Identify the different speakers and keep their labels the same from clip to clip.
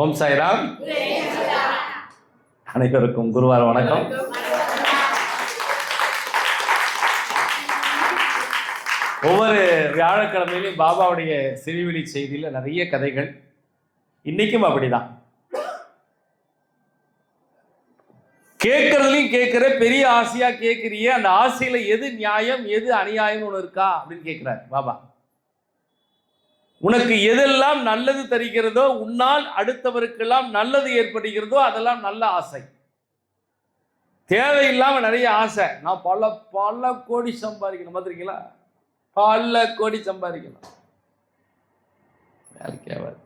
Speaker 1: ஓம் சாய்ராம். அனைவருக்கும் குருவார வணக்கம். ஒவ்வொரு வியாழக்கிழமையிலும் பாபாவுடைய சிறுவிழி செய்தியில் நிறைய கதைகள். இன்னைக்கும் அப்படிதான். கேட்கறதுலையும் கேட்கிற பெரிய ஆசையா கேட்கிறிய அந்த ஆசையில எது நியாயம் எது அநியாயம் ஒன்று இருக்கா அப்படின்னு கேட்கிறார் பாபா. உனக்கு எதெல்லாம் நல்லது தருகிறதோ, உன்னால் அடுத்தவருக்கெல்லாம் நல்லது ஏற்படுகிறதோ அதெல்லாம் நல்ல ஆசை. தேவையில்லாம நிறைய ஆசை. நான் பல பல கோடி சம்பாதிக்கணும், பார்த்துருக்கீங்களா? பல கோடி சம்பாதிக்கணும், வேலைக்காவது.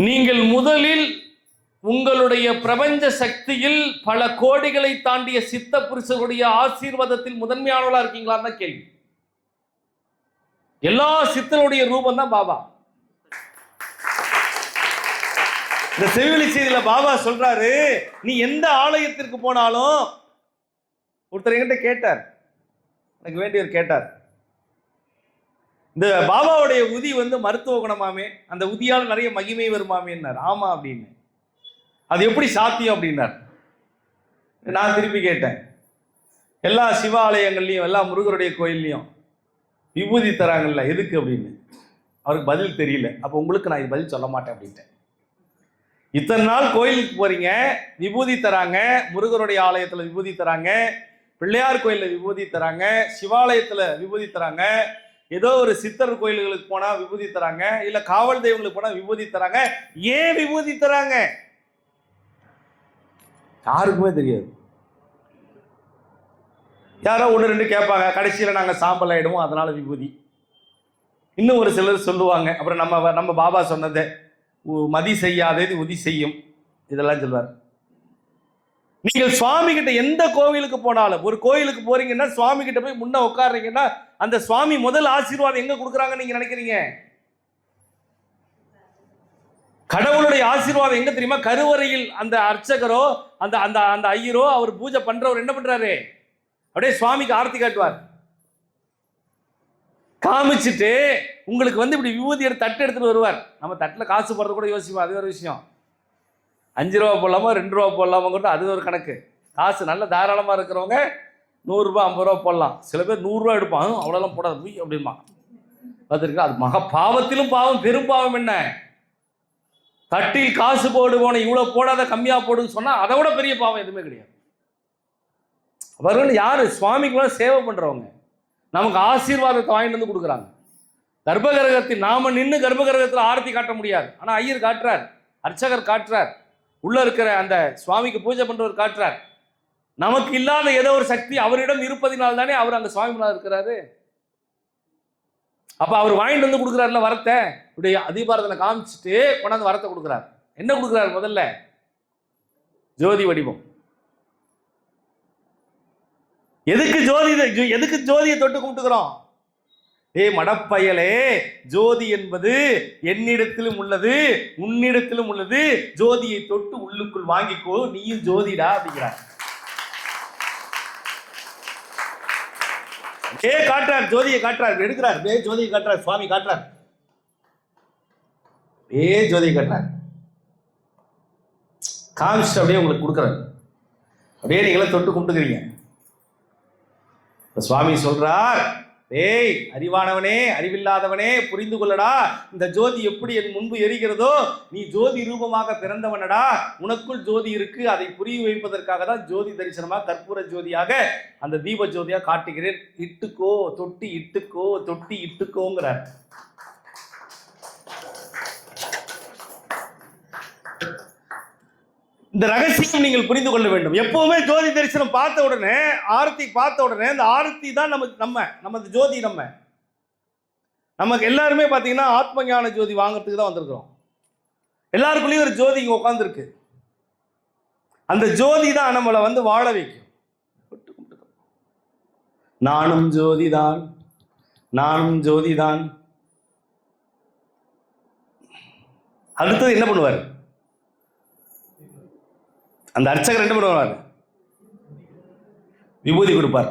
Speaker 1: நீங்கள் முதலில் உங்களுடைய பிரபஞ்ச சக்தியில் பல கோடிகளை தாண்டிய சித்த புருஷருடைய ஆசீர்வாதத்தில் முதன்மையானவளா இருக்கீங்களான்னு தான் கேள்வி. எல்லா சித்தனுடைய ரூபம் தான் பாபா. இந்த செவிலி செய்தியில பாபா சொல்றாரு, நீ எந்த ஆலயத்திற்கு போனாலும், ஒருத்தர் என்கிட்ட கேட்டார், எனக்கு வேண்டியவர் கேட்டார், இந்த பாபாவுடைய உதி மருத்துவ குணமாமே, அந்த உதியால் நிறைய மகிமை வருமாமேன்னார். ஆமா அப்படின்னு. அது எப்படி சாத்தியம் அப்படின்னார். நான் திருப்பி கேட்டேன், எல்லா சிவாலயங்கள்லையும் எல்லா முருகருடைய கோயில்லையும் விபூதி தராங்கல்ல, எதுக்கு அப்படின்னு. அவருக்கு பதில் தெரியல. அப்போ உங்களுக்கு நான் இது பதில் சொல்ல மாட்டேன் அப்படின்ட்டேன். இத்தனை நாள் கோயிலுக்கு போறீங்க, விபூதி தராங்க, முருகருடைய ஆலயத்தில் விபூதி தராங்க, பிள்ளையார் கோயிலில் விபூதி தராங்க, சிவாலயத்தில் விபூதி தராங்க, ஏதோ ஒரு சித்தர் கோயில்களுக்கு போனால் விபூதி தராங்க, இல்லை காவல் தெய்வங்களுக்கு போனால் விபூதி தராங்க. ஏன் விபூதி தராங்க யாருக்குமே தெரியாது. யாரோ ஒன்று ரெண்டு கேட்பாங்க, கடைசியில் நாங்கள் சாம்பல் ஆகிடுவோம் அதனால விபூதி. இன்னும் ஒரு சிலர் சொல்லுவாங்க, அப்புறம் நம்ம பாபா சொன்னதை, மதி செய்யாதது உதி செய்யும், இதெல்லாம் சொல்வார். நீங்கள் சுவாமி கிட்ட எந்த கோவிலுக்கு போனாலும், ஒரு கோயிலுக்கு போறீங்கன்னா சுவாமி கிட்ட போய் முன்ன உட்காடுறீங்கன்னா அந்த சுவாமி முதல் ஆசீர்வாதம் எங்க கொடுக்குறாங்கன்னு நீங்க நினைக்கிறீங்க? கடவுளுடைய ஆசீர்வாதம் எங்க தெரியுமா? கருவறையில் அந்த அர்ச்சகரோ அந்த அந்த அந்த ஐயரோ அவர் பூஜை பண்றவர் என்ன பண்றாரு? அப்படியே சுவாமிக்கு ஆர்த்தி காட்டுவார். காமிச்சிட்டு உங்களுக்கு இப்படி விபூதி தட்டு எடுத்துட்டு வருவார். நம்ம தட்டில் காசு போடுறது கூட யோசிப்போம், அது ஒரு விஷயம். 5 ரூபா போடலாமா 2 ரூபா போடலாமா கூட அது ஒரு கணக்கு. காசு நல்ல தாராளமாக இருக்கிறவங்க 100 ரூபா 50 ரூபா போடலாம். சில பேர் 100 ரூபா எடுப்பான், அவ்வளோலாம் போடாது போய் அப்படிமா பார்த்துருக்கா. அது மகா பாவத்திலும் பாவம், பெரும் பாவம். என்ன தட்டில் காசு போடு போன இவ்வளோ போடாத கம்மியாக போடுன்னு சொன்னால் அதை விட பெரிய பாவம் எதுவுமே கிடையாது. அவர்கள் யாரு? சுவாமிக்குள்ள சேவை பண்றவங்க, நமக்கு ஆசீர்வாதத்தை வாங்கிட்டு வந்து கொடுக்குறாங்க. கர்ப்பகிரகத்தில் நாம நின்று கர்ப்பகிரகத்தில் ஆரத்தி காட்ட முடியாது, ஆனா ஐயர் காட்டுறார், அர்ச்சகர் காட்டுறார், உள்ள இருக்கிற அந்த சுவாமிக்கு பூஜை பண்றவர் காட்டுறார். நமக்கு இல்லாத ஏதோ ஒரு சக்தி அவரிடம் இருப்பதினால் தானே அவர் அங்க சுவாமி முன்னாடி இருக்கிறாரு. அப்ப அவர் வாங்கிட்டு வந்து கொடுக்குறாருல வரத்தை, இப்படி அதிபாரதனை காமிச்சிட்டு கொண்டாந்து வரத்தை கொடுக்குறாரு. என்ன கொடுக்குறாரு? முதல்ல ஜோதி வடிவம். எதுக்கு ஜோதியை தொட்டு கும்பிட்டுக்கிறோம்? மடப்பயலே, ஜோதி என்பது என்னிடத்திலும் உள்ளது உன்னிடத்திலும் உள்ளது, ஜோதியை தொட்டு உள்ளுக்குள் வாங்கிக்கோ, நீயும் ஜோதிடா அப்படிங்கிறார். காட்டுறார், ஜோதியை காட்டுறார், எடுக்கிறார், ஜோதியை காட்டுறார், சுவாமி காட்டுறார், ஜோதியை காட்டுறார், காமிச்சு அப்படியே உங்களுக்கு கொடுக்குறாரு. அப்படியே நீங்களே தொட்டு கும்பிட்டுக்கிறீங்க. சுவாமி சொல்றார், ஏய் அறிவானவனே, அறிவில்லாதவனே, புரிந்து கொள்ளடா, இந்த ஜோதி எப்படி என் முன்பு எரிகிறதோ, நீ ஜோதி ரூபமாக பிறந்தவனடா, உனக்குள் ஜோதி இருக்கு, அதை புரிய வைப்பதற்காக தான் ஜோதி தரிசனமாக கற்பூர ஜோதியாக அந்த தீப ஜோதியா காட்டுகிறேன், இட்டுக்கோ, தொட்டி இட்டுக்கோ, தொட்டி இட்டுக்கோங்கிறார். இந்த ரகசியம் நீங்கள் புரிந்து கொள்ள வேண்டும். எப்பவுமே ஜோதி தரிசனம் பார்த்த உடனே, ஆரத்தி பார்த்த உடனே, இந்த ஆரத்தி தான் நமக்கு ஜோதி. நமக்கு எல்லாருமே பார்த்தீங்கன்னா ஆத்ம ஞான ஜோதி வாங்கிறதுக்கு தான் வந்திருக்கிறோம். எல்லாருக்குள்ளேயும் ஒரு ஜோதி இங்கே உட்காந்துருக்கு. அந்த ஜோதி தான் நம்மளை வாழ வைக்கும். நானும் ஜோதிதான், நானும் ஜோதிதான். அடுத்தது என்ன பண்ணுவார்? அந்த அர்ச்சகர் என்ன பண்ணுவார்? விபூதி கொடுப்பார்.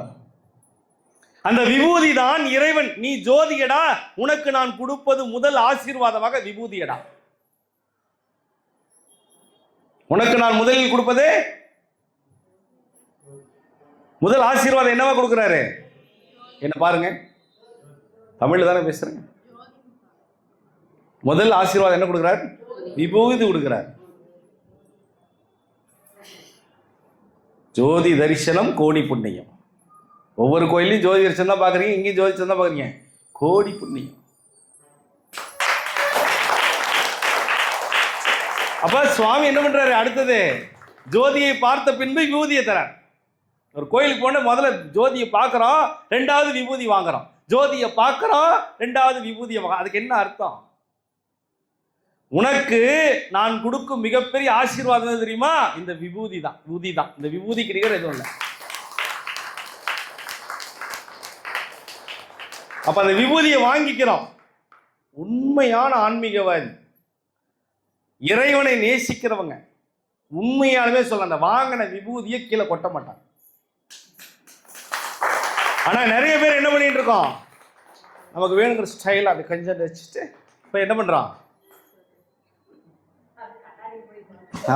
Speaker 1: அந்த விபூதி தான் இறைவன், நீ ஜோதியடா, உனக்கு நான் கொடுப்பது முதல் ஆசீர்வாதமாக விபூதியடா. உனக்கு நான் முதலில் கொடுப்பதே முதல் ஆசீர்வாதம் என்னவா கொடுக்கிறாரு? என்ன பாருங்க, தமிழ்ல தானே பேசுறேன். முதல் ஆசீர்வாதம் என்ன கொடுக்கிறார்? விபூதி கொடுக்கிறார். ஜோதி தரிசனம் கோடி புண்ணியம். ஒவ்வொரு கோயிலையும் ஜோதி தரிசனம் தான் பாக்குறீங்க, இங்கேயும் ஜோதி தரிசனம் தான் பாக்குறீங்க. கோடி புண்ணியம். அப்ப சுவாமி என்ன பண்றாரு? அடுத்தது ஜோதியை பார்த்த பின்பு விபூதியை தரார். ஒரு கோயிலுக்கு போன முதல்ல ஜோதியை பார்க்கிறோம், ரெண்டாவது விபூதி வாங்குறோம். ஜோதியை பார்க்கிறோம், ரெண்டாவது விபூதியை வாங்க. அதுக்கு என்ன அர்த்தம்? உனக்கு நான் கொடுக்கும் மிகப்பெரிய ஆசீர்வாதம் தெரியுமா? இந்த விபூதி தான். விபூதி தான். இந்த விபூதி கிடைக்கிற எதுவும் இல்லை. அப்ப அந்த விபூதியை வாங்கிக்கிறோம். உண்மையான ஆன்மீகவாதி, இறைவனை நேசிக்கிறவங்க உண்மையாலுமே சொல்ல, அந்த வாங்கின விபூதியை கீழே கொட்ட மாட்டாங்க. ஆனா நிறைய பேர் என்ன பண்ணிட்டு இருக்கோம்? நமக்கு வேணுங்கிற ஸ்டைல் அப்படி கொஞ்சம் வச்சுட்டு இப்ப என்ன பண்றோம்?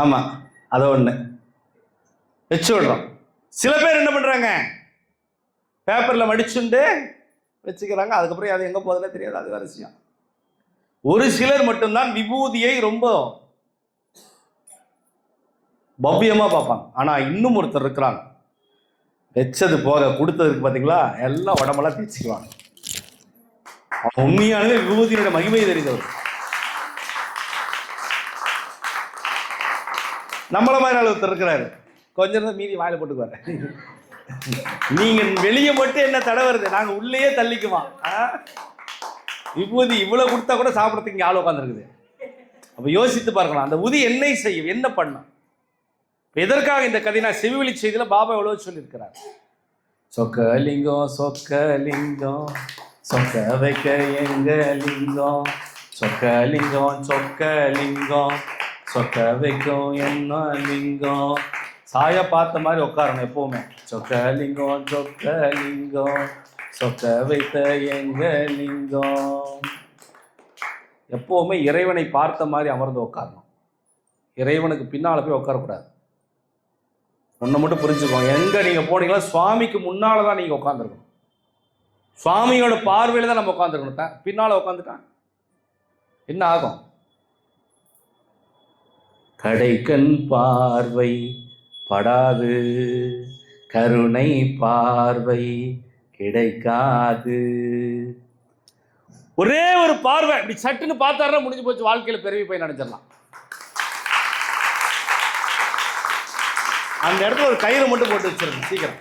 Speaker 1: ஆமா, அதை ஒண்ணு வச்சு விடுறோம். சில பேர் என்ன பண்றாங்க? பேப்பர்ல மடிச்சுண்டு வச்சுக்கிறாங்க. அதுக்கப்புறம் அது எங்க போகுதுன்னு தெரியாது. அது வேற விஷயம். ஒரு சிலர் மட்டும்தான் விபூதியை ரொம்ப பவ்யமா பார்ப்பாங்க. ஆனா இன்னும் ஒருத்தர் இருக்கிறாங்க, வச்சது போக கொடுத்ததுக்கு பார்த்தீங்களா, எல்லாம் உடம்பெல்லாம் தேய்ச்சிக்குவாங்க. அவன் உண்மையானவே விபூதியோட மகிமை தெரிந்தவர். நம்மள மாதிரி ஆள் ஒருத்தர் இருக்கிறாரு, கொஞ்சம் நேரம் மீதி வாயில போட்டுக்குவாரு. நீங்க வெளியே மட்டும் என்ன தடை வருது, நாங்க உள்ளேயே தள்ளிக்குமா. விபூதி இவ்வளவு கொடுத்தா கூட சாப்பிடறதுக்கு இங்க ஆள் உட்காந்துருக்குது. அப்ப யோசித்து பார்க்கலாம், அந்த உதி என்னை செய்யும், என்ன பண்ண. எதற்காக இந்த கதை? நான் செவிவெளி செய்தியில பாபா எவ்வளவு சொல்லியிருக்கிறார். சொக்கலிங்கம் சொக்கலிங்கம் சொக்க வைக்க எங்க லிங்கம், சொக்கலிங்கம் சொக்கலிங்கம் சொக்க வைக்கும் என்ன லிங்கம். சாய பார்த்த மாதிரி உட்காரணும் எப்பவுமே. சொக்கலிங்கம் சொக்கலிங்கம் சொக்க வைத்த எங்க லிங்கம். எப்பவுமே இறைவனை பார்த்த மாதிரி அமர்ந்து உட்காரணும். இறைவனுக்கு பின்னால போய் உட்காரக்கூடாது. ஒன்றை மட்டும் புரிஞ்சுக்கோங்க, எங்க நீங்க போனீங்களா சுவாமிக்கு முன்னால தான் நீங்க உட்காந்துருக்கணும். சுவாமியோட பார்வையில தான் நம்ம உட்காந்துருக்கணும். பின்னால உட்காந்துட்டான் என்ன ஆகும்? கடைக்கண் பார்வை படாது, கருணை பார்வை கிடைக்காது. ஒரே ஒரு பார்வை இப்படி சட்டுன்னு பார்த்தாருன்னா முடிஞ்சு போச்சு, வாழ்க்கையில பெருவி போய் நினைச்சிடலாம். அந்த இடத்துல ஒரு கயிறு மட்டும் போட்டு வச்சிருக்கணும் சீக்கிரம்.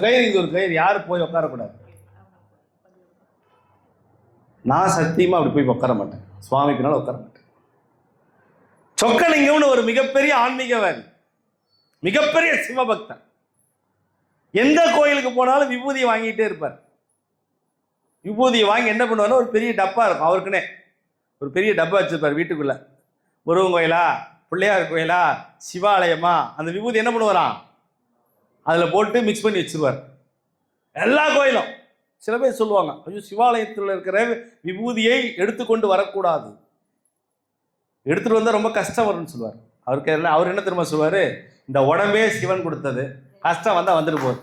Speaker 1: கயிறு, இங்க ஒரு கயிறு, யாரும் போய் உட்காரக்கூடாது. நான் சத்தியமா அப்படி போய் உட்கார மாட்டேன், சுவாமிக்குனால உட்கார மாட்டேன். சொக்கலிங்கம்னு ஒரு மிகப்பெரிய ஆன்மீகவாதி, மிகப்பெரிய சிவபக்தன். எந்த கோயிலுக்கு போனாலும் விபூதியை வாங்கிட்டே இருப்பார். விபூதியை வாங்கி என்ன பண்ணுவார்? ஒரு பெரிய டப்பா இருக்கும் அவருக்குன்னே, ஒரு பெரிய டப்பா வச்சிருப்பார் வீட்டுக்குள்ள. முருகன் கோயிலா, பிள்ளையார் கோயிலா, சிவாலயமா, அந்த விபூதி என்ன பண்ணுவாராம்? அதில் போட்டு மிக்ஸ் பண்ணி வச்சிருவார். எல்லா கோயிலும் சில பேர் சொல்லுவாங்க, ஐயோ சிவாலயத்தில் இருக்கிற விபூதியை எடுத்துக்கொண்டு வரக்கூடாது, எடுத்துட்டு வந்தால் ரொம்ப கஷ்டம் வரும்னு சொல்லுவார். அவருக்கு எல்லாம் அவர் என்ன திரும்ப சொல்லுவார்? இந்த உடம்பே சிவன் கொடுத்தது, கஷ்டம் வந்தால் வந்துட்டு போகுது.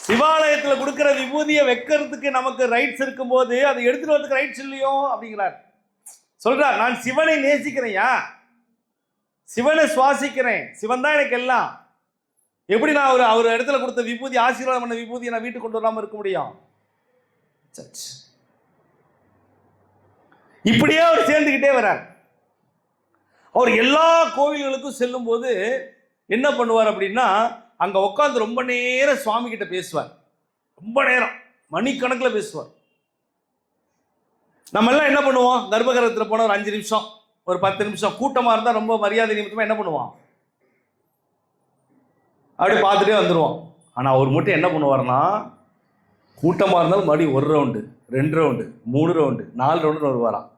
Speaker 1: சிவாலயத்தில் கொடுக்கிற விபூதியை வைக்கிறதுக்கு நமக்கு ரைட்ஸ் இருக்கும்போது அதை எடுத்துட்டு வரதுக்கு ரைட்ஸ் இல்லையோ அப்படிங்கிறார். சொல்றார், நான் சிவனை நேசிக்கிறேன்யா, சிவனை சுவாசிக்கிறேன், சிவன் தான் எனக்கு எல்லாம். எப்படி நான் அவர் இடத்துல கொடுத்த விபூதி, ஆசீர்வாதம் பண்ண விபூதியை நான் வீட்டுக்கு கொண்டு வராமல் இருக்க முடியும்? இப்படியே அவர் சேர்ந்துக்கிட்டே வர்றார். அவர் எல்லா கோவில்களுக்கும் செல்லும் போது என்ன பண்ணுவார் அப்படின்னா, அங்க உட்காந்து ரொம்ப நேரம் சுவாமி கிட்ட பேசுவார். ரொம்ப நேரம், மணிக்கணக்கில் பேசுவார். நம்ம எல்லாம் என்ன பண்ணுவோம்? கர்ப்பகிரகத்தில் போன ஒரு 5 நிமிஷம், ஒரு 10 நிமிஷம், கூட்டமா இருந்தா ரொம்ப மரியாதை நிமித்தமா என்ன பண்ணுவோம்? அப்படி பார்த்துட்டே வந்துடுவோம். ஆனா அவர் மட்டும் என்ன பண்ணுவார்னா, கூட்டமா இருந்தாலும் மறுபடியும் 1 ரவுண்டு, 2 ரவுண்டு, 3 ரவுண்டு, 4 ரவுண்டு வருவாராம்.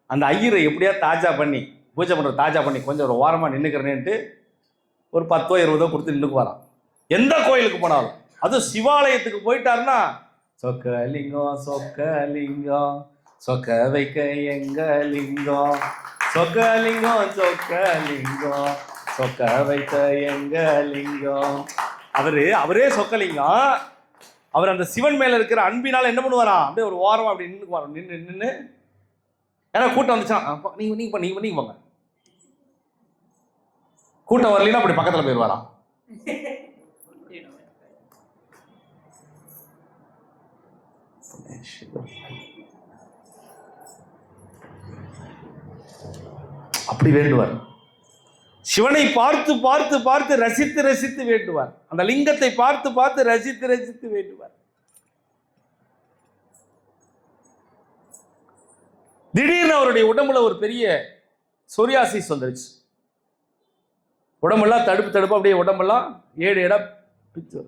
Speaker 1: அந்த ஐயரை எப்படியா தாஜா பண்ணி, பூஜை பண்ற தாஜா பண்ணி கொஞ்சம் ஒரு ஓரமா நின்னுக்கிறேன்ட்டு ஒரு 10 20 கொடுத்து நின்றுக்கு வரான். எந்த கோயிலுக்கு போனாலும், அதுவும் சிவாலயத்துக்கு போயிட்டாருன்னா சொக்கலிங்கம் சொக்கலிங்கம் சொக்க வைக்க எங்க லிங்கம், சொக்கலிங்கம் சொக்கலிங்கம் சொக்க வைக்க எங்க லிங்கம். அவரே சொக்கலிங்கம். அவர் அந்த சிவன் மேல இருக்கிற அன்பினால என்ன பண்ணுவாராம், அப்படியே ஒரு ஓரமா அப்படி நின்று ஏன்னா கூட்டம் வந்துச்சான், நீங்க போங்க. கூட்டம் வரலன்னா அப்படி பக்கத்துல போயிடுவாராம். அப்படி வேண்டுவார். சிவனை பார்த்து பார்த்து பார்த்து ரசித்து ரசித்து வேண்டுவார். அந்த லிங்கத்தை பார்த்து பார்த்து ரசித்து ரசித்து வேண்டுவார். திடீர்னு அவருடைய உடம்புல ஒரு பெரிய சொரியாசிஸ் வந்துருச்சு. உடம்பெல்லாம் தடுப்பு அப்படியே உடம்பெல்லாம் 7 இடம் பிச்சு,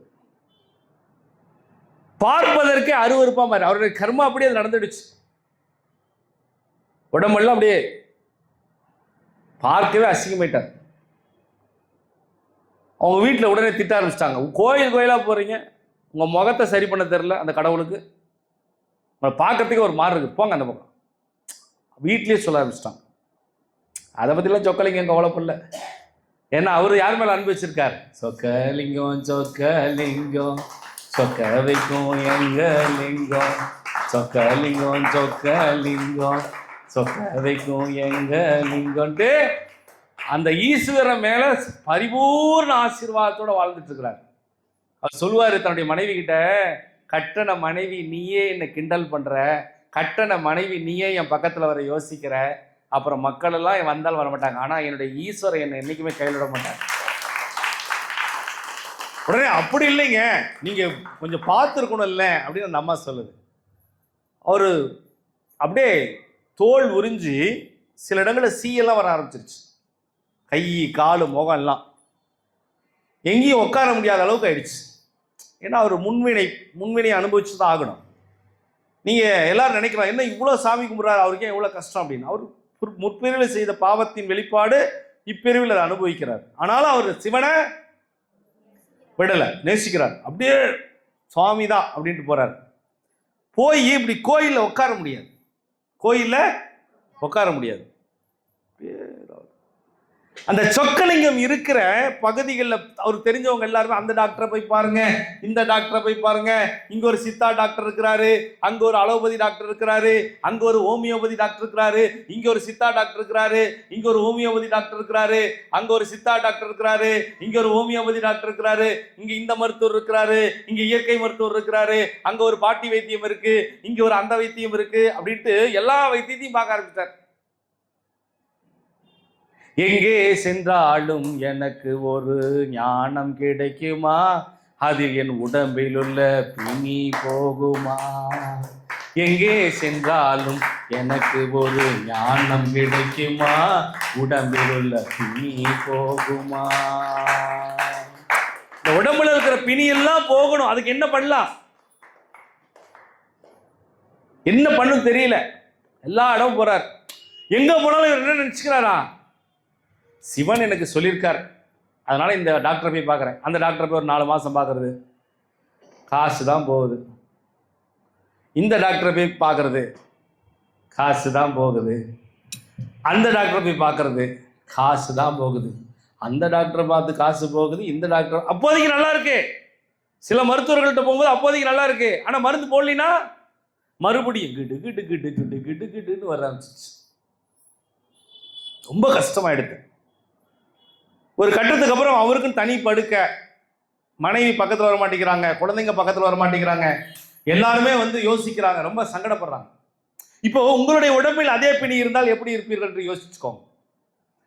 Speaker 1: பார்ப்பதற்கே அருவருப்பா மாதிரி. அவருடைய கர்மா அப்படியே அது நடந்துடுச்சு. உடம்பெல்லாம் அப்படியே பார்க்கவே அசிங்கமாயிட்டார். அவங்க வீட்டில் உடனே திட்ட ஆரம்பிச்சிட்டாங்க. கோயிலா போறீங்க, உங்க முகத்தை சரி பண்ண தெரியல அந்த கடவுளுக்கு, பார்க்கறதுக்கு ஒரு மாதிரி இருக்கு, போங்க அந்த பக்கம். வீட்லயே சொல்ல ஆரம்பிச்சிட்டாங்க. அதை பத்திலாம் சொக்கலிங்கம் கவலைப்படல. ஏன்னா அவரு யார் மேல அன்பு வச்சிருக்காரு? சொக்கலிங்கம் சொக்கலிங்கம் சொக்க வைக்கும் எங்க லிங்கம், சொக்கலிங்கம் சொக்கலிங்கம் சொக்க வைக்கும் எங்க லிங்கம்ட்டு அந்த ஈஸ்வரன் மேல பரிபூர்ண ஆசீர்வாதத்தோட வாழ்ந்துட்டு இருக்கிறார். அவர் சொல்லுவாரு தன்னுடைய மனைவி கிட்ட, கட்டண மனைவி நீயே என்னை கிண்டல் பண்ற, கட்டண மனைவி நீயே என் பக்கத்துல வர யோசிக்கிற, அப்புறம் மக்கள் எல்லாம் வந்தால் வர மாட்டாங்க, ஆனா என்னுடைய ஈஸ்வரன் என்னை என்னைக்குமே கையில் விட மாட்டாங்க. உடனே அப்படி இல்லைங்க, நீங்க கொஞ்சம் பார்த்துருக்கணும் இல்லை அப்படின்னு அந்த அம்மா சொல்லுது. அவரு அப்படியே தோல் உறிஞ்சி சில இடங்களில் சீயெல்லாம் வர ஆரம்பிச்சிருச்சு. கை காலு முகம் எல்லாம் எங்கேயும் உட்கார முடியாத அளவுக்கு ஆயிடுச்சு. ஏன்னா அவர் முன்வினை அனுபவிச்சு தான் ஆகணும். நீங்க எல்லாரும் நினைக்கலாம், என்ன இவ்வளோ சாமி கும்பிட்றாரு, அவருக்கே எவ்வளோ கஷ்டம் அப்படின்னு. அவர் முற்பிரிவில் செய்த பாவத்தின் வெளிப்பாடு இப்பிரிவில் அதை அனுபவிக்கிறார். ஆனாலும் அவர் சிவனை விடலை, நேசிக்கிறார். அப்படியே சுவாமி தான் அப்படின்ட்டு போறாரு. போய் இப்படி கோயிலில் உட்கார முடியாது, கோயிலில் உட்கார முடியாது. அந்த சொக்கலிங்கம் இருக்கிற பகுதிகளில் அவருக்கு தெரிஞ்சவங்க எல்லாருமே அந்த டாக்டரை போய் பாருங்க, இந்த டாக்டரை போய் பாருங்க, இங்க ஒரு சித்தா டாக்டர் இருக்கிறாரு, அங்க ஒரு அலோபதி டாக்டர் இருக்கிறாரு, அங்க ஒரு ஹோமியோபதி டாக்டர் இருக்கிறாரு, இங்க ஒரு சித்தா டாக்டர் இருக்கிறாரு, இங்க ஒரு ஹோமியோபதி டாக்டர் இருக்கிறாரு, அங்க ஒரு சித்தா டாக்டர் இருக்கிறாரு, இங்க ஒரு ஹோமியோபதி டாக்டர் இருக்கிறாரு, இங்க இந்த மருத்துவர் இருக்கிறாரு, இங்க இயற்கை மருத்துவர் இருக்கிறாரு, அங்க ஒரு பாட்டி வைத்தியம் இருக்கு, இங்க ஒரு அந்த வைத்தியம் இருக்கு அப்படின்ட்டு எல்லா வைத்தியத்தையும் பார்க்க ஆரம்பிச்சார். எங்கே சென்றாலும் எனக்கு ஒரு ஞானம் கிடைக்குமா, அதில் என் உடம்பில் உள்ள பிணி போகுமா. எங்கே சென்றாலும் எனக்கு ஒரு ஞானம் கிடைக்குமா, உடம்பில் உள்ள பிணி போகுமா. இந்த உடம்புல இருக்கிற பிணி எல்லாம் போகணும், அதுக்கு என்ன பண்ணலாம், என்ன பண்ணும் தெரியல. எல்லா இடமும் போறார். எங்க போனாலும் இவர் என்ன நினைச்சுக்கிறாரா, சிவன் எனக்கு சொல்லியிருக்கார், அதனால இந்த டாக்டரை போய் பார்க்குறேன். அந்த டாக்டரை போய் ஒரு 4 மாதம் பார்க்கறது காசு தான் போகுது. இந்த டாக்டரை போய் பார்க்கறது காசு தான் போகுது. அந்த டாக்டரை போய் பார்க்கறது காசு தான் போகுது. அந்த டாக்டரை பார்த்து காசு போகுது. இந்த டாக்டர் அப்போதைக்கு நல்லா இருக்கு, சில மருத்துவர்கள்ட்ட போகும்போது அப்போதைக்கு நல்லா இருக்கு, ஆனால் மருந்து போடலினா மறுபடியும் கிட்டு கிட்டு கிட்டு கிட்டு கிட்டு கிட்டுன்னு வர ஆரம்பிச்சிச்சு. ரொம்ப கஷ்டமாயிடுது. ஒரு கட்டத்துக்கு அப்புறம் அவருக்கும் தனி படுக்க, மனைவி பக்கத்தில் வர மாட்டேங்கிறாங்க, குழந்தைங்க பக்கத்தில் வர மாட்டேங்கிறாங்க, எல்லாருமே யோசிக்கிறாங்க, ரொம்ப சங்கடப்படுறாங்க. இப்போ உங்களுடைய உடம்பில் அதே பிணி இருந்தால் எப்படி இருப்பீர்கள் என்று யோசிச்சுக்கோங்க.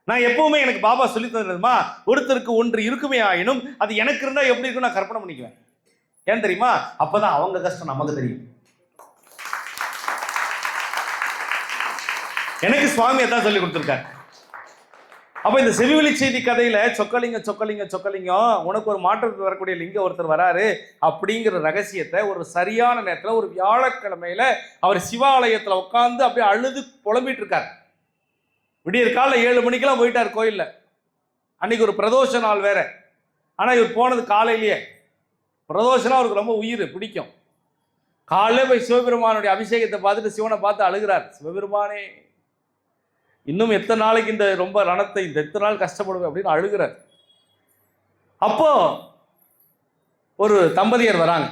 Speaker 1: நான் எப்பவுமே எனக்கு பாபா சொல்லி தந்ததுமா, ஒருத்தருக்கு ஒன்று இருக்குமே ஆயினும் அது எனக்கு இருந்தால் எப்படி இருக்கும் நான் கற்பனை பண்ணிக்குவேன். ஏன் தெரியுமா, அப்பதான் அவங்க கஷ்டம் நமக்கு தெரியும். எனக்கு சுவாமி அதான் சொல்லி கொடுத்துருக்காரு. அப்ப இந்த செவிவெளி செய்தி கதையில சொக்கலிங்க சொக்கலிங்க சொக்கலிங்கம் உனக்கு ஒரு மாற்றத்துக்கு வரக்கூடிய லிங்கம் ஒருத்தர் வராரு அப்படிங்கிற ரகசியத்தை ஒரு சரியான நேரத்தில் ஒரு வியாழக்கிழமையில அவர் சிவாலயத்தில் உட்காந்து அப்படியே அழுது புலம்பிட்டு இருக்கார். விடியற் காலைல 7 மணிக்கெல்லாம் போயிட்டார் கோயில்ல. அன்னைக்கு ஒரு பிரதோஷ நாள் வேற. ஆனா இவர் போனது காலையிலேயே. பிரதோஷனா அவருக்கு ரொம்ப உயிர் பிடிக்கும். காலையில போய் சிவபெருமானுடைய அபிஷேகத்தை பார்த்துட்டு சிவனை பார்த்து அழுகிறார். சிவபெருமானே, இன்னும் எத்தனை நாளைக்கு இந்த ரொம்ப ரணத்தை, இந்த எத்தனை நாள் கஷ்டப்படுவேன் அப்படின்னு அழுகிறார். அப்போ ஒரு தம்பதியர் வராங்க.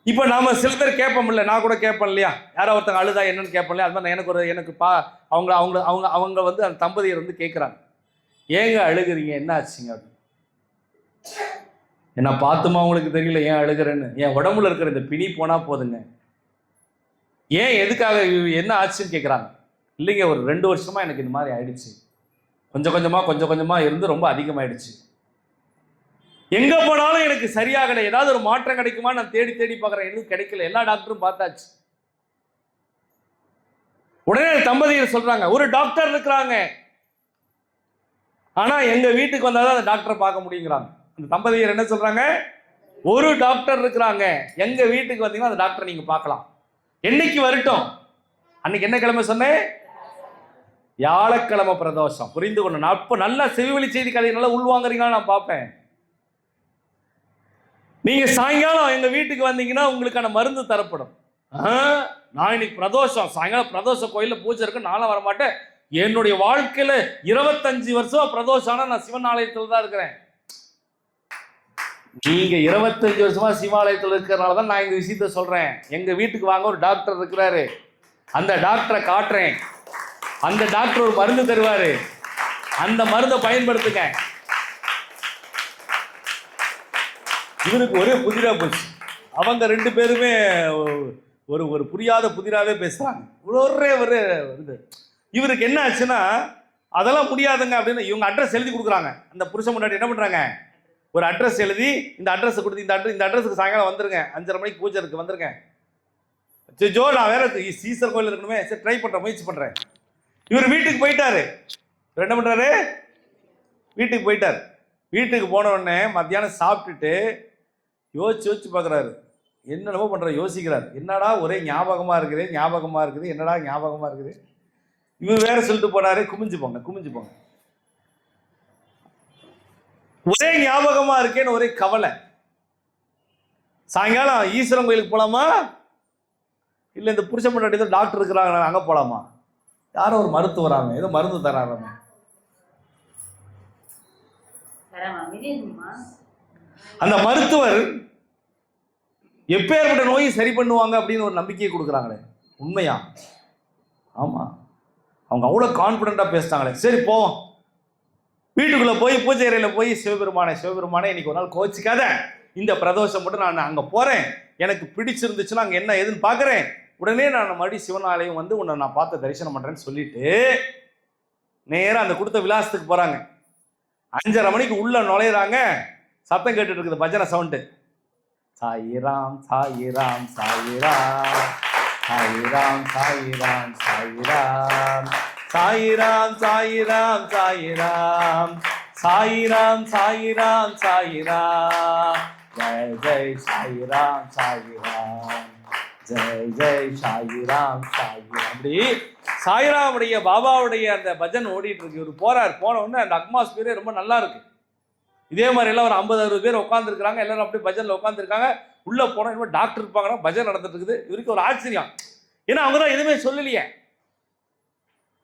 Speaker 1: இப்போ நாம சில பேர் கேட்போம் இல்லை, நான் கூட கேட்பேன் இல்லையா, யாரோ ஒருத்தங்க அழுதா என்னன்னு கேட்பேன் இல்லையா, அது மாதிரி எனக்கு அவங்க அவங்க அவங்க அவங்க வந்து அந்த தம்பதியர் வந்து கேட்குறாங்க, ஏங்க அழுகிறீங்க, என்ன ஆச்சுங்க அப்படின்னு. என்ன பார்த்துமா உங்களுக்கு தெரியல ஏன் அழுகிறேன்னு? என் உடம்புல இருக்கிற இந்த பிணி போனா போதுங்க. ஏன் எதுக்காக என்ன ஆச்சுன்னு கேட்குறாங்க. இல்லைங்க, ஒரு 2 வருஷமா எனக்கு இந்த மாதிரி ஆயிடுச்சு. கொஞ்சம் கொஞ்சமா இருந்து ரொம்ப அதிகமாயிடுச்சு. எங்க போனாலும் எனக்கு சரியாகலை. ஏதாவது ஒரு மாற்றம் கிடைக்குமா நான் தேடி தேடி பார்க்குறேன், எதுவும் கிடைக்கல. எல்லா டாக்டரும் பார்த்தாச்சு. உடனே தம்பதியர் சொல்றாங்க, ஒரு டாக்டர் இருக்கிறாங்க, ஆனா எங்க வீட்டுக்கு வந்தாதான் அந்த டாக்டரை பார்க்க முடியுங்கிறாங்க. அந்த தம்பதியர் என்ன சொல்றாங்க, ஒரு டாக்டர் இருக்கிறாங்க, எங்க வீட்டுக்கு வந்தீங்கன்னா அந்த டாக்டரை நீங்க பார்க்கலாம். என்னைக்கு வரட்டும்? அன்னைக்கு என்ன கிழமை சொன்னேன்? வியாழக்கிழமை பிரதோஷம். புரிந்து கொண்டு நான் இப்ப நல்லா செவிவழி செய்தி கதையை நல்லா உள்வாங்குறீங்களா நான் பார்ப்பேன். நீங்க சாயங்காலம் எங்க வீட்டுக்கு வந்தீங்கன்னா உங்களுக்கான மருந்து தரப்படும். நான் இன்னைக்கு பிரதோஷம், சாயங்காலம் பிரதோஷ கோயில்ல பூஜை இருக்கு, நானும் வரமாட்டேன். என்னுடைய வாழ்க்கையில 25 வருஷம் பிரதோஷம் ஆனா நான் சிவன் ஆலயத்தில் தான் இருக்கிறேன். நீங்க 25 வருஷமா சிவாலயத்தில் இருக்கிறனால தான் நான் இந்த விஷயத்த சொல்றேன். எங்க வீட்டுக்கு வாங்க, ஒரு டாக்டர் இருக்கிறாரு, அந்த டாக்டரை காட்டுறேன், அந்த டாக்டர் ஒரு மருந்து தருவாரு, அந்த மருந்தை பயன்படுத்துங்க. இவருக்கு ஒரே புதிரா போச்சு. அவங்க 2 பேருமே ஒரு ஒரு புரியாத புதிராவே பேசுறாங்க. ஒரே ஒரு இது. இவருக்கு என்ன ஆச்சுன்னா, அதெல்லாம் முடியாதுங்க அப்படின்னு இவங்க அட்ரஸ் எழுதி கொடுக்குறாங்க. அந்த புருஷன் முன்னாடி என்ன பண்றாங்க, ஒரு அட்ரஸ் எழுதி, இந்த அட்ரஸ் கொடுத்து, இந்த அட்ரஸுக்கு சாயங்காலம் வந்துருங்க, 5:30 மணிக்கு பூஜை இருக்கு, வந்துருங்க. ஜோ நான் வேற சீசர் கோயில் இருக்கணுமே, சரி ட்ரை பண்றேன், முயற்சி பண்றேன். இவர் வீட்டுக்கு போயிட்டாரு. என்ன பண்றாரு, வீட்டுக்கு போயிட்டார். வீட்டுக்கு போன உடனே மத்தியானம் சாப்பிட்டுட்டு யோசிச்சு பார்க்குறாரு, என்னென்னமோ பண்ற, யோசிக்கிறார். என்னடா ஒரே ஞாபகமா இருக்குது, என்னடா ஞாபகமா இருக்குது. இவர் வேற சொல்லிட்டு போனாரு, குமிஞ்சு போங்க. ஒரே ஞாபகமா இருக்கேன்னு ஒரே கவலை. சாயங்காலம் ஈஸ்வரன் கோயிலுக்கு போலாமா, இல்லை இந்த புருஷன் முன்னாடி ஏதோ டாக்டர் இருக்கிறாங்க அங்கே போலாமா, யாரோ ஒரு மருத்துவராங்க, ஏதோ மருந்து தராங்க. அந்த மருத்துவர் எப்பேற்பட்ட நோயை சரி பண்ணுவாங்க அப்படின்னு ஒரு நம்பிக்கையை கொடுக்குறாங்களே, உண்மையா? ஆமா, அவங்க அவ்வளோ கான்ஃபிடென்ட்டாக பேசுறாங்களே. சரி போவோம். வீட்டுக்குள்ளே போய் பூஜை அறையில் போய், சிவபெருமானே இன்னைக்கு ஒரு நாள் கோச்சிக்காத, இந்த பிரதோஷம் மட்டும் நான் அங்கே போகிறேன், எனக்கு பிடிச்சிருந்துச்சுன்னா அங்கே என்ன ஏதுன்னு பார்க்குறேன், உடனே நான் மறுபடியும் சிவனாலயம் வந்து உன்னை நான் பார்த்து தரிசனம் பண்ணுறேன்னு சொல்லிட்டு நேராக அந்த கொடுத்த விலாசத்துக்கு போகிறாங்க. 5:30 மணிக்கு உள்ள நுழையிறாங்க. சத்தம் கேட்டுட்டு இருக்குது, பஜனை சவுண்டு. சாயிராம் சாயிராம் சாயிராம் சாயிராம் சாயிராம் சாயிராம் சாயிராம் சாயிராம் சாயிராம் சாயிராம் சாயிராம் சாயிராம் ஜெய் ஜெய் சாயிராம் சாயிராம் ஜெய் ஜெய் சாயிராம் சாயிராம். அப்படி சாயிராமுடைய பாபாவுடைய அந்த பஜன் ஓடிட்டு இருக்கு. இவர் போறார். போன உடனே அந்த அட்மாஸ்பியரே ரொம்ப நல்லா இருக்கு. இதே மாதிரி எல்லாம் ஒரு 50-60 பேர் உட்காந்துருக்காங்க. எல்லாரும் அப்படி பஜனில் உட்காந்துருக்காங்க. உள்ளே போனால் இனிமேல் டாக்டர் இருப்பாங்கன்னா பஜன் நடந்துட்டு இருக்குது. இவருக்கு ஒரு ஆச்சரியம், ஏன்னா அவங்க தான் எதுவுமே சொல்லலையே.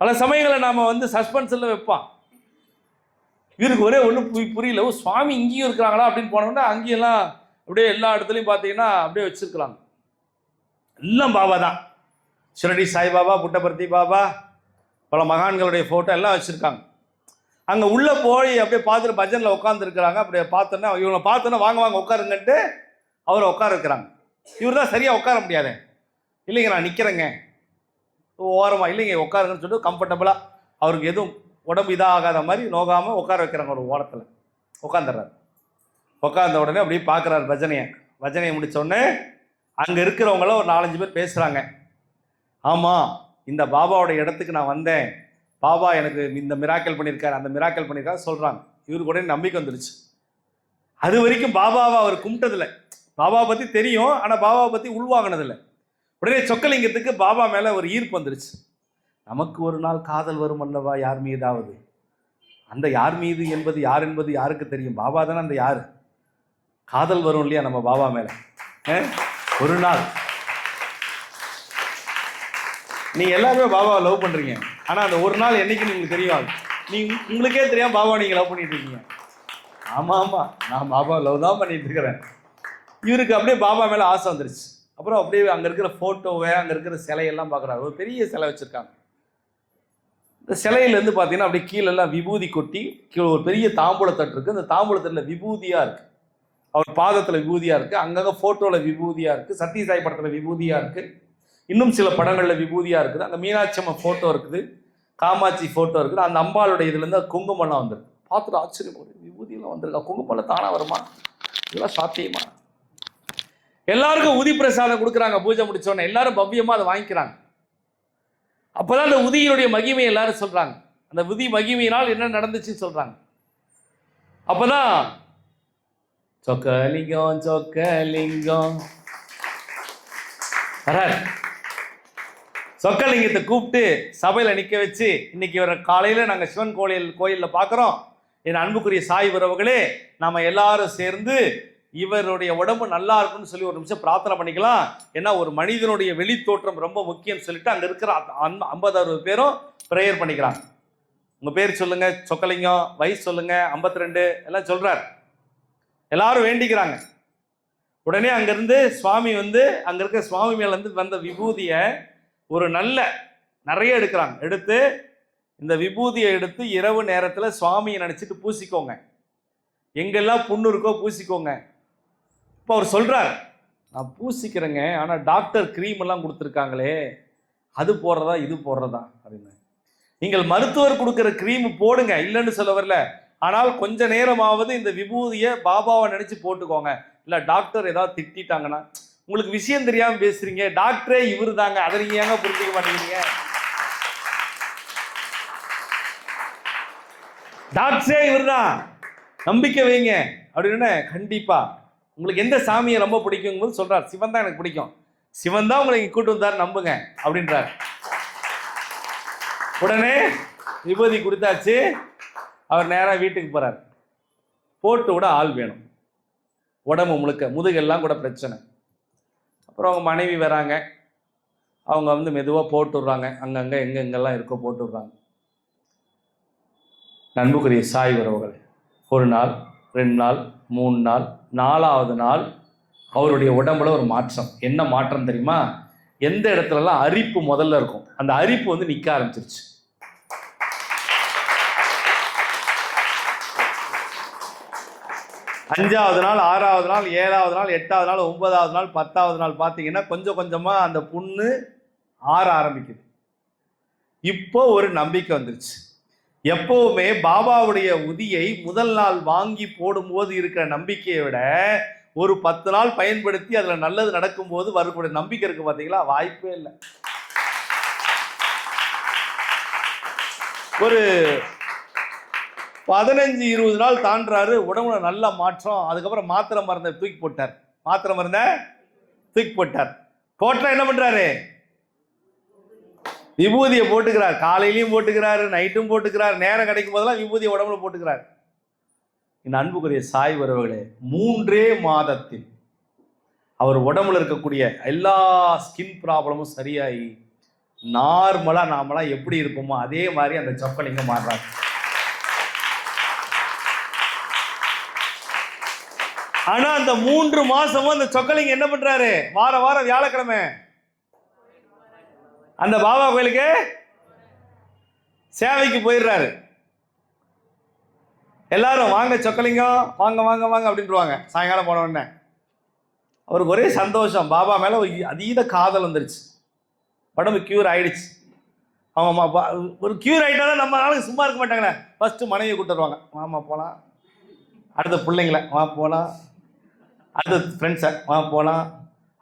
Speaker 1: பல சமயங்களில் நாம் வந்து சஸ்பென்ஸில் வைப்பான். இவருக்கு ஒரே ஒன்றும் புரியல, சுவாமி இங்கேயும் இருக்கிறாங்களா அப்படின்னு போனோம்னா அங்கேயெல்லாம் அப்படியே எல்லா இடத்துலையும் பார்த்தீங்கன்னா அப்படியே வச்சிருக்கிறாங்க. எல்லாம் பாபா தான். ஷிரடி சாய்பாபா, புட்டபர்த்தி பாபா, பல மகான்களுடைய ஃபோட்டோ எல்லாம் வச்சுருக்காங்க. அங்கே உள்ளே போய் அப்படியே பார்த்துட்டு பஜனில் உட்காந்துருக்குறாங்க. அப்படியே பார்த்தோன்னா இவங்களை பார்த்தோன்னா வாங்க உட்காருங்கன்ட்டு அவரை உட்கார வைக்கிறாங்க. இவர் தான் சரியாக உட்கார முடியாது. இல்லைங்க நான் நிற்கிறேங்க ஓரமாக, இல்லைங்க உட்காருங்கன்னு சொல்லிட்டு கம்ஃபர்டபுளாக அவருக்கு எதுவும் உடம்பு இதாகாத மாதிரி நோகாமல் உட்கார வைக்கிறாங்க. ஒரு ஓரத்தில் உட்காந்துடுறாரு. உட்காந்த உடனே அப்படியே பார்க்குறாரு பஜனையை முடித்தோடனே அங்கே இருக்கிறவங்களும் ஒரு 4-5 பேர் பேசுகிறாங்க. ஆமாம், இந்த பாபாவோட இடத்துக்கு நான் வந்தேன், பாபா எனக்கு இந்த மிராக்கல் பண்ணியிருக்காரு, அந்த மிராக்கல் பண்ணியிருக்காரு சொல்கிறாங்க. இவருக்கு உடனே நம்பிக்கை வந்துருச்சு. அது வரைக்கும் பாபாவை அவர் கும்பிட்டதில்லை. பாபாவை பற்றி தெரியும், ஆனால் பாபாவை பற்றி உள்வாங்கினதில்லை. உடனே சொக்கலிங்கத்துக்கு பாபா மேலே ஒரு ஈர்ப்பு வந்துருச்சு. நமக்கு ஒரு நாள் காதல் வரும் அல்லவா யார் மீதாவது, அந்த யார் மீது என்பது யார் என்பது யாருக்கு தெரியும்? பாபா தானே அந்த யார். காதல் வரும் இல்லையா நம்ம பாபா மேல. ஒரு நாள் நீங்க எல்லாருமே பாபாவை லவ் பண்றீங்க, ஆனா அந்த ஒரு நாள் என்னைக்கு உங்களுக்கு தெரியும்? உங்களுக்கே தெரியாம பாபா நீங்க லவ் பண்ணிட்டு இருக்கீங்க. ஆமா ஆமா, நான் பாபா லவ் தான் பண்ணிட்டு இருக்கிறேன். இவருக்கு அப்படியே பாபா மேல ஆசை வந்துருச்சு. அப்புறம் அப்படியே அங்க இருக்கிற போட்டோவை, அங்க இருக்கிற சிலையெல்லாம் பார்க்குறாரு. ஒரு பெரிய சிலை வச்சிருக்காங்க. இந்த சிலையிலேருந்து பார்த்தீங்கன்னா அப்படியே கீழெல்லாம் விபூதி கொட்டி கீழே ஒரு பெரிய தாம்பூலத்தட்டு இருக்குது. அந்த தாம்பூலத்தட்டில் விபூதியாக இருக்குது. அவர் பாதத்தில் விபூதியாக இருக்குது, அங்கங்கே ஃபோட்டோவில் விபூதியாக இருக்குது, சத்யசாய் படத்தில் விபூதியாக இருக்குது, இன்னும் சில படங்களில் விபூதியாக இருக்குது. அங்கே மீனாட்சி அம்மா ஃபோட்டோ இருக்குது, காமாட்சி ஃபோட்டோ இருக்குது. அந்த அம்பாளுடைய இதுலேருந்து குங்குமம்லாம் வந்துருக்கு. பார்த்துட்டு ஆச்சரியம் போகுது, விபூதியெல்லாம் வந்திருக்கா, குங்குமம்லாம் தானாக வருமா, இதெல்லாம் சாத்தியமா? எல்லாருக்கும் உதி பிரசாதம் கொடுக்குறாங்க. பூஜை முடிச்சோடனே எல்லாரும் பவ்யமாக அதை வாங்கிக்கிறாங்க. அப்போதான் அந்த உதியினுடைய மகிமை எல்லாரும் சொல்றாங்க. அந்த உதி மகிமையினால் என்ன நடந்துச்சுன்னு சொல்றாங்க. அப்பதான் சொக்கலிங்கம் சொக்கலிங்கம் சொக்கலிங்கத்தை கூப்பிட்டு சபையில நிக்க வச்சு, இன்னைக்கு வர காலையில நாங்க சிவன் கோயில்ல பாக்குறோம். என் அன்புக்குரிய சாய் உறவுகளே, நாம எல்லாரும் சேர்ந்து இவருடைய உடம்பு நல்லா இருக்குன்னு சொல்லி ஒரு நிமிஷம் பிரார்த்தனை பண்ணிக்கலாம். ஏன்னா ஒரு மனிதனுடைய வெளி தோற்றம் ரொம்ப முக்கியம் சொல்லிட்டு அங்க இருக்கிற 50-60 பேரும் ப்ரேயர் பண்ணிக்கிறாங்க. உங்க பேர் சொல்லுங்க, சொக்கலிங்கம், வயசு சொல்லுங்க, 52 எல்லாம் சொல்றாரு. எல்லாரும் வேண்டிக்கிறாங்க. உடனே அங்கிருந்து சுவாமி அங்க இருக்க சுவாமி மேல வந்த விபூதியை ஒரு நிறைய எடுக்கிறாங்க. எடுத்து இந்த விபூதியை எடுத்து இரவு நேரத்துல சுவாமியை நினைச்சிட்டு பூசிக்கோங்க, எங்கெல்லாம் புண்ணு இருக்கோ பூசிக்கோங்க. இப்போ அவர் சொல்றார், நான் பூசிக்கிறேங்க, ஆனா டாக்டர் கிரீம் எல்லாம் கொடுத்துருக்காங்களே, அது போடுறதா இது போடுறதா அப்படின்னு. நீங்கள் மருத்துவர் கொடுக்குற கிரீம் போடுங்க, இல்லைன்னு சொல்ல வரல. ஆனால் கொஞ்ச நேரமாவது இந்த விபூதியை பாபாவை நினைச்சு போட்டுக்கோங்க. இல்ல டாக்டர் ஏதாவது திட்டாங்கன்னா, உங்களுக்கு விஷயம் தெரியாம பேசுறீங்க, டாக்டரே இவரு தாங்க, அதை நீங்க ஏங்க புரிஞ்சுக்க மாட்டேங்கிறீங்க? டாக்டரே இவர் தான், நம்பிக்கை வைங்க அப்படின்னு. கண்டிப்பா உங்களுக்கு எந்த சாமியை ரொம்ப பிடிக்கும் போது சொல்றாரு, சிவன் தான் எனக்கு பிடிக்கும், சிவன் தான் உங்களை கூட்டு வந்தார், நம்புங்க அப்படின்றார். உடனே விபூதி கொடுத்தாச்சு. அவர் நேராக வீட்டுக்கு போறார். போட்டு விட ஆள் வேணும், உடம்பு முழுக்க முதுகெல்லாம் கூட பிரச்சனை. அப்புறம் அவங்க மனைவி வராங்க. அவங்க மெதுவாக போட்டு விடுறாங்க, அங்கங்கே எங்கெங்கெல்லாம் இருக்கோ போட்டு விடுறாங்க. அன்புக்குரிய சாய் உறவுகள், ஒரு நாள், 2 நாள், 3 நாள், 4வது நாள் அவருடைய உடம்புல ஒரு மாற்றம். என்ன மாற்றம் தெரியுமா? எந்த இடத்துலலாம் அரிப்பு முதல்ல இருக்கும், அந்த அரிப்பு நிற்க ஆரம்பிச்சிருச்சு. அஞ்சாவது நாள், 6வது நாள், 7வது நாள், 8வது நாள், 9வது நாள், 10வது நாள் பார்த்தீங்கன்னா கொஞ்சம் கொஞ்சமா அந்த புண்ணு ஆற ஆரம்பிக்குது. இப்போ ஒரு நம்பிக்கை வந்துருச்சு. எப்பவுமே பாபாவுடைய உதியை முதல் நாள் வாங்கி போடும்போது இருக்கிற நம்பிக்கையை விட ஒரு 10 நாள் பயன்படுத்தி அதுல நல்லது நடக்கும்போது வரக்கூடிய நம்பிக்கை இருக்கு பார்த்தீங்களா, வாய்ப்பே இல்லை. ஒரு 15-20 நாள் தாண்டாரு, உடம்புல நல்ல மாற்றம். அதுக்கப்புறம் மாத்திரை மருந்தை தூக்கி போட்டார். மாத்திரை மருந்தை தூக்கி போட்டார். போட்டா என்ன பண்றாரு? விபூதியை போட்டுக்கிறார். காலையிலையும் போட்டுக்கிறாரு, நைட்டும் போட்டுக்கிறார், நேரம் கிடைக்கும் போதெல்லாம் விபூதியை உடம்புல போட்டுக்கிறார். இந்த அன்புக்குரிய சாய் உறவுகளே, 3 மாதத்தில் அவர் உடம்புல இருக்கக்கூடிய எல்லா ஸ்கின் ப்ராப்ளமும் சரியாகி நார்மலா நாமெல்லாம் எப்படி இருப்போமோ அதே மாதிரி அந்த சொக்கலிங்கம் மாறுறாரு. ஆனா அந்த 3 மாசமும் அந்த சொக்கலிங்கம் என்ன பண்றாரு? வாரம் வியாழக்கிழமை அந்த பாபா கோயிலுக்கு சேவைக்கு போயிடுறாரு. எல்லாரும் வாங்க சொக்கலிங்கம், வாங்க வாங்க வாங்க அப்படின்ட்டுருவாங்க. சாயங்காலம் போன உடனே அவருக்கு ஒரே சந்தோஷம், பாபா மேல அதீத காதல் வந்துருச்சு, உடம்பு கியூர் ஆயிடுச்சு. அவங்க ஒரு கியூர் ஆயிட்டாலும் நம்ம நாளுக்கு சும்மா இருக்க மாட்டாங்களே. ஃபர்ஸ்ட் மனைவியை கூட்டுருவாங்க, மாமா போகலாம், அடுத்த பிள்ளைங்கள வா போகலாம், அடுத்த ஃப்ரெண்ட்ஸை வா போகலாம்,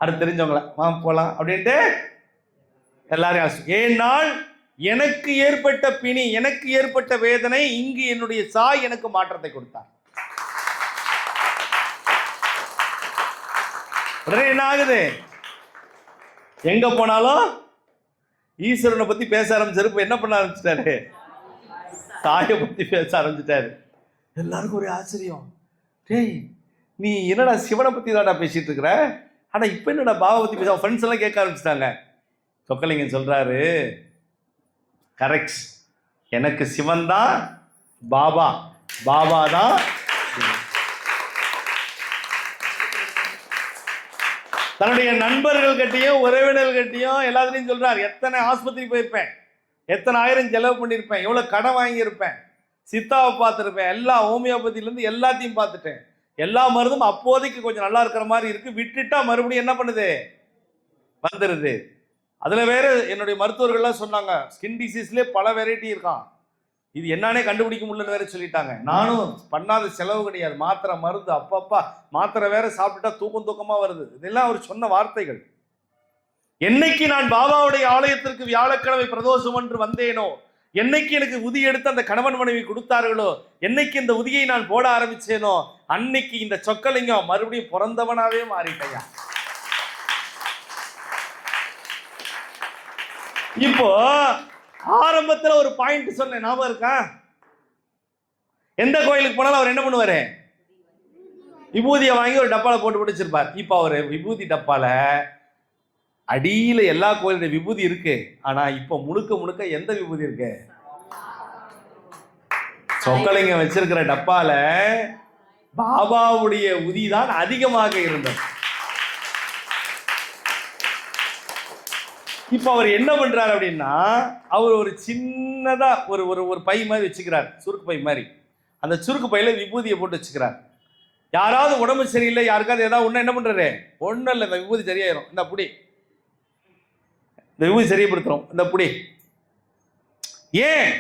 Speaker 1: அடுத்து தெரிஞ்சவங்கள வா போகலாம் அப்படின்ட்டு எல்லாரும். ஏனால் எனக்கு ஏற்பட்ட பிணி, எனக்கு ஏற்பட்ட வேதனை, இங்கு என்னுடைய சாய் எனக்கு மாற்றத்தை கொடுத்தார். உடனே என்ன ஆகுது? எங்க போனாலும் ஈஸ்வரனை பத்தி பேச ஆரம்பிச்சாரு. என்ன பண்ண ஆரம்பிச்சிட்டாரு? தாயை பத்தி பேச ஆரம்பிச்சிட்டாரு. எல்லாருக்கும் ஒரே ஆச்சரியம். டேய் நீ என்னடா சிவனை பத்தி தான்டா பேசிட்டு இருக்கிற, ஆனா இப்ப என்னடா பாபா பத்தி பேச? ஃப்ரெண்ட்ஸ் எல்லாம் கேட்க ஆரம்பிச்சிட்டாங்க. சொக்கலிங்கம் சொல்றாரு, கரெக்ட், எனக்கு சிவன் தான் பாபா, பாபா தான் தன்னுடைய நண்பர்கள் கட்டியும் உறவினர்கள் கட்டியும் எல்லாத்துலையும் சொல்றாரு, எத்தனை ஆஸ்பத்திரி போயிருப்பேன், எத்தனை ஆயிரம் செலவு பண்ணியிருப்பேன், எவ்வளவு கடன் வாங்கியிருப்பேன், சித்தாவை பார்த்துருப்பேன், எல்லா ஹோமியோபதியிலேருந்து எல்லாத்தையும் பார்த்துட்டேன், எல்லா மருந்தும் அப்போதைக்கு கொஞ்சம் நல்லா இருக்கிற மாதிரி இருக்கு, விட்டுட்டா மறுபடியும் என்ன பண்ணுது, வந்துடுது. அதுல வேற என்னுடைய மருத்துவர்கள்லாம் சொன்னாங்க, ஸ்கின் டிசீஸ்லேயே பல வெரைட்டி இருக்கான், இது என்னன்னே கண்டுபிடிக்க முடியலன்னு வேற சொல்லிட்டாங்க. நானும் பண்ணாத செலவு கிடையாது, மாத்திரை மருந்து அப்பப்பா மாத்திரை வேற சாப்பிட்டா தூக்கமா வருது. இதெல்லாம் அவர் சொன்ன வார்த்தைகள். என்னைக்கு நான் பாபாவுடைய ஆலயத்திற்கு வியாழக்கிழமை பிரதோஷம் என்று வந்தேனோ, என்னைக்கு எனக்கு உதி எடுத்து அந்த கணவன் மனைவி கொடுத்தார்களோ, என்னைக்கு இந்த உதியை நான் போட ஆரம்பிச்சேனோ, அன்னைக்கு இந்த சொக்கலிங்கம் மறுபடியும் பிறந்தவனாவே மாறிட்டையா. இப்போ ஆரம்பத்தில் ஒரு பாயிண்ட் சொன்னேன், ஞாபகம் இருக்கா? எந்த கோயிலுக்கு போனாலும் அவர் என்ன பண்ணுவாரு, விபூதியை வாங்கி ஒரு டப்பால போட்டு பிடிச்சிருப்பார். இப்போ அவர் விபூதி டப்பால அடியில எல்லா கோயிலுடைய விபூதி இருக்கு, ஆனா இப்ப முழுக்க முழுக்க எந்த விபூதி இருக்கு, சொக்கலிங்கம் வச்சிருக்கிற டப்பால பாபாவுடைய உதி தான் அதிகமாக இருந்தது. இப்ப அவர் என்ன பண்றாரு அப்படின்னா, அவர் ஒரு சின்னதா ஒரு ஒரு பை மாதிரி வச்சுக்கிறார், சுருக்கு பை மாதிரி. அந்த சுருக்கு பையில விபூதியை போட்டு வச்சுக்கிறார். யாராவது உடம்பு சரியில்லை, யாருக்காவது ஏதாவது ஒண்ணு என்ன பண்றாரு, ஒன்றும் இல்லை, இந்த விபூதி சரியாயிரும், இந்த புடி, இந்த விபூதி சரியப்படுத்துறோம், இந்த புடி. ஏன்?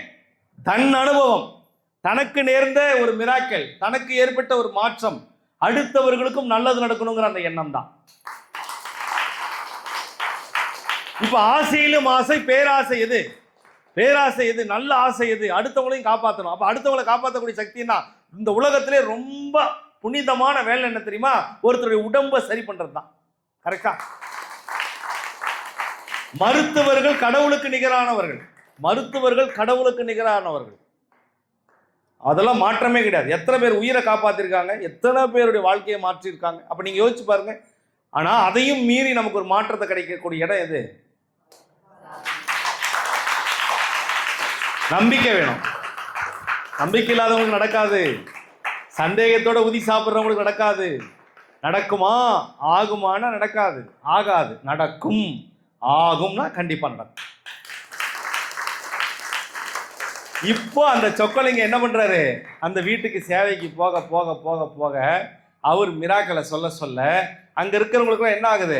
Speaker 1: தன் அனுபவம், தனக்கு நேர்ந்த ஒரு மிராக்கல், தனக்கு ஏற்பட்ட ஒரு மாற்றம், அடுத்தவர்களுக்கும் நல்லது நடக்கணுங்கிற அந்த எண்ணம் தான். இப்ப ஆசையிலும் ஆசை, பேராசை எது, பேராசை எது, நல்ல ஆசை எது, அடுத்தவங்களையும் காப்பாற்றணும். அப்ப அடுத்தவங்களை காப்பாற்றக்கூடிய சக்தின்னா இந்த உலகத்திலே ரொம்ப புனிதமான வேலை என்ன தெரியுமா, ஒருத்தருடைய உடம்பை சரி பண்றது தான். கரெக்டா? மருத்துவர்கள் கடவுளுக்கு நிகரானவர்கள், மருத்துவர்கள் கடவுளுக்கு நிகரானவர்கள், அதெல்லாம் மாற்றமே கிடையாது. எத்தனை பேர் உயிரை காப்பாத்திருக்காங்க, எத்தனை பேருடைய வாழ்க்கையை மாற்றிருக்காங்க. அப்ப நீங்க யோசிச்சு பாருங்க. ஆனா அதையும் மீறி நமக்கு ஒரு மாற்றத்தை கிடைக்கக்கூடிய இடம் எது? நம்பிக்கை வேணும். நம்பிக்கை இல்லாதவங்களுக்கு நடக்காது. சந்தேகத்தோட உதி சாப்பிட்றவங்களுக்கு நடக்காது. நடக்குமா ஆகுமானா நடக்காது, ஆகாது, நடக்கும், ஆகும்னா கண்டிப்பா நடக்கும். இப்போ அந்த சொக்கலிங்கம் என்ன பண்றாரு, அந்த வீட்டுக்கு சேவைக்கு போக போக போக போக அவர் மிராக்களை சொல்ல சொல்ல அங்க இருக்கிறவங்களுக்கு என்ன ஆகுது,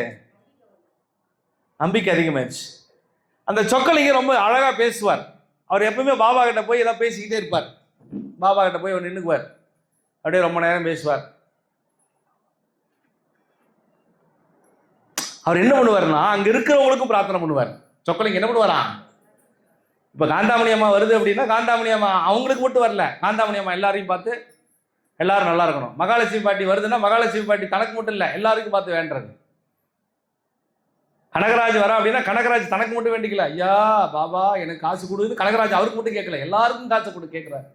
Speaker 1: நம்பிக்கை அதிகமாயிடுச்சு. அந்த சொக்கலிங்கம் ரொம்ப அழகா பேசுவார். அவர் எப்பவுமே பாபா கிட்ட போய் ஏதாவது பேசிக்கிட்டே இருப்பார். பாபா கிட்ட போய் அவர் நின்றுக்குவார், அப்படியே ரொம்ப நேரம் பேசுவார். அவர் என்ன பண்ணுவார்னா, அங்க இருக்கிறவங்களுக்கும் பிரார்த்தனை பண்ணுவார். சொக்கலிங்கம் என்ன பண்ணுவாரா, இப்ப காந்தாமணி அம்மா வருது அப்படின்னா, காந்தாமணி அம்மா அவங்களுக்கு மட்டும் வரல, காந்தாமணி அம்மா எல்லாரையும் பார்த்து எல்லாரும் நல்லா இருக்கணும். மகாலட்சுமி பாட்டி வருதுன்னா மகாலட்சுமி பாட்டி தனக்கு மட்டும் இல்லை, எல்லாருக்கும் பார்த்து வேண்டது. கனகராஜ் வரா அப்படின்னா கனகராஜ் தனக்கு மட்டும் வேண்டிக்கல, ஐயா பாபா எனக்கு காசு கொடுக்குது, கனகராஜ் அவருக்கு மட்டும் கேட்கல, எல்லாருக்கும் காசு கொடு கேட்கிறாரு.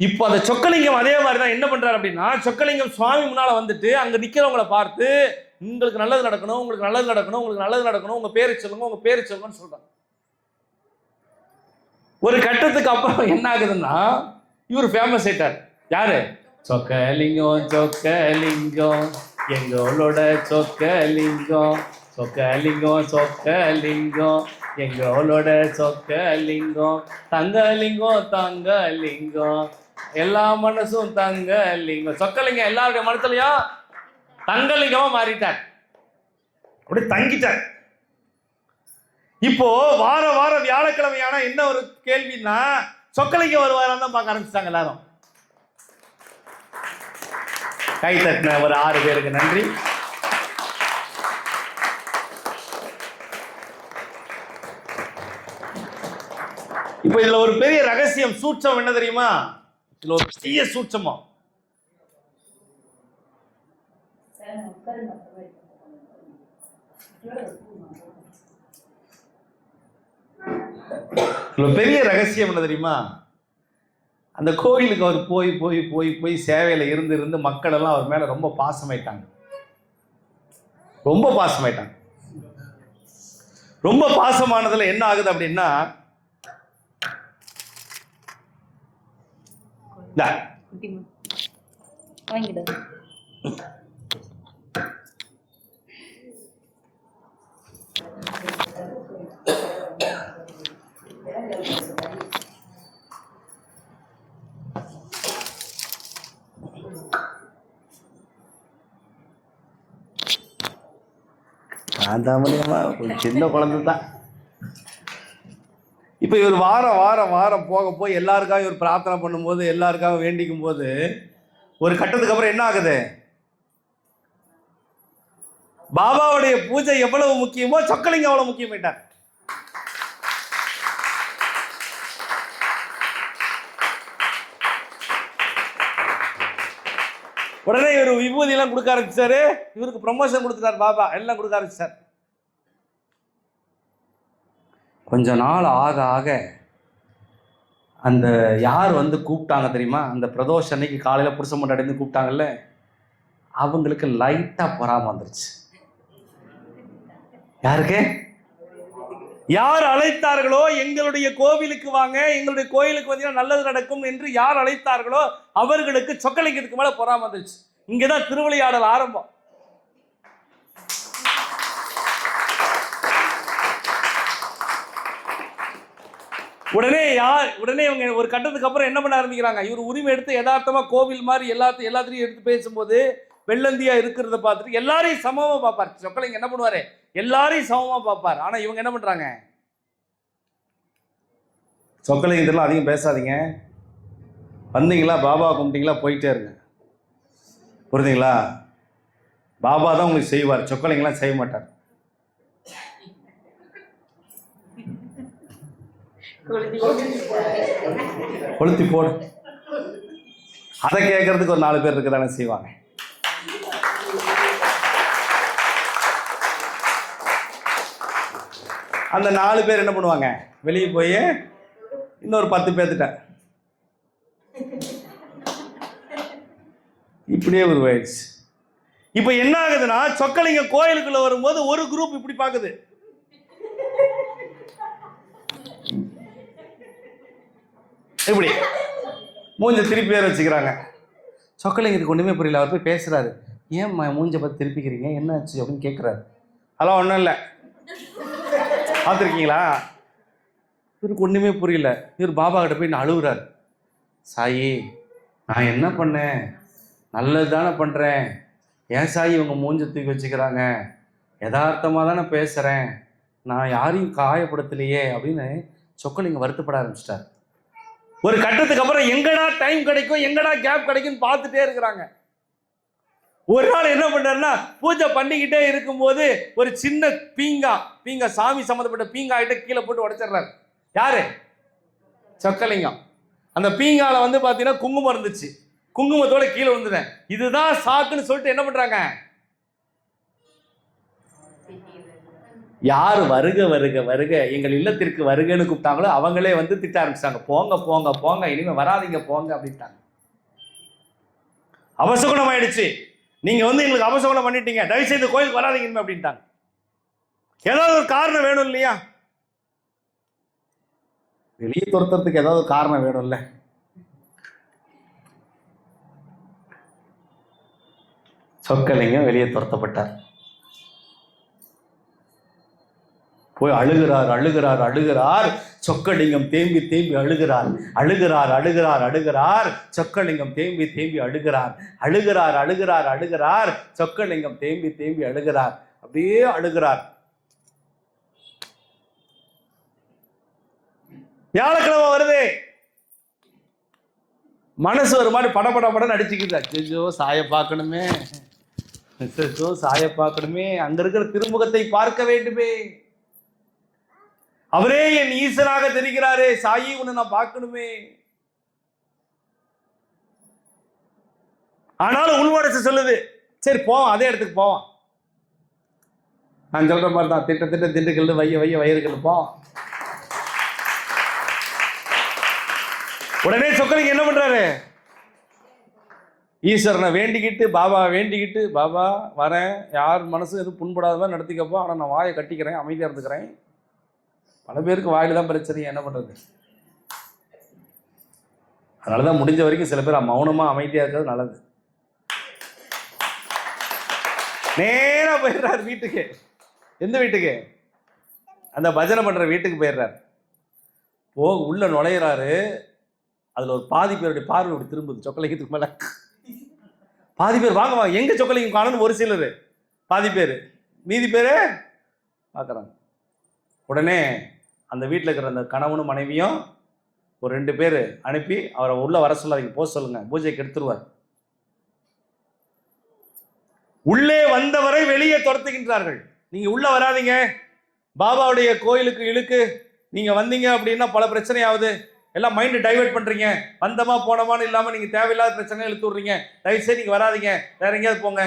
Speaker 1: இப்போ அந்த சொக்கலிங்கம் அதே மாதிரி தான் என்ன பண்றாரு அப்படின்னா, சொக்கலிங்கம் சுவாமி முன்னால வந்துட்டு அங்க நிக்கிறவங்களை பார்த்து, உங்களுக்கு நல்லது நடக்கணும், உங்களுக்கு நல்லது நடக்கணும், உங்களுக்கு நல்லது நடக்கணும், உங்க பேரை சொல்லுங்க, உங்க பேரை சொல்லுங்கன்னு சொல்றாங்க. ஒரு கட்டத்துக்கு அப்புறம் என்ன ஆகுதுன்னா, இவர் ஃபேமஸ் ஆயிட்டார். யாரு? சொக்கலிங்கம், சொக்கலிங்கம் எங்களோட சொக்கலிங்கம், சொக்கலிங்கம், சொக்கலிங்கம் எங்களோட சொக்கலிங்கம், தங்கலிங்கம், தங்கலிங்கம் எல்லா மனசும் தங்கலிங்கம். சொக்கலிங்கம் எல்லாருடைய மனசுலயும் தங்கலிங்கமா மாறிட்டார், அப்படி தங்கிட்டார். இப்போ வார வாரம் வியாழக்கிழமையான என்ன ஒரு கேள்வின்னா, சொக்கலிங்கம் வருவாரான்னு தான் பார்க்க ஆரம்பிச்சிட்டாங்க எல்லாரும். கை தட்டின ஒரு 6 பேருக்கு நன்றி. இப்ப இதுல ஒரு பெரிய ரகசியம், சூட்சம் என்ன தெரியுமா? இதுல ஒரு பெரிய சூட்சமா, பெரிய ரகசியம் என்ன தெரியுமா? அந்த கோயிலுக்கு அவர் போய் போய் போய் போய் சேவையில் இருந்து இருந்து மக்கள் எல்லாம் அவர் மேலே ரொம்ப பாசமாயிட்டாங்க. ரொம்ப பாசமாயிட்டாங்க. ரொம்ப பாசமானதுல என்ன ஆகுது அப்படின்னா, சின்ன குழந்தை தான். இப்ப இவர் வாரம் வாரம் வாரம் போக போய் எல்லாருக்காக இவர் பிரார்த்தனை பண்ணும்போது, எல்லாருக்காக வேண்டிக்கும் போது, ஒரு கட்டத்துக்கு அப்புறம் என்ன ஆகுது? பாபாவுடைய பூஜை எவ்வளவு முக்கியமோ சொக்கலிங்கம் அவ்வளவு முக்கியமாயிட்டார். உடனே இவர் விபூதி எல்லாம் கொடுக்க ஆரம்பிச்சாரு. இவருக்கு ப்ரமோஷன் கொடுத்துட்டார் பாபா, எல்லாம் கொடுக்க ஆரம்பிச்சார். கொஞ்ச நாள் ஆக ஆக அந்த யார் வந்து கூப்பிட்டாங்க தெரியுமா, அந்த பிரதோஷ அன்னைக்கு காலையில் புருஷ மண்டாடி கூப்பிட்டாங்கல்ல, அவங்களுக்கு லைட்டா பொறாம வந்துருச்சு. யாருக்கு? யார் அழைத்தார்களோ எங்களுடைய கோவிலுக்கு வாங்க, எங்களுடைய கோயிலுக்கு வந்தீங்கன்னா நல்லது நடக்கும் என்று யார் அழைத்தார்களோ அவர்களுக்கு சொக்கலிங்கத்துக்கு மேல பொறாம வந்துருச்சு. இங்கதான் திருவிளையாடல் ஆரம்பம். உடனே இவங்க ஒரு கட்டத்துக்கு அப்புறம் என்ன பண்ண ஆரம்பிக்கிறாங்க, இவர் உரிமை எடுத்து யதார்த்தமா கோவில் மாதிரி எல்லாத்தையும் எடுத்து பேசும்போது வெள்ளந்தியா இருக்கிறத பார்த்துட்டு எல்லாரையும் சமமா பார்ப்பார். சொக்கலிங்கம் என்ன பண்ணுவாரு, எல்லாரையும் சமமா பார்ப்பார். ஆனா இவங்க என்ன பண்றாங்க, சொக்கலிங்கத்தில் அதிகம் பேசாதீங்க, வந்தீங்களா பாபா கும்பிட்டீங்களா போயிட்டே இருங்க, புரியுதுங்களா? பாபா தான் உங்களுக்கு செய்வார், சொக்கலிங்கெல்லாம் செய்ய மாட்டார். கொளுத்தி போடு, அதை கேட்கறதுக்கு ஒரு 4 பேர் இருக்குதானே செய்வாங்க. அந்த 4 பேர் என்ன பண்ணுவாங்க, வெளியே போய் இன்னொரு 10 பேர்த்திட்ட இப்படியே உருவாயிடுச்சு. இப்ப என்ன ஆகுதுன்னா, சொக்கலிங்க கோயிலுக்குள்ள வரும்போது ஒரு குரூப் இப்படி பாக்குது, இப்படி மூஞ்ச திருப்பி பேர் வச்சுக்கிறாங்க. சொக்கலிங்கத்துக்கு ஒண்ணுமே புரியல. அவர் போய் பேசுறாரு, ஏன் மூஞ்ச பார்த்து திருப்பிக்கிறீங்க, என்ன ஆச்சு அப்படின்னு கேட்கிறாரு. அதெல்லாம் ஒன்றும் இல்லை, பார்த்துருக்கீங்களா? இவருக்கு ஒன்றுமே புரியல. இவர் பாபா கிட்ட போய் நான் அழுகுறாரு, சாயி நான் என்ன பண்ணேன், நல்லது தானே பண்ணுறேன், ஏன் சாயி இவங்க மூஞ்ச தூக்கி வச்சுக்கிறாங்க, யதார்த்தமாக தானே பேசுகிறேன், நான் யாரையும் காயப்படுத்தலையே அப்படின்னு சொக்கலிங்கம் வருத்தப்பட ஆரம்பிச்சிட்டார். ஒரு கட்டத்துக்கு அப்புறம் எங்கடா டைம் கிடைக்கும், எங்கடா கேப் கிடைக்கும்னு பார்த்துட்டே இருக்கிறாங்க. ஒரு நாள் என்ன பண்றாருன்னா, பூஜை பண்ணிக்கிட்டே இருக்கும்போது ஒரு சின்ன பீங்கா சாமி சம்மந்தப்பட்ட பீங்காயிட்ட கீழே போட்டு உடைச்சிடுறாரு. யாரு? சொக்கலிங்கம். அந்த பீங்கால வந்து பாத்தீங்கன்னா குங்குமம் இருந்துச்சு, குங்குமத்தோட கீழே வந்துட்டேன். இதுதான் சாக்குன்னு சொல்லிட்டு என்ன பண்றாங்க, யார் வருக வருக வருக எங்கள் இல்லத்திற்கு வருகன்னு கூப்பிட்டாங்களோ அவங்களே வந்து திட்ட ஆரம்பிச்சாங்க, போங்க போங்க போங்க இனிமே வராதிங்க போங்க அப்படின்ட்டாங்க. அவசகுணம் ஆயிடுச்சு, நீங்க வந்து எங்களுக்கு அபசகுணம் பண்ணிட்டீங்க, தயவு செய்து கோயிலுக்கு வராதீங்க அப்படின்ட்டாங்க. ஏதாவது ஒரு காரணம் வேணும் இல்லையா, வெளியே துரத்துறதுக்கு ஏதாவது ஒரு காரணம் வேணும்ல. சொக்கலிங்கம் வெளியே துரத்தப்பட்டார். போய் அழுகிறார் அழுகிறார் அழுகிறார். சொக்கலிங்கம் தேம்பி தேம்பி அழுகிறார் அழுகிறார் அழுகிறார் அழுகிறார். சொக்கலிங்கம் தேம்பி தேம்பி அழுகிறார் அழுகிறார் அழுகிறார் அழுகிறார். சொக்கலிங்கம் தேம்பி தேம்பி அழுகிறார், அப்படியே அழுகிறார். வியாழக்கிழமை வருது, மனசு ஒரு மாதிரி படபட நடிச்சுக்குது. அச்சோ சாய பார்க்கணுமே, சாய பார்க்கணுமே, அங்க இருக்கிற திருமுகத்தை பார்க்க வேண்டுமே, அவரே என் ஈசனாக தெரிகிறாரே, சாயி உன்னை நான் பார்க்கணுமே. ஆனாலும் உள்மனசு சொல்லுது, சரி போவோம், அதே இடத்துக்கு போவோம். நான் சொல்ற மாதிரி தான், திட்ட திண்டுக்கல் வயிறுகள் போவோம். உடனே சொக்கலிங்கம் என்ன பண்றாரு? ஈஸ்வரனை வேண்டிக்கிட்டு, பாபா வேண்டிக்கிட்டு, பாபா வரேன், யார் மனசு எதுவும் புண்படாததான் நடத்திக்கப்போ, ஆனால் நான் வாயை கட்டிக்கிறேன், அமைதியாக இருந்துக்கிறேன். பல பேருக்கு வாயில தான் பிரச்சனை, என்ன பண்றது? அதனாலதான் முடிஞ்ச வரைக்கும் சில பேர் மௌனமா அமைதியா இருக்கிறது நல்லது. நேரா போயிடுறாரு வீட்டுக்கு. எந்த வீட்டுக்கு? அந்த பஜனை பண்ற வீட்டுக்கு போயிடுறாரு. உள்ள நுழையிறாரு. அதுல ஒரு பாதி பேருடைய பார்வை அப்படி திரும்புது சொக்கலிங்கத்துக்கு மேல. பாதி பேர் வாங்க வாங்க, எங்க சொக்கலிங்கம் காணணும் ஒரு சிலர், பாதி பேர், மீதி பேரு பார்க்குறாங்க. உடனே அந்த வீட்டில் இருக்கிற அந்த கணவனும் மனைவியும் ஒரு 2 பேர் அனுப்பி அவரை உள்ள வர சொல்லாதீங்க, போக சொல்லுங்க, பூஜைக்கு எடுத்துருவார். உள்ளே வந்தவரை வெளியே துரத்துகின்றார்கள். நீங்க உள்ள வராதீங்க, பாபாவுடைய கோயிலுக்கு இழுக்கு நீங்க வந்தீங்க அப்படின்னா பல பிரச்சனை ஆகுது, எல்லாம் மைண்ட் டைவர்ட் பண்றீங்க, வந்தமா போனமான்னு இல்லாம நீங்க தேவையில்லாத பிரச்சனை இழுத்து விடுறீங்க, தயவுசெய்து நீங்க வராதீங்க, வேற எங்கேயாவது போங்க.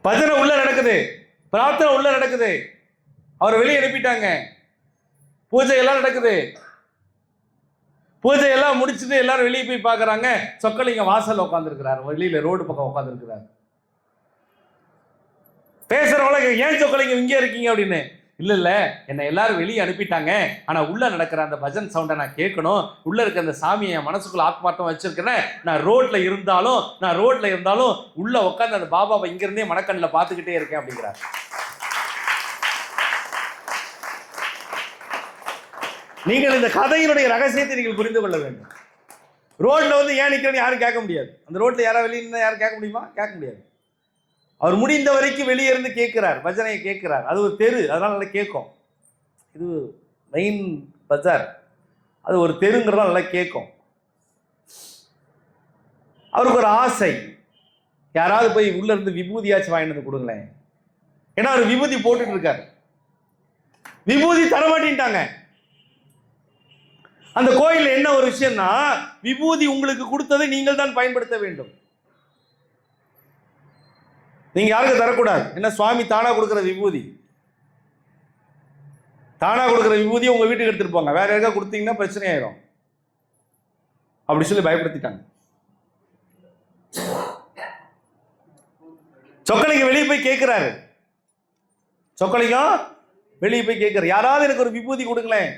Speaker 1: பஜனை உள்ள நடக்குது, பிரார்த்தனை உள்ள நடக்குது, அவரை வெளியே அனுப்பிட்டாங்க, பூஜை எல்லாம் நடக்குது. பூஜை எல்லாம் முடிச்சுட்டு எல்லாரும் வெளியே போய் பார்க்கறாங்க. சொக்கலிங்கம் வாசல்ல உட்காந்துருக்கிறார், வெளியில ரோடு பக்கம் உட்காந்துருக்கிறார். பேசுறவங்க ஏன் சொக்கலிங்கம் இங்கே இருக்கீங்க அப்படின்னு. இல்ல என்னை எல்லாரும் வெளியே அனுப்பிட்டாங்க, ஆனா உள்ள நடக்கிற அந்த பஜன் சவுண்டை நான் கேட்கணும், உள்ள இருக்க அந்த சாமியை என் மனசுக்குள்ள ஆத்மார்த்தம் வச்சிருக்கிறேன், நான் ரோட்ல இருந்தாலும் உள்ள உட்காந்து அந்த பாபாவை இங்க இருந்தே மனக்கண்ணில் பார்த்துக்கிட்டே இருக்கேன் அப்படிங்கிறார். நீங்கள் இந்த கதையினுடைய ரகசியத்தை நீங்கள் புரிந்து கொள்ள வேண்டும். ரோட்ல வந்து ஏன் நிக்கிறேன்னு யாரும் கேட்க முடியாது. அந்த ரோட்ல யாராவது வெளியே யாரும் கேட்க முடியுமா? கேட்க முடியாது. அவர் முடிந்த வரைக்கும் வெளியே இருந்து கேட்கிறார், பஜனையை கேட்கிறார். அது ஒரு தெரு, அதனால நல்லா கேட்கும். இது மெயின் பஜார், அது ஒரு தெருங்கிறதால நல்லா கேட்கும். அவருக்கு ஒரு ஆசை, யாராவது போய் உள்ள இருந்து விபூதியாச்சும் வாங்கிட்டு கொடுங்களேன். ஏன்னா அவர் விபூதி போட்டுட்டு இருக்காரு, விபூதி தரமாட்டின்ட்டாங்க. அந்த கோயில்ல என்ன ஒரு விஷயம்னா, விபூதி உங்களுக்கு கொடுத்ததை நீங்கள் தான் பயன்படுத்த வேண்டும், நீங்க யாருக்கு தரக்கூடாது. என்ன சுவாமி தானா கொடுக்கிற விபூதி, தானா கொடுக்கிற விபூதியை உங்க வீட்டுக்கு எடுத்துட்டு போங்க, வேற யாருக்கா கொடுத்தீங்கன்னா பிரச்சனை ஆயிரும் அப்படி சொல்லி பயப்படுத்திட்டாங்க. சொக்கலிங்கம் வெளியே போய் கேட்கிறாரு, சொக்கலிங்கம் வெளியே போய் கேட்கிறார், யாராவது எனக்கு ஒரு விபூதி கொடுங்களேன்.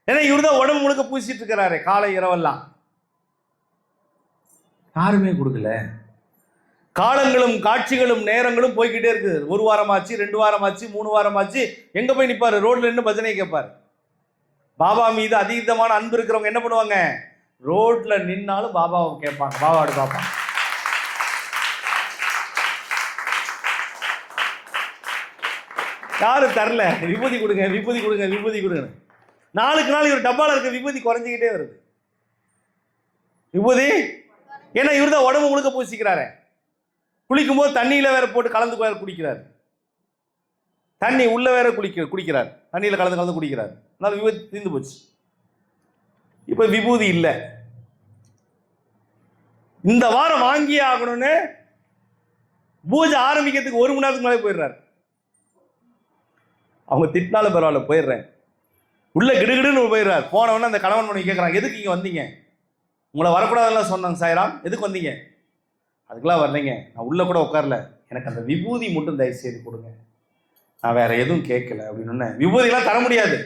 Speaker 1: ஏன்னா இவருதான் உடம்பு முழுக்க பூசிட்டு இருக்கிறாரு காலை இரவெல்லாம். யாருமே கொடுக்கல. காலங்களும் காட்சிகளும் நேரங்களும் போய்கிட்டே இருக்கு. 1 வாரமாச்சு, 2 வாரமாச்சு, 3 வாரமாச்சு. எங்க போய் நிப்பாரு? ரோட்ல நின்று பஜனை கேட்பாரு. பாபா மீது அதீதமான அன்பு இருக்கிறவங்க என்ன பண்ணுவாங்க? ரோட்ல நின்னாலும் பாபாவை கேட்பாங்க, பாபாவோட பாப்பா. யாரும் தரல, விபூதி கொடுங்க, விபூதி கொடுங்க, விபூதி கொடுங்க. நாளுக்கு நாள் இவர் டப்பால இருக்க விபூதி குறைஞ்சிக்கிட்டே வருது. விபூதி ஏன்னா இவர் தான் உடம்பு முழுக்க பூசிக்கிறாரு. குளிக்கும் போது தண்ணியில வேற போட்டு கலந்து குடிக்கிறார், தண்ணி உள்ள வேற குடிக்கிறார், தண்ணியில கலந்து குடிக்கிறார். அதனால விபூதி தீர்ந்து போச்சு. இப்ப விபூதி இல்லை. இந்த வாரம் வாங்கியே ஆகணும்னு பூஜை ஆரம்பிக்கிறதுக்கு 1 மணி நேரத்துக்கு மேலே போயிடுறாரு. அவங்க திட்டினாலும் பரவாயில்ல போயிடுறேன், உள்ள கிடுகிடுன்னு போயிடுறாரு. போனவொடனே அந்த கணவன் மனைவி கேட்குறாங்க, எதுக்கு இங்கே வந்தீங்க? உங்களை வரக்கூடாதுலாம் சொன்னாங்க சாய்ராம், எதுக்கு வந்தீங்க? அதுக்கெல்லாம் வரலைங்க, நான் உள்ள கூட உட்காரல, எனக்கு அந்த விபூதி மட்டும் தயவு செய்து கொடுங்க, நான் வேற எதுவும் கேட்கல அப்படின்னு. விபூதிலாம் தர முடியாது,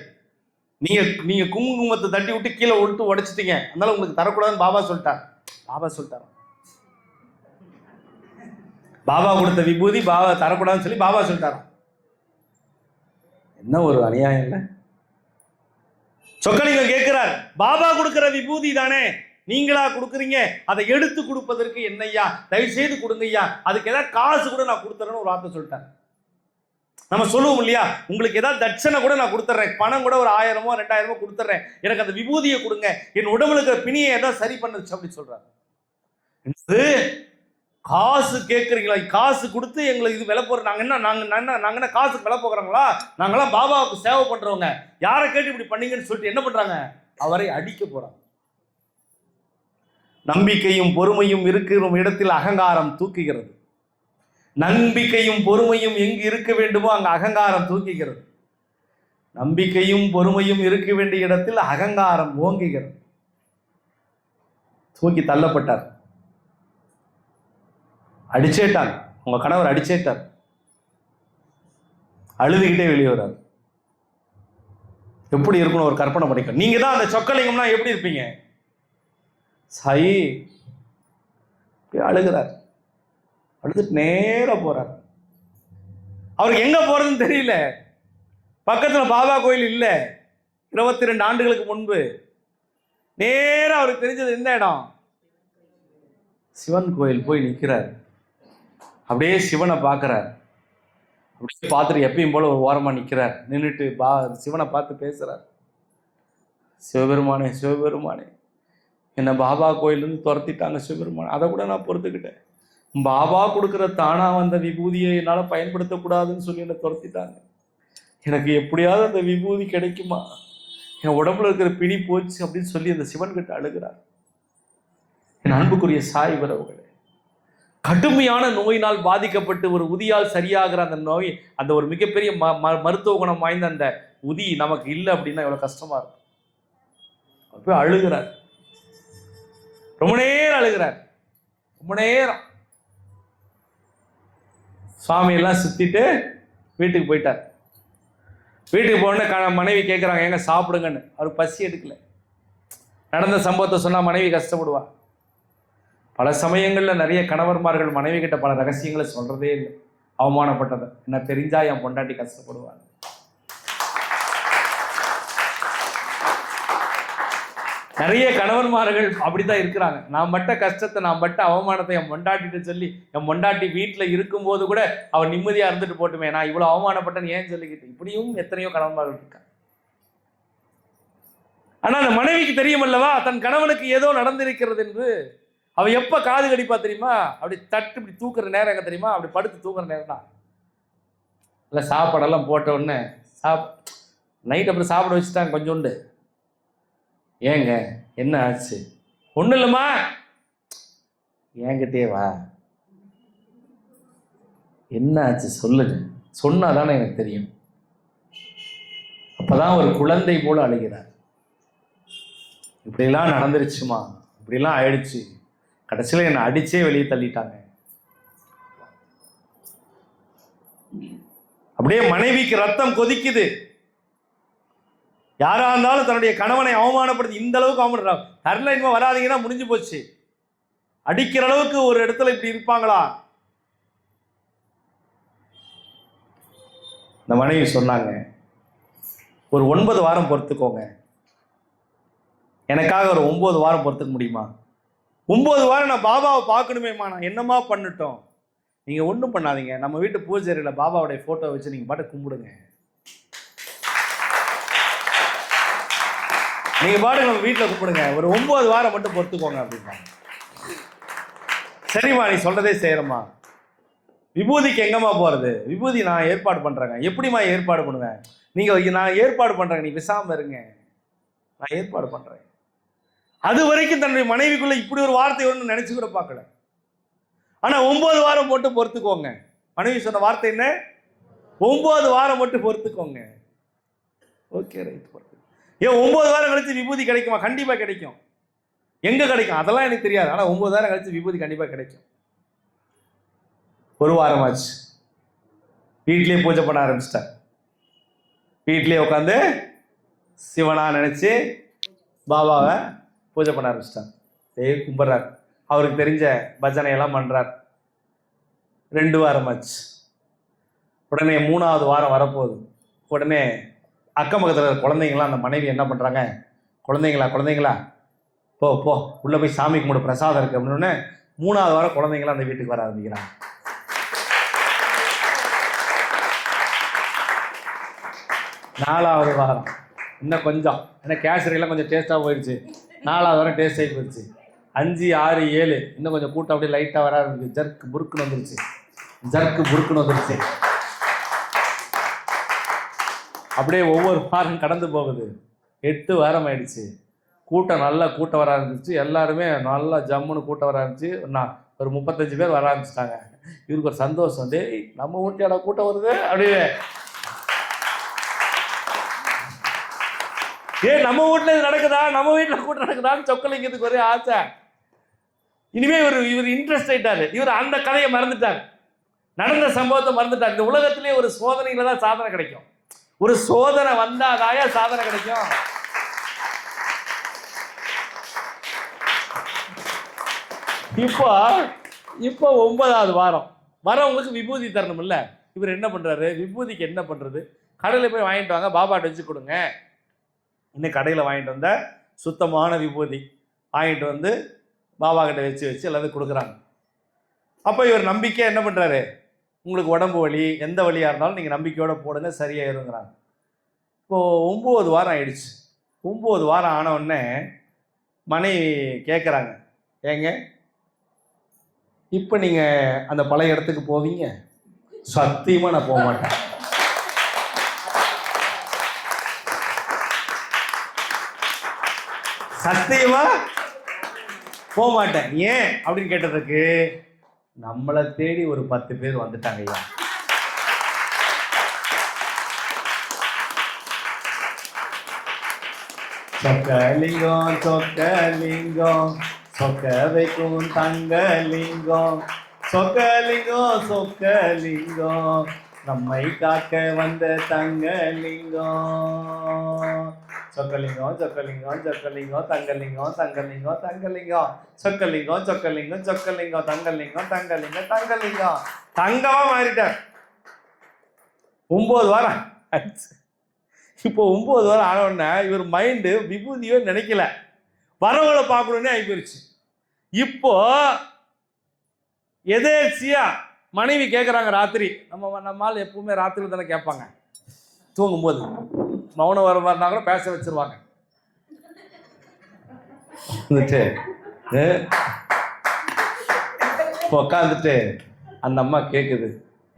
Speaker 1: நீங்க குங்குமத்தை தட்டி விட்டு கீழே விட்டு உடைச்சிட்டீங்க, அதனால உங்களுக்கு தரக்கூடாதுன்னு பாபா சொல்லிட்டார். பாபா கொடுத்த விபூதி பாபா தரக்கூடாதுன்னு சொல்லி பாபா சொல்லிட்டாராம். என்ன ஒரு அநியாயம் இல்லை? சொக்கலிங்கம் கேட்கிறார், பாபா கொடுக்கிற விபூதி தானே நீங்களா கொடுக்குறீங்க, அதை எடுத்து கொடுப்பதற்கு என்னையா, தயவு செய்து கொடுங்கய்யா, அதுக்கு ஏதாவது காசு கூட நான் கொடுத்துறேன்னு ஒரு வார்த்தை சொல்லிட்டேன். நம்ம சொல்லுவோம் இல்லையா, உங்களுக்கு ஏதாவது தட்சணை கூட நான் கொடுத்துட்றேன், பணம் கூட ஒரு 1000 2000 கொடுத்துட்றேன், எனக்கு அந்த விபூதியை கொடுங்க, என் உடம்புல இருக்கிற பிணியை ஏதாவது சரி பண்ணுச்சு அப்படி சொல்றாரு. காசு கேட்குறீங்களா? காசு கொடுத்து எங்களுக்கு இது விலை போடுற, நாங்க என்ன காசுக்கு விலை போக்குறாங்களா? நாங்கெல்லாம் பாபாவுக்கு சேவை பண்றவங்க, யாரை கேட்டு இப்படி பண்ணீங்கன்னு சொல்லிட்டு என்ன பண்றாங்க? அவரை அடிக்க போறாங்க. நம்பிக்கையும் பொறுமையும் இருக்கிற இடத்தில் அகங்காரம் தூக்குகிறது. நம்பிக்கையும் பொறுமையும் எங்கு இருக்க வேண்டுமோ அங்க அகங்காரம் தூக்குகிறது. நம்பிக்கையும் பொறுமையும் இருக்க வேண்டிய இடத்தில் அகங்காரம் ஓங்குகிறது. தூக்கி தள்ளப்பட்டார், அடிச்சேட்டார். உங்க கணவர் அடிச்சேட்டார். அழுதுகிட்டே வெளியே வர்றார். எப்படி இருக்கணும் ஒரு கற்பனை பண்ணிக்க. நீங்க தான் அந்த சொக்கலிங்கம்னா எப்படி இருப்பீங்க? சாயி அழுகிறார். அழுதுட்டு நேரா போறார். அவருக்கு எங்க போறதுன்னு தெரியல. பக்கத்துல பாபா கோயில் இல்லை. 22 ஆண்டுகளுக்கு முன்பு நேரா அவருக்கு தெரிஞ்சது எந்த இடம்? சிவன் கோயில் போய் நிற்கிறார். அப்படியே சிவனை பார்க்கிறார். அப்படியே பார்த்துட்டு எப்பயும் போல ஒரு ஓரமா நிற்கிறார். நின்றுட்டு சிவனை பார்த்து பேசுறார். சிவபெருமானே, சிவபெருமானே, என்னை பாபா கோயிலிருந்து துரத்திட்டாங்க சிவபெருமானே. அதை கூட நான் பொறுத்துக்கிட்டேன். பாபா கொடுக்குற தானா வந்த விபூதியை என்னால் பயன்படுத்தக்கூடாதுன்னு சொல்லி என்னை துரத்திட்டாங்க. எனக்கு எப்படியாவது அந்த விபூதி கிடைக்குமா? என் உடம்புல இருக்கிற பிடி போச்சு அப்படின்னு சொல்லி அந்த சிவன் கிட்ட அழுகிறார். என் அன்புக்குரிய சாய் வரவுகளே, கடுமையான நோயினால் பாதிக்கப்பட்டு ஒரு உதியால் சரியாகிற அந்த நோய், அந்த ஒரு மிகப்பெரிய மருத்துவ குணம் வாய்ந்த அந்த உதி நமக்கு இல்லை அப்படின்னா எவ்வளவு கஷ்டமா இருக்கும். போய் அழுகிறார். ரொம்ப நேரம் அழுகிறார். ரொம்ப நேரம். சுவாமியெல்லாம் சுத்திட்டு வீட்டுக்கு போயிட்டார். வீட்டுக்கு போன மனைவி கேட்குறாங்க, எங்க சாப்பிடுங்கன்னு. அவர் பசி எடுக்கல. நடந்த சம்பவத்தை சொன்னா மனைவி கஷ்டப்படுவா. பல சமயங்களில் நிறைய கணவர்மார்கள் மனைவி கிட்ட பல ரகசியங்களை சொல்றதே இல்லை. அவமானப்பட்டதை என்ன தெரிஞ்சா என் பொண்டாட்டி கஷ்டப்படுவாங்க. நிறைய கணவன்மார்கள் அப்படித்தான் இருக்கிறாங்க. நான் பட்ட கஷ்டத்தை, நான் பட்ட அவமானத்தை என் பொண்டாட்டிட்டு சொல்லி, என் பொண்டாட்டி வீட்டில் இருக்கும்போது கூட அவன் நிம்மதியா இருந்துட்டு போட்டுமே, நான் இவ்வளவு அவமானப்பட்டேன்னு ஏன் சொல்லிக்கிட்டு. இப்படியும் எத்தனையோ கணவன்மார்கள் இருக்காங்க. ஆனா அந்த மனைவிக்கு தெரியும் அல்லவா தன் கணவனுக்கு ஏதோ நடந்திருக்கிறது என்று. அவ எப்ப காது கடிப்பா தெரியுமா? அப்படி தட்டு இப்படி தூக்குற நேரம் எங்க தெரியுமா? அப்படி படுத்து தூக்குற நேரம் தான். இல்லை சாப்பாடெல்லாம் போட்ட உடனே நைட் அப்புறம் சாப்பிட வச்சுட்டாங்க கொஞ்சோண்டு. ஏங்க என்ன ஆச்சு? ஒன்றும் இல்லைம்மா, என்கிட்டே வா. என்ன ஆச்சு சொல்லுங்க, சொன்னாதானே எனக்கு தெரியும். அப்பதான் ஒரு குழந்தை போல அழுகிறார். இப்படிலாம் நடந்துருச்சுமா, இப்படிலாம் ஆயிடுச்சு, கடைசியில் என்னை அடிச்சே வெளியே தள்ளிட்டாங்க. அப்படியே மனைவிக்கு ரத்தம் கொதிக்குது. யாரா இருந்தாலும் தன்னுடைய கணவனை அவமானப்படுத்தி இந்த அளவுக்கு அவமானம் தரல, இனிமே வராதிங்கன்னா முடிஞ்சு போச்சு. அடிக்கிற அளவுக்கு ஒரு இடத்துல இப்படி இருப்பாங்களா? இந்த மனைவி சொன்னாங்க, ஒரு 9 வாரம் பொறுத்துக்கோங்க, எனக்காக ஒரு 9 வாரம் பொறுத்துக்க முடியுமா? 9 வாரம் நான் பாபாவை பார்க்கணுமேம்மா, நான் என்னமா பண்ணட்டும்? நீங்க ஒன்றும் பண்ணாதீங்க, நம்ம வீட்டு பூஜையில் பாபாவுடைய போட்டோ வச்சு நீங்க பாட்டு கும்பிடுங்க. நீங்க பாட்டு நம்ம வீட்டில் கும்பிடுங்க, ஒரு 9 வாரம் மட்டும் பொறுத்துக்கோங்க அப்படின்னா. சரிம்மா, நீ சொல்றதே செய்யறம்மா. விபூதிக்கு எங்கம்மா போறது? விபூதி நான் ஏற்பாடு பண்றேங்க. எப்படிம்மா ஏற்பாடு பண்ணுவேன்? நீங்க நான் ஏற்பாடு பண்றேங்க, நீ விசாம இருங்க, நான் ஏற்பாடு பண்றேன். அது வரைக்கும் தன்னுடைய மனைவிக்குள்ள இப்படி ஒரு வார்த்தை ஒன்று நினைச்சு கூட பார்க்கல. ஆனா 9 வாரம் மட்டும் பொறுத்துக்கோங்க. மனைவி சொன்ன வார்த்தை என்ன? 9 வாரம் மட்டும் பொறுத்துக்கோங்க. Okay, right. ஏன் 9 வாரம் கழிச்சு விபூதி கிடைக்குமா? கண்டிப்பா கிடைக்கும். எங்க கிடைக்கும் அதெல்லாம் எனக்கு தெரியாது. ஆனா 9 வாரம் கழிச்சு விபூதி கண்டிப்பா கிடைக்கும். 1 வாரம் ஆச்சு. வீட்லயே பூஜை பண்ண ஆரம்பிச்சிட்டார். வீட்லயே உட்காந்து சிவனா நினைச்சு பாபாவை பூஜை பண்ண ஆரம்பிச்சிட்டார். கும்பிட்றார். அவருக்கு தெரிஞ்ச பஜனை எல்லாம் பண்றார். 2 வாரம் ஆச்சு. உடனே 3வது வாரம் வரப்போகுது. உடனே அக்கம் பக்கத்தில் இருக்கிற குழந்தைங்களாம் அந்த மனைவி என்ன பண்றாங்க, குழந்தைங்களா போ போ உள்ள போய் சாமி கும்பிடு, பிரசாதம் இருக்கு அப்படின்னு. 3வது வாரம் குழந்தைங்களாம் அந்த வீட்டுக்கு வர ஆரம்பிக்கிறாங்க. 4வது வாரம் இன்னும் கொஞ்சம், ஏன்னா கேசரியெல்லாம் கொஞ்சம் டேஸ்ட்டாக போயிடுச்சு. 4வது வாரம் டேஸ்ட் ஆகி போயிடுச்சு. 5, 6, 7 இன்னும் கொஞ்சம் கூட்டம் அப்படியே லைட்டாக வர ஆரம்பிச்சு. ஜர்க்கு புருக்குன்னு வந்துருச்சு. அப்படியே ஒவ்வொரு வாரம் கடந்து போகுது. 8 வாரம் ஆயிடுச்சு. கூட்டம் நல்லா கூட்டம் வர ஆரம்பிச்சு. எல்லாருமே நல்லா ஜம்முன்னு கூட்டம் வர ஆரம்பிச்சு. ஒரு 35 பேர் வர ஆரம்பிச்சிட்டாங்க. இவருக்கு ஒரு சந்தோஷம், டேய் நம்ம வீட்டில் கூட்டம் வருது அப்படியே. நம்ம வீட்டுல இது நடக்குதா, நம்ம வீட்டுல கூட நடக்குதான்னு சொக்கலிங்கத்துக்கு ஒரே ஆசை. இனிமே இவர் இன்ட்ரெஸ்ட் ஆயிட்டாரு. இவர் அந்த கதையை மறந்துட்டார், நடந்த சம்பவத்தை மறந்துட்டார். இந்த உலகத்திலே ஒரு சோதனையில தான் சாதனை கிடைக்கும். ஒரு சோதனை வந்தாதாயா சாதனை கிடைக்கும். இப்போ 9வது வாரம் வரவங்களுக்கு விபூதி தரணும் இல்ல. இவர் என்ன பண்றாரு, விபூதிக்கு என்ன பண்றது, கடையில் போய் வாங்கிட்டு வாங்க, பாபாட்ட வச்சு கொடுங்க. இன்னும் கடையில் வாங்கிட்டு வந்த சுத்தமான விபூதி வாங்கிட்டு வந்து பாபா கிட்ட வச்சு எல்லாத்தையும் கொடுக்குறாங்க. அப்போ இவர் நம்பிக்கை என்ன பண்ணுறாரு, உங்களுக்கு உடம்பு வலி எந்த வழியாக இருந்தாலும் நீங்கள் நம்பிக்கையோடு போடுங்க, சரியாயிருங்கிறாங்க. இப்போது 9 வாரம் ஆயிடுச்சு. 9 வாரம் ஆனவுடனே மனைவி கேட்குறாங்க, ஏங்க இப்போ நீங்கள் அந்த பழைய இடத்துக்கு போவீங்க? சத்தியமாக நான் போக மாட்டேன். சத்தியமா போக மாட்டேன். ஏன் அப்படின்னு கேட்டதுக்கு, நம்மளை தேடி ஒரு 10 பேர் வந்துட்டாங்க ஐயா. சொக்கலிங்கம் சொக்கலிங்கம் சொக்க வைக்கும் தங்கலிங்கம், சொக்கலிங்கம் சொக்கலிங்கம் நம்மை காக்க வந்த தங்கலிங்கம். சொக்கலிங்கம் சொக்கலிங்கம் சொக்கலிங்கம் தங்கலிங்கம் தங்கலிங்கம் தங்கலிங்கம் சொக்கலிங்கம் சொக்கலிங்கம் சொக்கலிங்கம் தங்கலிங்கம் தங்கலிங்கம் தங்கலிங்கம். தங்கமா மாறிட்டார். 9 வாரம் ஆயிடுச்சு. இப்போ 9 வாரம் ஆனவுடனே இவர் மைண்டு விபூதியோ நினைக்கல, வரவங்களை பார்க்கணுன்னே ஆகி போயிடுச்சு. இப்போ எதேச்சியா மனைவி கேட்குறாங்க ராத்திரி. நம்மால் எப்பவுமே ராத்திரி தானே கேட்பாங்க, தூங்கும்போது மௌனம் வர மாதிரினா கூட பேச வச்சிருவாங்க. உட்காந்துட்டு அந்த அம்மா கேட்குது,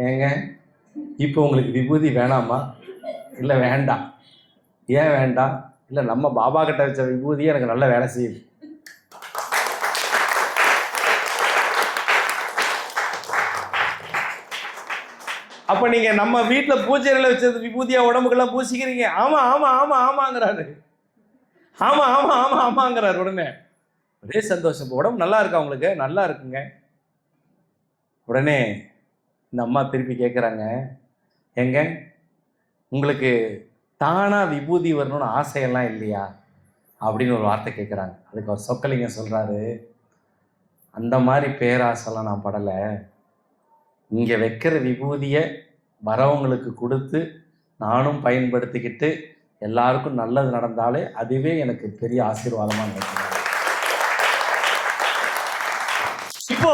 Speaker 1: ஏங்க இப்போ உங்களுக்கு விபூதி வேணாமா? இல்லை வேண்டாம். ஏன் வேண்டாம்? இல்லை நம்ம பாபா கிட்ட வச்ச விபூதியே எனக்கு நல்ல வேலை செய்யுது. அப்போ நீங்கள் நம்ம வீட்டில் பூஜையில் வச்சது விபூதியா உடம்புக்கெல்லாம் பூசிக்கிறீங்க? ஆமாம் ஆமாம் ஆமாம் ஆமாங்கிறாரு. ஆமாம் ஆமாம் ஆமாம் ஆமாங்கிறாரு. உடனே ஒரே சந்தோஷம். உடம்பு நல்லா இருக்கா உங்களுக்கு? நல்லா இருக்குங்க. உடனே இந்த அம்மா திருப்பி கேட்குறாங்க, எங்க உங்களுக்கு தானாக விபூதி வரணும்னு ஆசையெல்லாம் இல்லையா அப்படின்னு ஒரு வார்த்தை கேட்குறாங்க. அதுக்கு அவர் சொக்கலிங்கம் சொல்கிறாரு, அந்த மாதிரி பேராசைலாம் நான் படலை. இங்கே வைக்கிற விபூதியை வரவங்களுக்கு கொடுத்து நானும் பயன்படுத்திக்கிட்டு எல்லாருக்கும் நல்லது நடந்தாலே அதுவே எனக்கு பெரிய ஆசீர்வாதமாக நினைக்கிறேன். இப்போ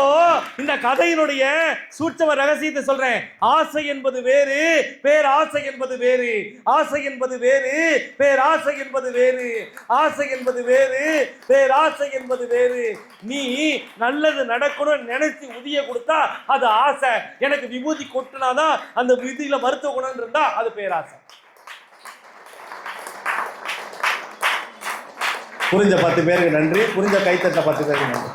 Speaker 1: இந்த கதையினுடைய சூட்சம ரகசியத்தை சொல்றேன். ஆசை என்பது வேறு, பேராசை என்பது வேறு. ஆசை என்பது வேறு, பேராசை என்பது வேறு. ஆசை என்பது வேறு, பேராசை என்பது வேறு. நீ நல்லது நடக்கணும்னு நினைச்சு உதிய கொடுத்தா அது ஆசை. எனக்கு விபூதி கொட்டினாதான் அந்த விதியில மருத்துவ குணம் இருந்தா அது பேராசை. புரிஞ்ச 10 பேருக்கு நன்றி. புரிஞ்ச கைத்தட்ட 10 பேருக்கு நன்றி.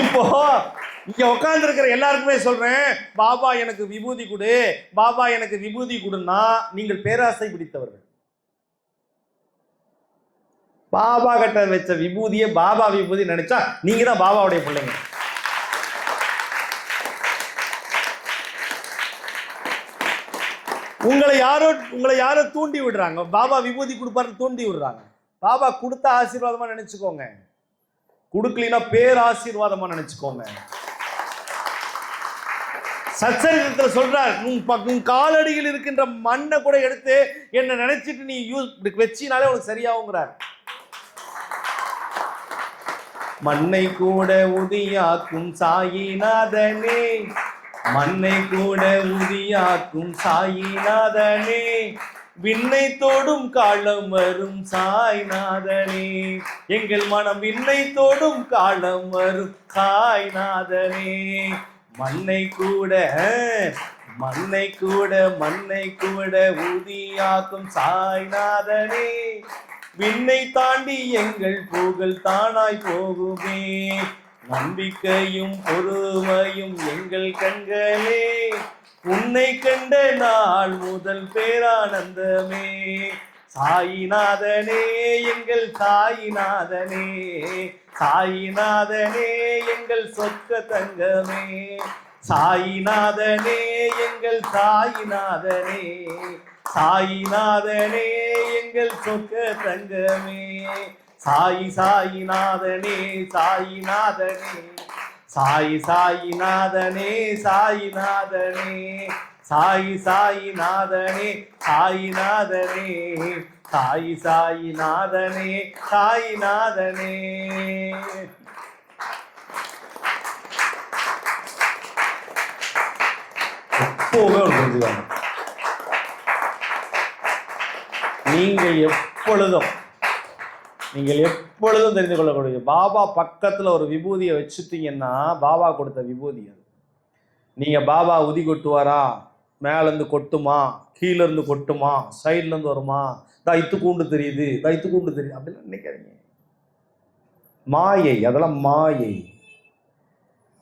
Speaker 1: இப்போ இங்க உட்கார்ந்து இருக்கிற எல்லாருக்குமே சொல்றேன், பாபா எனக்கு விபூதி கொடு, பாபா எனக்கு விபூதி கொடுன்னா நீங்கள் பேராசை பிடித்தவர்கள். பாபா கிட்ட வச்ச விபூதியை பாபா விபூதி நினைச்சா நீங்க தான் பாபாவுடைய பிள்ளைங்க. உங்களை யாரோ தூண்டி விடுறாங்க. பாபா விபூதி கொடுப்பாரு தூண்டி விடுறாங்க. பாபா கொடுத்த ஆசீர்வாதமா நினைச்சுக்கோங்க, கொடுக்கலனா பேராசீர்வாதமா நினைச்சுக்கோங்க. சச்சரித்திரத்தில் சொல்றார், உன் காலடியில் இருக்கின்ற மண்ணை கூட எடுத்து என்ன நினைச்சிட்டு நீ வச்சினாலே உனக்கு சரியாகுங்கிறார். மண்ணை கூட உதியாக்கும் சாயிநாதனே, மண்ணை கூட உதியாக்கும் சாயிநாதனே, விண்ணை தோடும் காலம் வரும் சாய்நாதனே, எங்கள் மனம் விண்ணை தோடும் காலம் வரும் சாய்நாதனே. மண்ணை கூட மண்ணை கூட மண்ணை கூட ஊதியாக்கும் சாய்நாதனே, விண்ணை தாண்டி எங்கள் புகழ் தானாய் போகுமே, நம்பிக்கையும் பொறுமையும் எங்கள் கண்களே, உன்னை கண்ட நாள் முதல் பேரானந்தமே. சாயிநாதனே எங்கள் சாயிநாதனே, சாயிநாதனே எங்கள் சொக்க தங்கமே. சாயிநாதனே எங்கள் சாயிநாதனே, சாயிநாதனே எங்கள் சொக்க தங்கமே. சாயிநாதனே சாயிநாதனே, சாயிநாதனே சாயிநாதனே, சாயிநாதனே சாயிநாதனே, சாயிநாதனே சாயிநாதனே. எப்பவுமே ஒரு புரிஞ்சுக்காங்க. நீங்கள் எப்பொழுதும் தெரிந்து கொள்ளக்கூடிய பாபா பக்கத்துல ஒரு விபூதியை வச்சுட்டீங்கன்னா, பாபா கொடுத்த விபூதி அது. நீங்க பாபா உதி கொட்டுவாரா, மேலேருந்து கொட்டுமா, கீழே இருந்து கொட்டுமா, சைட்ல இருந்து வருமா, தைத்துக்கூண்டு தெரியுது அப்படிலாம் நினைக்காதீங்க. மாயை, அதெல்லாம் மாயை.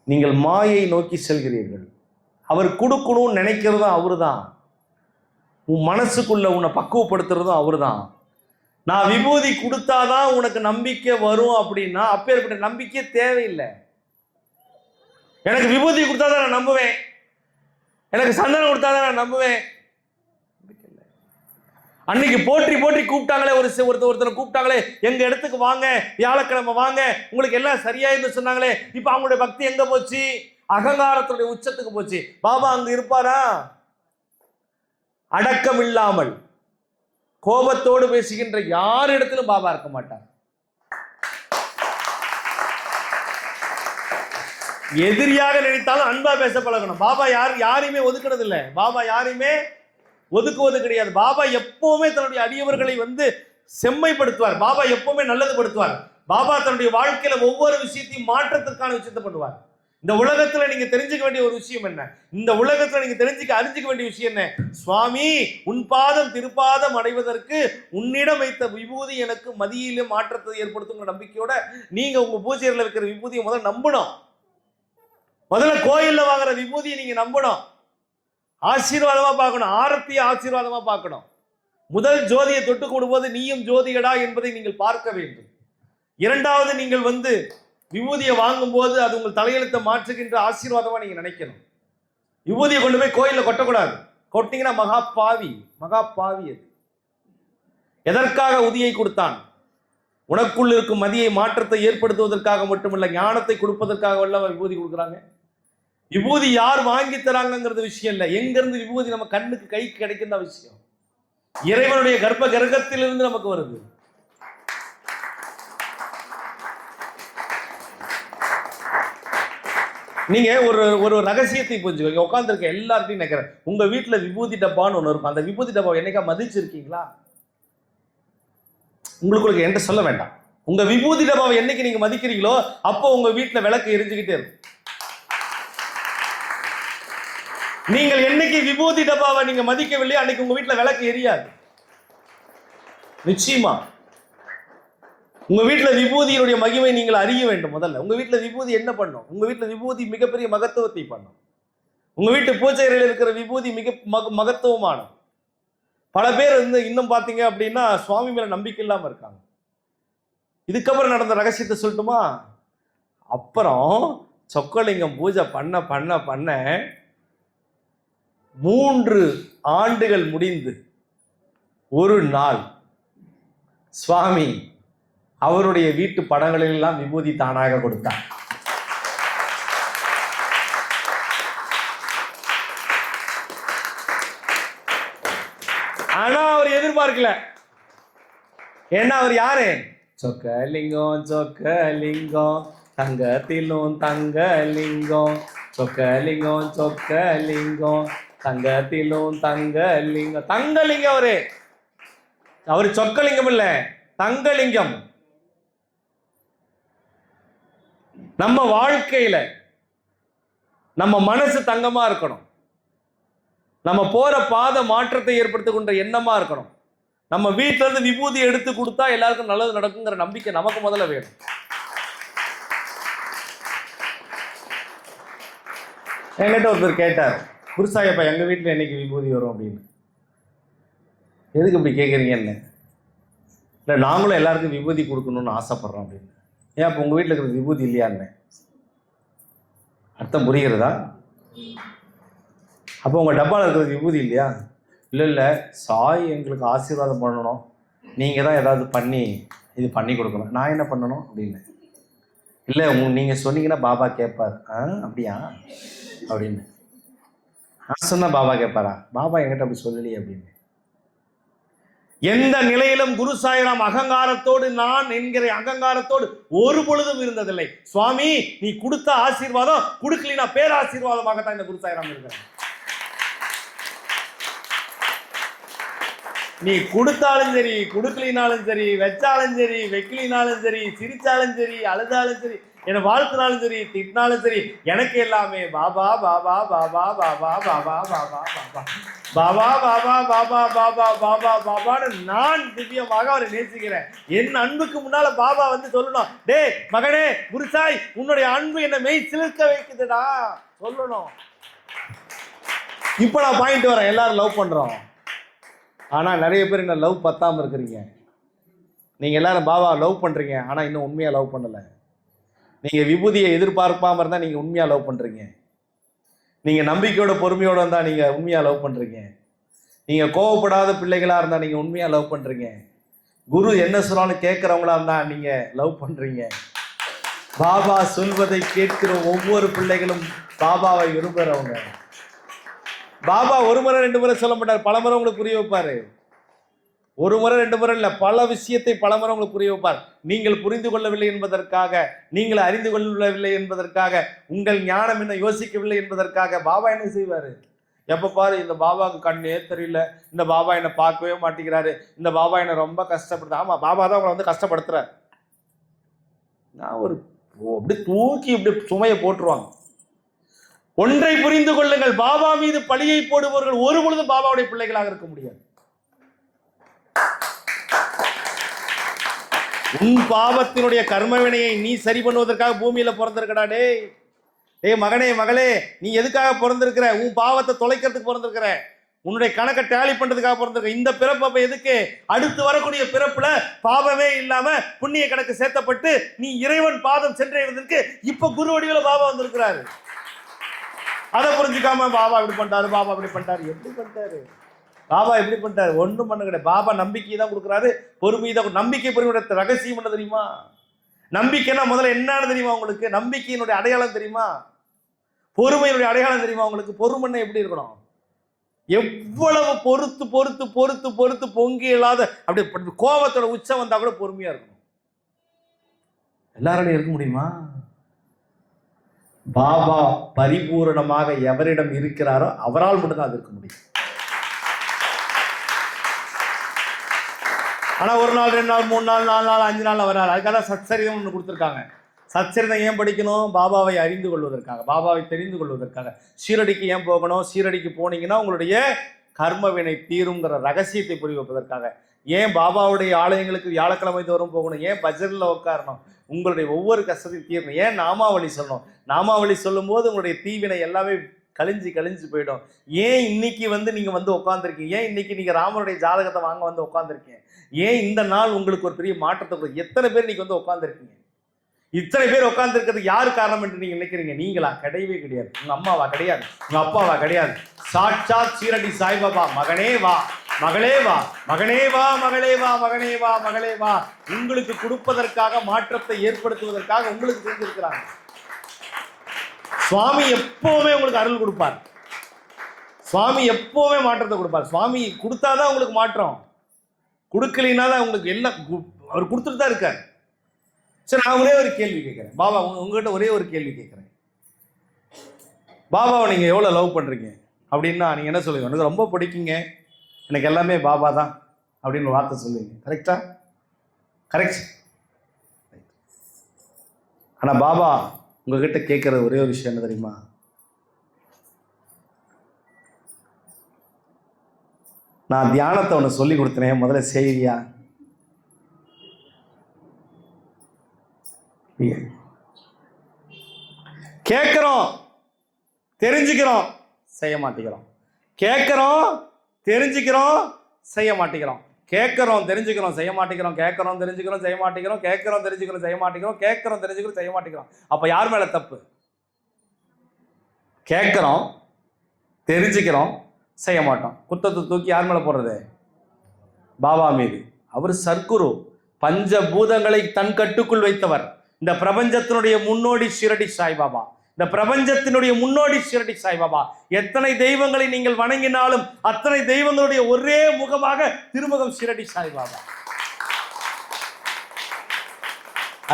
Speaker 1: நீங்கள் மாயை நோக்கி செல்கிறீர்கள். அவர் கொடுக்கணும்னு நினைக்கிறதும் அவரு தான். உன் மனசுக்குள்ள உன்னை பக்குவப்படுத்துறதும் அவரு தான். நான் விபூதி கொடுத்தாதான் உனக்கு நம்பிக்கை வரும் அப்படின்னா, அப்பேற்பட்ட நம்பிக்கை தேவையில்லை. எனக்கு விபூதி கொடுத்தாதான் நான் நம்புவேன், எனக்கு சந்தனம் கொடுத்தாதான் நான் நம்புவேன். அன்னைக்கு போற்றி கூப்பிட்டாங்களே, ஒருத்தரை கூப்பிட்டாங்களே, எங்க இடத்துக்கு வாங்க, வியாழக்கிழமை வாங்க, உங்களுக்கு எல்லாம் சரியாயிருந்து சொன்னாங்களே. இப்ப அவங்களுடைய பக்தி எங்க போச்சு? அகங்காரத்துடைய உச்சத்துக்கு போச்சு. பாபா அங்க இருப்பாரா? அடக்கம் இல்லாமல் கோபத்தோடு பேசுகின்ற யார் இடத்திலும் பாபா இருக்க மாட்டார். எதிரியாக நினைத்தாலும் அன்பா பேச பழகணும். பாபா யாரையுமே ஒதுக்குறது இல்லை. பாபா யாரையுமே ஒதுக்குவது கிடையாது. பாபா எப்பவுமே தன்னுடைய அடியவர்களை செம்மைப்படுத்துவார். பாபா எப்பவுமே நல்லது படுத்துவார். பாபா தன்னுடைய வாழ்க்கையில ஒவ்வொரு விஷயத்தையும் மாற்றத்திற்கான விஷயத்தை பண்ணுவார். இந்த உலகத்துல நீங்க தெரிஞ்சுக்க வேண்டிய ஒரு விஷயம் என்ன? இந்த உலகத்துல நீங்க அறிஞ்சிக்க வேண்டிய விஷயம் என்ன? சுவாமி, உன் பாதம் திருப்பாதம் அடைவதற்கு உன்னிடம் வைத்த விபூதி எனக்கு மதியில மாற்றத்தை ஏற்படுத்துங்கிற நம்பிக்கையோட நீங்க உங்க பூஜையில வைக்கிற விபூதியை முதல்ல நம்பணும். முதல்ல கோயில்ல வாங்குற விபூதியை நீங்க நம்பணும். ஆசீர்வாதமா பார்க்கணும். ஆரத்திய ஆசீர்வாதமா பார்க்கணும். முதல் ஜோதியை தொட்டு கொடுப்பது நீயும் ஜோதியடா என்பதை நீங்கள் பார்க்க வேண்டும். இரண்டாவது, நீங்கள் விபூதியை வாங்கும் போது அது உங்கள் தலையெழுத்தை மாற்றுகின்ற ஆசீர்வாதமா நீங்க நினைக்கணும். விபூதியை கொண்டு போய் கோயில்ல கொட்டக்கூடாது. கொட்டிங்கன்னா மகா பாவி அது. எதற்காக உதியை கொடுத்தான்? உனக்குள் இருக்கும் மதியை மாற்றத்தை ஏற்படுத்துவதற்காக மட்டுமல்ல, ஞானத்தை கொடுப்பதற்காக வல்ல விபூதி கொடுக்குறாங்க. விபூதி யார் வாங்கி தராங்கிறது விஷயம் இல்லை. எங்கிருந்து விபூதி நம்ம கண்ணுக்கு கைக்கு கிடைக்கின்ற விஷயம். இறைவனுடைய கர்ப்ப கிரகத்திலிருந்து நமக்கு வருது. நீங்க ஒரு ரகசியத்தை புரிஞ்சுக்கோங்க. உட்காந்துருக்க எல்லார்ட்டையும் நினைக்கிறேன், உங்க வீட்டுல விபூதி டப்பான்னு ஒண்ணு இருக்கும். அந்த விபூதி டப்பா என்னைக்கா மதிச்சிருக்கீங்களா? உங்களுக்கு என்கிட்ட சொல்ல வேண்டாம். உங்க விபூதி டப்பாவை என்னைக்கு நீங்க மதிக்கிறீங்களோ அப்போ உங்க வீட்டுல விளக்கு எரிஞ்சுக்கிட்டே இருக்கும். நீங்கள் என்னைக்கு விபூதி டப்பாவை நீங்க மதிக்கவில்லையோ அன்னைக்கு உங்க வீட்டுல விளக்கு எரியாது. நிச்சயமா உங்க வீட்டுல விபூதியினுடைய மகிமை நீங்கள் அறிய வேண்டும். முதல்ல உங்க வீட்டுல விபூதி என்ன பண்ணும்? உங்க வீட்டுல விபூதி மிகப்பெரிய மகத்துவத்தை பண்ணும். உங்க வீட்டு பூஜை அறையில் இருக்கிற விபூதி மிக மகத்துவமான. பல பேர் இன்னும் பாத்தீங்க அப்படின்னா சுவாமி மேல நம்பிக்கை இல்லாம இருக்காங்க. இதுக்கப்புறம் நடந்த ரகசியத்தை சொல்லட்டுமா? அப்புறம் சொக்கலிங்கம் பூஜை பண்ண பண்ண பண்ண 3 ஆண்டுகள் முடிந்து ஒரு நாள் சுவாமி அவருடைய வீட்டு படங்களில் எல்லாம் விபூதி தானாக கொடுத்தார். ஆனா அவர் எதிர்பார்க்கல. ஏன்னா அவர் யாரு? சொக்கலிங்கம் சொக்கலிங்கம் தங்கத்திலும் தங்கலிங்கம், சொக்கலிங்கம் சொக்கலிங்கம் தங்கத்திலும் தங்கலிங்கம். தங்கலிங்கம் அவரு சொக்கலிங்கம் இல்ல, தங்கலிங்கம். நம்ம வாழ்க்கையில நம்ம மனசு தங்கமா இருக்கணும். நம்ம போற பாத மாற்றத்தை ஏற்படுத்துகின்ற எண்ணமா இருக்கணும். நம்ம வீட்டுல இருந்து விபூதி எடுத்து கொடுத்தா எல்லாருக்கும் நல்லது நடக்குங்கிற நம்பிக்கை நமக்கு முதல்ல வேணும். என்கிட்ட ஒருத்தர் கேட்டார், குருசாயப்பா எங்கள் வீட்டில் என்னைக்கு விபூதி வரும் அப்படின்னு. எதுக்கு இப்படி கேட்குறீங்கன்னு. இல்லை நாங்களும் எல்லாருக்கும் விபூதி கொடுக்கணும்னு ஆசைப்பட்றோம் அப்படின்னு. ஏன் அப்போ உங்கள் வீட்டில் இருக்கிற விபூதி இல்லையான்னு அர்த்தம் புரிகிறதா? அப்போ உங்கள் டப்பாவில் இருக்கிறது விபூதி இல்லையா? இல்லை சாய் எங்களுக்கு ஆசீர்வாதம் பண்ணணும், நீங்கள் தான் ஏதாவது பண்ணி இது பண்ணி கொடுக்கணும். நான் என்ன பண்ணணும் அப்படின்னு. இல்லை நீங்கள் சொன்னீங்கன்னா பாபா கேட்பார். அப்படியா அப்படின்னு. நான் சொன்னால் பாபா கேட்பாரா? பாபா என்கிட்ட அப்படி சொல்லலையே அப்படின்னு. எந்த நிலையிலும் குரு சாய்ராம் அகங்காரத்தோடு, நான் என்கிற அகங்காரத்தோடு ஒரு பொழுதும் இருந்ததில்லை. சுவாமி நீ கொடுத்த ஆசீர்வாதம் கொடுக்கலினா பேராசீர்வாதமாகத்தான் இந்த குரு சாய்ராம் இருக்கிறேன். நீ கொடுத்தாலும் சரி, கொடுக்கலினாலும் சரி, வச்சாலும் சரி, வைக்கலினாலும் சரி, சிரிச்சாலும் சரி, அழுதாலும் சரி, என்னை வாழ்த்தினாலும் சரி, திட்டினாலும் சரி, எனக்கு எல்லாமே பாபா பாபா பாபா பாபா பாபா பாபா பாபா பாபா பாபா பாபா பாபா பாபா பாபான்னு நான் திவ்யமாக அவரை நேசிக்கிறேன். என் அன்புக்கு முன்னால பாபா வந்து சொல்லணும், டே மகனே குருசாய் உன்னுடைய அன்பு என்னை மெய் சிலிர்க்க வைக்குதுடா சொல்லணும். இப்ப நான் பாயிண்ட் வரேன். எல்லாரும் லவ் பண்றோம், ஆனா நிறைய பேர் என்ன லவ் பத்தாம இருக்கிறீங்க. நீங்க எல்லாரும் பாபா லவ் பண்றீங்க, ஆனா இன்னும் உண்மையா லவ் பண்ணல. நீங்க விபூதியை எதிர்பார்க்காம இருந்தா நீங்க உண்மையா லவ் பண்றீங்க. நீங்க நம்பிக்கையோட பொறுமையோட இருந்தா நீங்க உண்மையா லவ் பண்றீங்க. நீங்க கோவப்படாத பிள்ளைகளா இருந்தா நீங்க உண்மையா லவ் பண்றீங்க. குரு என்ன சொன்னாலும் கேட்கிறவங்களா இருந்தா நீங்க லவ் பண்றீங்க. பாபா சொல்வதை கேட்கிற ஒவ்வொரு பிள்ளைகளும் பாபாவை விரும்புறவங்க. பாபா ஒரு முறை ரெண்டு முறை சொல்ல மாட்டார், பல முறை உங்களுக்கு புரிய வைப்பாரு. ஒரு முறை ரெண்டு முறை இல்லை, பல விஷயத்தை பல முறை உங்களுக்கு புரிய வைப்பார். நீங்கள் புரிந்து கொள்ளவில்லை என்பதற்காக, நீங்கள் அறிந்து கொள்ளவில்லை என்பதற்காக, உங்கள் ஞானம் என்ன யோசிக்கவில்லை என்பதற்காக பாபா என்ன செய்வாரு? எப்ப பாரு இந்த பாபாவுக்கு கண்ணே தெரியல, இந்த பாபா என்னை பார்க்கவே மாட்டேங்கிறாரு, இந்த பாபா என்னை ரொம்ப கஷ்டப்படுத்து. ஆமா, பாபா தான் உங்களை வந்து கஷ்டப்படுத்துறாரு. நான் ஒரு அப்படி தூக்கி இப்படி சுமையை போட்டுருவாங்க. ஒன்றை புரிந்து கொள்ளுங்கள், பாபா மீது பழியை போடுபவர்கள் ஒரு பொழுதும் பாபாவுடைய பிள்ளைகளாக இருக்க முடியாது. உன் பாவத்தினுடைய கர்மவினையை நீ சரி பண்ணுவதற்காக பூமியில பிறந்திருக்கடா. டேய் மகனே மகளே, நீ எதுக்காக பிறந்திருக்கிற? உன் பாவத்தை தொலைக்கிறதுக்கு பிறந்திருக்கிற, உன்னுடைய கணக்கை டேலி பண்றதுக்காக பிறந்திருக்க. இந்த பிறப்பு அப்ப எதுக்கு? அடுத்து வரக்கூடிய பிறப்புல பாவமே இல்லாம புண்ணிய கணக்கு சேர்த்தப்பட்டு நீ இறைவன் பாதம் சென்றடைவதற்கு இப்ப குரு வடிவில பாபா வந்திருக்கிறாரு. அதை புரிஞ்சுக்காம பாபா இப்படி பண்ணிட்டாரு, பாபா இப்படி பண்ணிட்டாரு. எப்படி பண்ணிட்டாரு பாபா? எப்படி பண்ணிட்டாரு? ஒன்றும் பண்ண கிடையாது. பாபா நம்பிக்கை தான் கொடுக்குறாரு, பொறுமை தான். நம்பிக்கை பொறுமையோட ரகசியம் என்ன தெரியுமா? நம்பிக்கைன்னா முதல்ல என்னன்னு தெரியுமா உங்களுக்கு? நம்பிக்கையினுடைய அடையாளம் தெரியுமா? பொறுமையினுடைய அடையாளம் தெரியுமா உங்களுக்கு? பொறுமைன்னா எப்படி இருக்கணும்? எவ்வளவு பொறுத்து பொறுத்து பொறுத்து பொறுத்து பொங்கி இல்லாத அப்படி கோபத்தோட உச்சம் வந்தா கூட பொறுமையா இருக்கணும். எல்லாராலையும் இருக்க முடியுமா? பாபா பரிபூரணமாக எவரிடம் இருக்கிறாரோ அவரால் மட்டும்தான் அது இருக்க முடியும். ஆனா ஒரு நாள், 2 நாள், 3 நாள், 4 நாள், 5 நாள் வராது. அதுக்காக சச்சரிதம் ஒன்று கொடுத்துருக்காங்க. சச்சரிதம் ஏன் படிக்கணும்? பாபாவை அறிந்து கொள்வதற்காக, பாபாவை தெரிந்து கொள்வதற்காக. சீரடிக்கு ஏன் போகணும்? சீரடிக்கு போனீங்கன்னா உங்களுடைய கர்ம வினை தீருங்கிற ரகசியத்தை புரிய வைப்பதற்காக. ஏன் பாபாவுடைய ஆலயங்களுக்கு வியாழக்கிழமை தோறும் போகணும்? ஏன் பஜ்ரில் உட்காரணும்? உங்களுடைய ஒவ்வொரு கஷ்டத்தையும் தீரணும். ஏன் நாமாவளி சொல்லணும்? நாமாவளி சொல்லும் போது உங்களுடைய தீவினை எல்லாமே கழிஞ்சு போயிடும். ஏன் இன்னைக்கு நீங்க உட்காந்துருக்கீங்க? ஏன் இன்னைக்கு நீங்க ராமனுடைய ஜாதகத்தை வாங்க உட்காந்துருக்கீங்க? ஏன் இந்த நாள் உங்களுக்கு ஒரு பெரிய மாற்றத்தை? எத்தனை பேர் இன்னைக்கு உட்காந்துருக்கீங்க? இத்தனை பேர் உட்கார்ந்துருக்கிறதுக்கு யாரு காரணம் என்று நீங்க நினைக்கிறீங்க? நீங்களா? கிடையவே கிடையாது. உங்க அம்மாவா? கிடையாது. உங்க அப்பாவா? கிடையாது. சாட்சாத் சீரடி சாய்பாபா, மகனே வா, மகளே வா, மகனே வா, மகளே வா, மகனே வா, மகளே வா, உங்களுக்கு கொடுப்பதற்காக, மாற்றத்தை ஏற்படுத்துவதற்காக உங்களுக்கு தெரிஞ்சிருக்கிறாங்க. சுவாமி எப்பவுமே உங்களுக்கு அருள் கொடுப்பார். சுவாமி எப்பவுமே மாற்றத்தை கொடுப்பார். சுவாமி கொடுத்தாதான் உங்களுக்கு மாற்றம், கொடுக்கலினா தான் உங்களுக்கு எல்லாம். அவர் கொடுத்துட்டு தான் இருக்கார். சரி, நான் ஒரே ஒரு கேள்வி கேட்கிறேன். பாபா உங்ககிட்ட ஒரே ஒரு கேள்வி கேட்கிறேன். பாபாவை நீங்க எவ்வளவு லவ் பண்றீங்க அப்படின்னா நீங்க என்ன சொல்லுவீங்க? எனக்கு ரொம்ப பிடிக்குங்க, எனக்கு எல்லாமே பாபா தான் அப்படின்னு ஒரு வார்த்தை சொல்லுவீங்க. கரெக்டா? கரெக்ட். ஆனா பாபா உங்ககிட்ட கேட்கிற ஒரே ஒரு விஷயம் என்ன தெரியுமா? நான் தியானத்தை ஒன்று சொல்லி கொடுத்தேன், முதல்ல செய்தியா? கேட்கிறோம், தெரிஞ்சுக்கிறோம், செய்ய மாட்டேங்கிறோம். கேட்குறோம், தெரிஞ்சுக்கிறோம், செய்ய மாட்டேங்கிறோம். கேட்குறோம், தெரிஞ்சுக்கிறோம், செய்ய மாட்டேங்கிறோம். கேட்குறோம், தெரிஞ்சுக்கிறோம், செய்ய மாட்டேங்கிறோம். கேட்குறோம், தெரிஞ்சுக்கிறோம், செய்ய மாட்டேங்கிறோம். கேட்குறோம், தெரிஞ்சுக்கிறோம், செய்ய மாட்டேங்கிறோம். அப்போ யார் மேலே தப்பு? கேட்குறோம், தெரிஞ்சுக்கிறோம், செய்ய மாட்டோம். குற்றத்தை தூக்கி யார் மேலே போடுறது? பாபா மீது. அவர் சர்க்குரு, பஞ்சபூதங்களை தன் கட்டுக்குள் வைத்தவர். இந்த பிரபஞ்சத்தினுடைய முன்னோடி ஷிரடி சாய்பாபா. இந்த பிரபஞ்சத்தினுடைய முன்னோடி ஷிரடி சாய்பாபா. எத்தனை தெய்வங்களை நீங்கள் வணங்கினாலும் அத்தனை தெய்வங்களுடைய ஒரே முகமாக திருமுகம் ஷிரடி சாய்பாபா.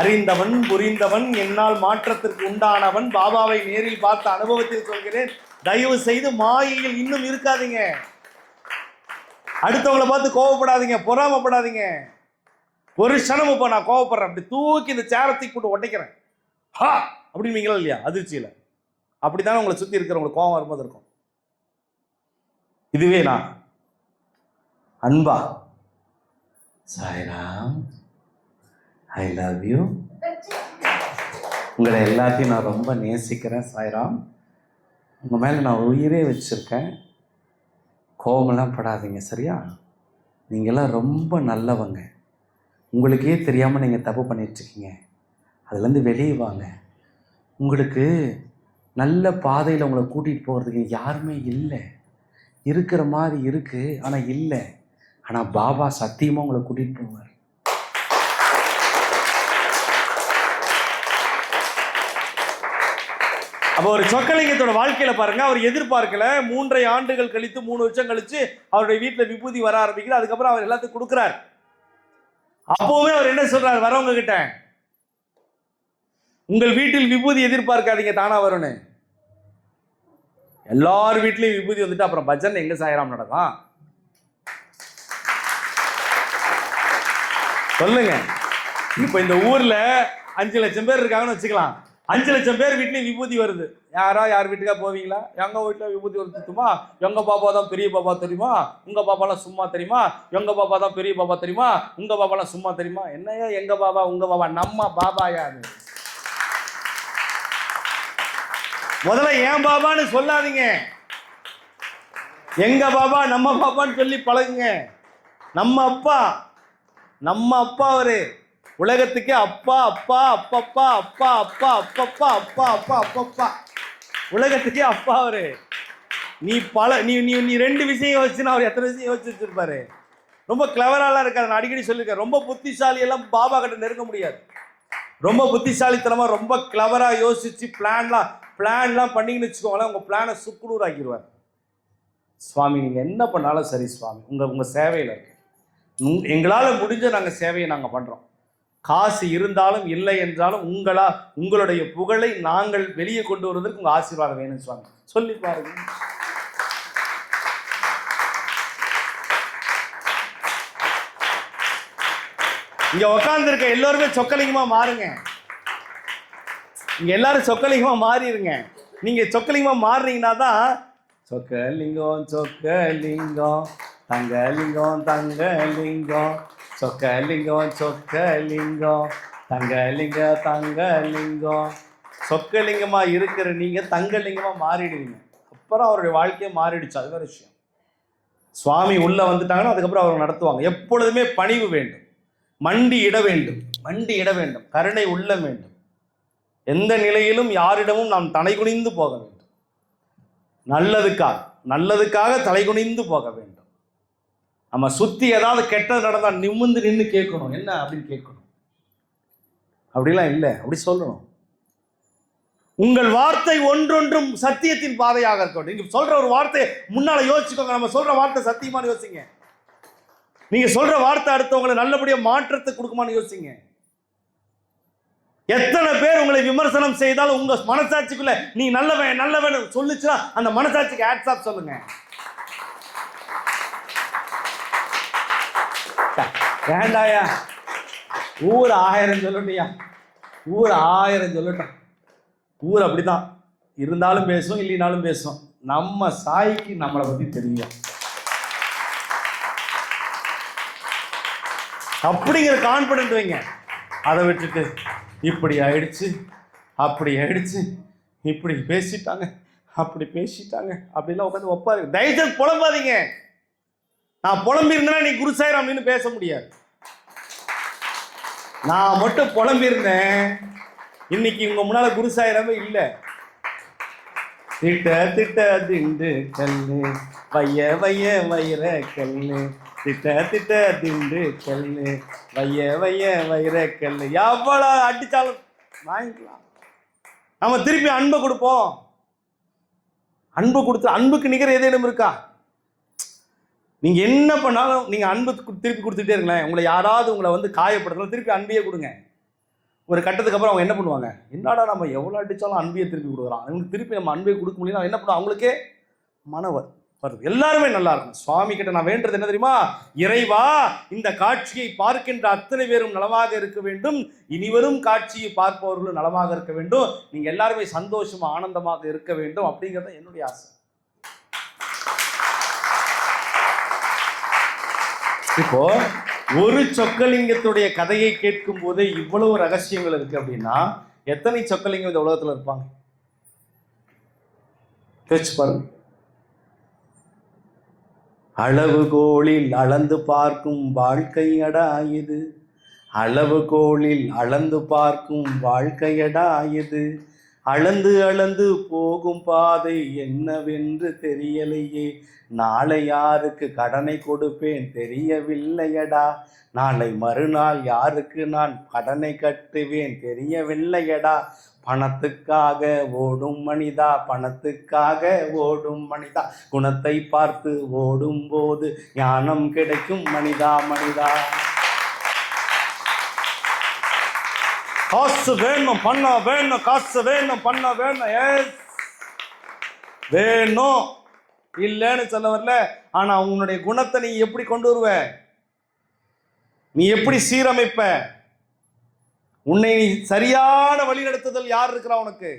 Speaker 1: அறிந்தவன், புரிந்தவன், என்னால் மாற்றத்திற்கு உண்டானவன், பாபாவை நேரில் பார்த்த அனுபவத்தில் சொல்கிறேன். தயவு செய்து மாயையில் இன்னும் இருக்காதீங்க. அடுத்தவங்களை பார்த்து கோவப்படாதீங்க, பொறாமப்படாதீங்க. ஒரு க்ஷணம் இப்போ நான் கோவப்படுறேன், அப்படி தூக்கி இந்த சேரத்தை போட்டு உடைக்கிறேன், ஹா அப்படின்னீங்களா இல்லையா? அதிர்ச்சியில் அப்படித்தானே உங்களை சுற்றி இருக்கிறவங்களுக்கு கோவம் வரும்போது இருக்கும். இதுவே நான் அன்பா, சாய்ராம், ஐ லவ் யூ, உங்களை எல்லாத்தையும் நான் ரொம்ப நேசிக்கிறேன் சாய்ராம், உங்கள் மேலே நான் உயிரே வச்சுருக்கேன், கோவமெல்லாம் படாதீங்க சரியா? நீங்கள்லாம் ரொம்ப நல்லவங்க, உங்களுக்கே தெரியாமல் நீங்கள் தப்பு பண்ணிகிட்ருக்கீங்க, அதுலேருந்து வெளியே வாங்க, உங்களுக்கு நல்ல பாதையில் உங்களை கூட்டிகிட்டு போகிறதுக்கு யாருமே இல்லை, இருக்கிற மாதிரி இருக்குது ஆனால் இல்லை, ஆனால் பாபா சத்தியமாக உங்களை கூட்டிகிட்டு போவார். அப்போ ஒரு சொக்கலிங்கத்தோட வாழ்க்கையில பாருங்க, அவர் எதிர்பார்க்கல. 3.5 ஆண்டுகள் கழித்து 3 வருஷம் கழிச்சு அவருடைய வீட்டில் விபூதி வர ஆரம்பிக்குது. அதுக்கப்புறம் அவர் எல்லாத்துக்கும் கொடுக்குறார். அப்போவே அவர் என்ன சொல்றாரு வரவங்க கிட்ட, உங்கள் வீட்டில் விபூதி எதிர்பார்க்காதீங்க, தானா வரும்னு. எல்லார் வீட்லயும் விபூதி வந்துட்டு அப்புறம் பஜன் எங்க சாய்ராம் நடக்கும் சொல்லுங்க. இப்ப இந்த ஊர்ல 5 லட்சம் பேர் இருக்காங்கன்னு வச்சுக்கலாம். 5 லட்சம் பேர் வீட்லயும் விபூதி வருது. யார் வீட்டுக்கா போவீங்களா? எங்க வீட்டுல விபூதி வருதுமா? எங்க பாப்பா தான் பெரிய பாப்பா தெரியுமா? உங்க பாப்பாலாம் சும்மா தெரியுமா? எங்க பாப்பா தான் பெரிய பாப்பா தெரியுமா? உங்க பாப்பாலாம் சும்மா தெரியுமா? என்னையா எங்க பாபா உங்க பாபா? நம்ம பாபா யாரு? முதல்ல ஏன் பாபான்னு சொல்லாதீங்க, எங்க பாபா நம்ம பாப்பான்னு சொல்லி பழகுங்க. நம்ம அப்பா அவரு உலகத்துக்கே அப்பா அப்பா அப்பப்பா அப்பா அப்பா அப்பப்பா அப்பா அப்பா அப்பப்பா உலகத்துக்கே அப்பா அவரு. நீ 2 விஷயம் யோசிச்சுன்னா அவர் எத்தனை விஷயம் யோசிச்சு வச்சிருப்பாரு. ரொம்ப கிளவராலாம் இருக்காது. நான் அடிக்கடி சொல்லியிருக்கேன், ரொம்ப புத்திசாலி எல்லாம் பாபா கிட்ட நெருங்க முடியாது. ரொம்ப புத்திசாலித்தனமா ரொம்ப கிளவரா யோசிச்சு பிளான்லாம் பண்ணிங்கன்னு வச்சுக்கோங்களேன், உங்க பிளானை சுக்குநூறு ஆக்கிடுவார். சுவாமி நீங்க என்ன பண்ணாலும் சரி சுவாமி, உங்க சேவையில் இருக்கு, எங்களால் முடிஞ்ச நாங்கள் சேவையை நாங்கள் பண்றோம். காசு இருந்தாலும் இல்லை என்றாலும் உங்களுடைய புகழை நாங்கள் வெளியே கொண்டு வருவதற்கு உங்க ஆசீர்வாதம் வேணும் சுவாமி சொல்லி பாருங்க. இங்க உட்கார்ந்து இருக்க எல்லோருமே சொக்கலிங்கமா மாறுங்க. இங்க எல்லாரும் சொக்கலிங்கமா மாறிடுங்க. நீங்க சொக்கலிங்கமா மாறுறீங்கன்னா தான் சொக்கலிங்கம் சொக்கலிங்கம் தங்கலிங்கம் தங்கலிங்கம் சொக்கலிங்கம் சொக்கலிங்கம் தங்கலிங்கம் சொக்கலிங்கமா இருக்கிற நீங்க தங்கலிங்கமா மாறிடுவீங்க. அப்புறம் அவருடைய வாழ்க்கையை மாறிடுச்சு, அது வேற விஷயம். சுவாமி உள்ள வந்துட்டாங்கன்னா அதுக்கப்புறம் அவர் நடத்துவாங்க. எப்பொழுதுமே பணிவு வேண்டும், மண்டி இட வேண்டும், கருணை உள்ளம் வேண்டும். எந்த நிலையிலும் யாரிடமும் நாம் தலைகுனிந்து போக வேண்டும். நல்லதுக்காக தலைகுனிந்து போக வேண்டும். நம்ம சுத்தி ஏதாவது கெட்டது நடந்தால் நிமிர்ந்து நின்று கேட்கணும், என்ன அப்படின்னு கேட்கணும். அப்படிலாம் இல்லை, அப்படி சொல்லணும். உங்கள் வார்த்தை ஒன்றொன்றும் சத்தியத்தின் பாதையாக இருக்கட்டும். நீங்க சொல்ற ஒரு வார்த்தையை முன்னால யோசிச்சுக்கோங்க. நம்ம சொல்ற வார்த்தை சத்தியமான யோசிங்க. நீங்க சொல்ற வார்த்தை அடுத்தவங்களை நல்லபடியா மாற்றத்தை கொடுக்குமான்னு யோசிங்க. எத்தனை பேர் உங்களை விமர்சனம் செய்தாலும் உங்க மனசாட்சிக்குள்ள நீ நல்லவன் சொல்லுச்சுன்னா அந்த மனசாட்சிக்கு ஹேட்ஸ் ஆஃப் சொல்லுங்க. வேண்டாயா, ஊர் 1000 சொல்லட்டியா, ஊர் 1000 சொல்லட்டும். ஊர் அப்படிதான், இருந்தாலும் பேசும் இல்லைனாலும் பேசும். நம்ம சாய்க்கு நம்மளை பத்தி தெரியும் அப்படிங்கிற கான்பிடன்ட் வைங்க. அதை விட்டுட்டு இப்படி ஆயிடுச்சு அப்படி ஆயிடுச்சு இப்படி பேசிட்டாங்க அப்படி பேசிட்டாங்க அப்படிலாம் உட்காந்து ஒப்பாரு. தயவுசெய்து புலம்பாதீங்க. நான் புலம்பி இருந்தேன்னா நீ குரு சாயிரம் அப்படின்னு பேச முடியாது. நான் மட்டும் புலம்பி இருந்தேன், இன்னைக்கு உங்க முன்னால குரு சாயிரமே இல்லை. திட்ட திட்ட திண்டு கல்லு வைய வைய வைர கல்லு, திட்ட திட்ட திண்டு கல்லு வைய வைய வைர கல்லு. எவ்வளோ அடிச்சாலும் வாங்கிக்கலாம். நம்ம திருப்பி அன்பை கொடுப்போம். அன்பு கொடுத்து அன்புக்கு நிகர் ஏதேனும் இருக்கா? நீங்க என்ன பண்ணாலும் நீங்க அன்பு திருப்பி கொடுத்துட்டே இருங்களேன். உங்களை யாராவது உங்களை காயப்படுத்தலாம், திருப்பி அன்பையே கொடுங்க. ஒரு கட்டத்துக்கு அப்புறம் அவங்க என்ன பண்ணுவாங்க, என்னடா நம்ம எவ்வளோ அடித்தாலும் அன்பையை திருப்பி கொடுக்குறான், அவங்களுக்கு திருப்பி நம்ம அன்பை கொடுக்க முடியல, என்ன பண்ணுவோம், அவங்களுக்கே மனவர் வருது. எல்லாருமே நல்லா இருக்கும். சுவாமி கிட்ட நான் வேண்டது என்ன தெரியுமா? இறைவா, இந்த காட்சியை பார்க்கின்ற அத்தனை பேரும் நலமாக இருக்க வேண்டும், இனிவரும் காட்சியை பார்ப்பவர்களும் நலமாக இருக்க வேண்டும், நீங்க எல்லாருமே சந்தோஷமா ஆனந்தமாக இருக்க வேண்டும் அப்படிங்கிறது என்னுடைய ஆசை. இப்போ ஒரு சொக்கலிங்கத்துடைய கதையை கேட்கும் போது இவ்வளவு ரகசியங்கள் இருக்கு அப்படின்னா, எத்தனை சொக்கலிங்கம் இந்த உலகத்துல இருப்பாங்க? யோசிச்சு பாருங்க. அளவுகோலில் அளந்து பார்க்கும் வாழ்க்கையடா இது, அளவுகோலில் அளந்து பார்க்கும் வாழ்க்கையடா இது, அளந்து அளந்து போகும் பாதை என்னவென்று தெரியலையே, நாளை யாருக்கு கடனை கொடுப்பேன் தெரியவில்லையடா, நாளை மறுநாள் யாருக்கு நான் கடனை கட்டுவேன் தெரியவில்லையடா, பணத்துக்காக ஓடும் மனிதா, பணத்துக்காக ஓடும் மனிதா, குணத்தை பார்த்து ஓடும் போது ஞானம் கிடைக்கும் மனிதா மனிதா. காசு வேணும் பண்ண வேணும், காசு வேணும் பண்ண வேணும், வேணும் இல்லைன்னு சொல்ல வரல. ஆனா உன்னுடைய குணத்தை நீ எப்படி கொண்டு வருவ, நீ எப்படி சீரமைப்ப, உன்னை நீ சரியான வழி நடத்துதல் யார் இருக்கிறா உனக்கு?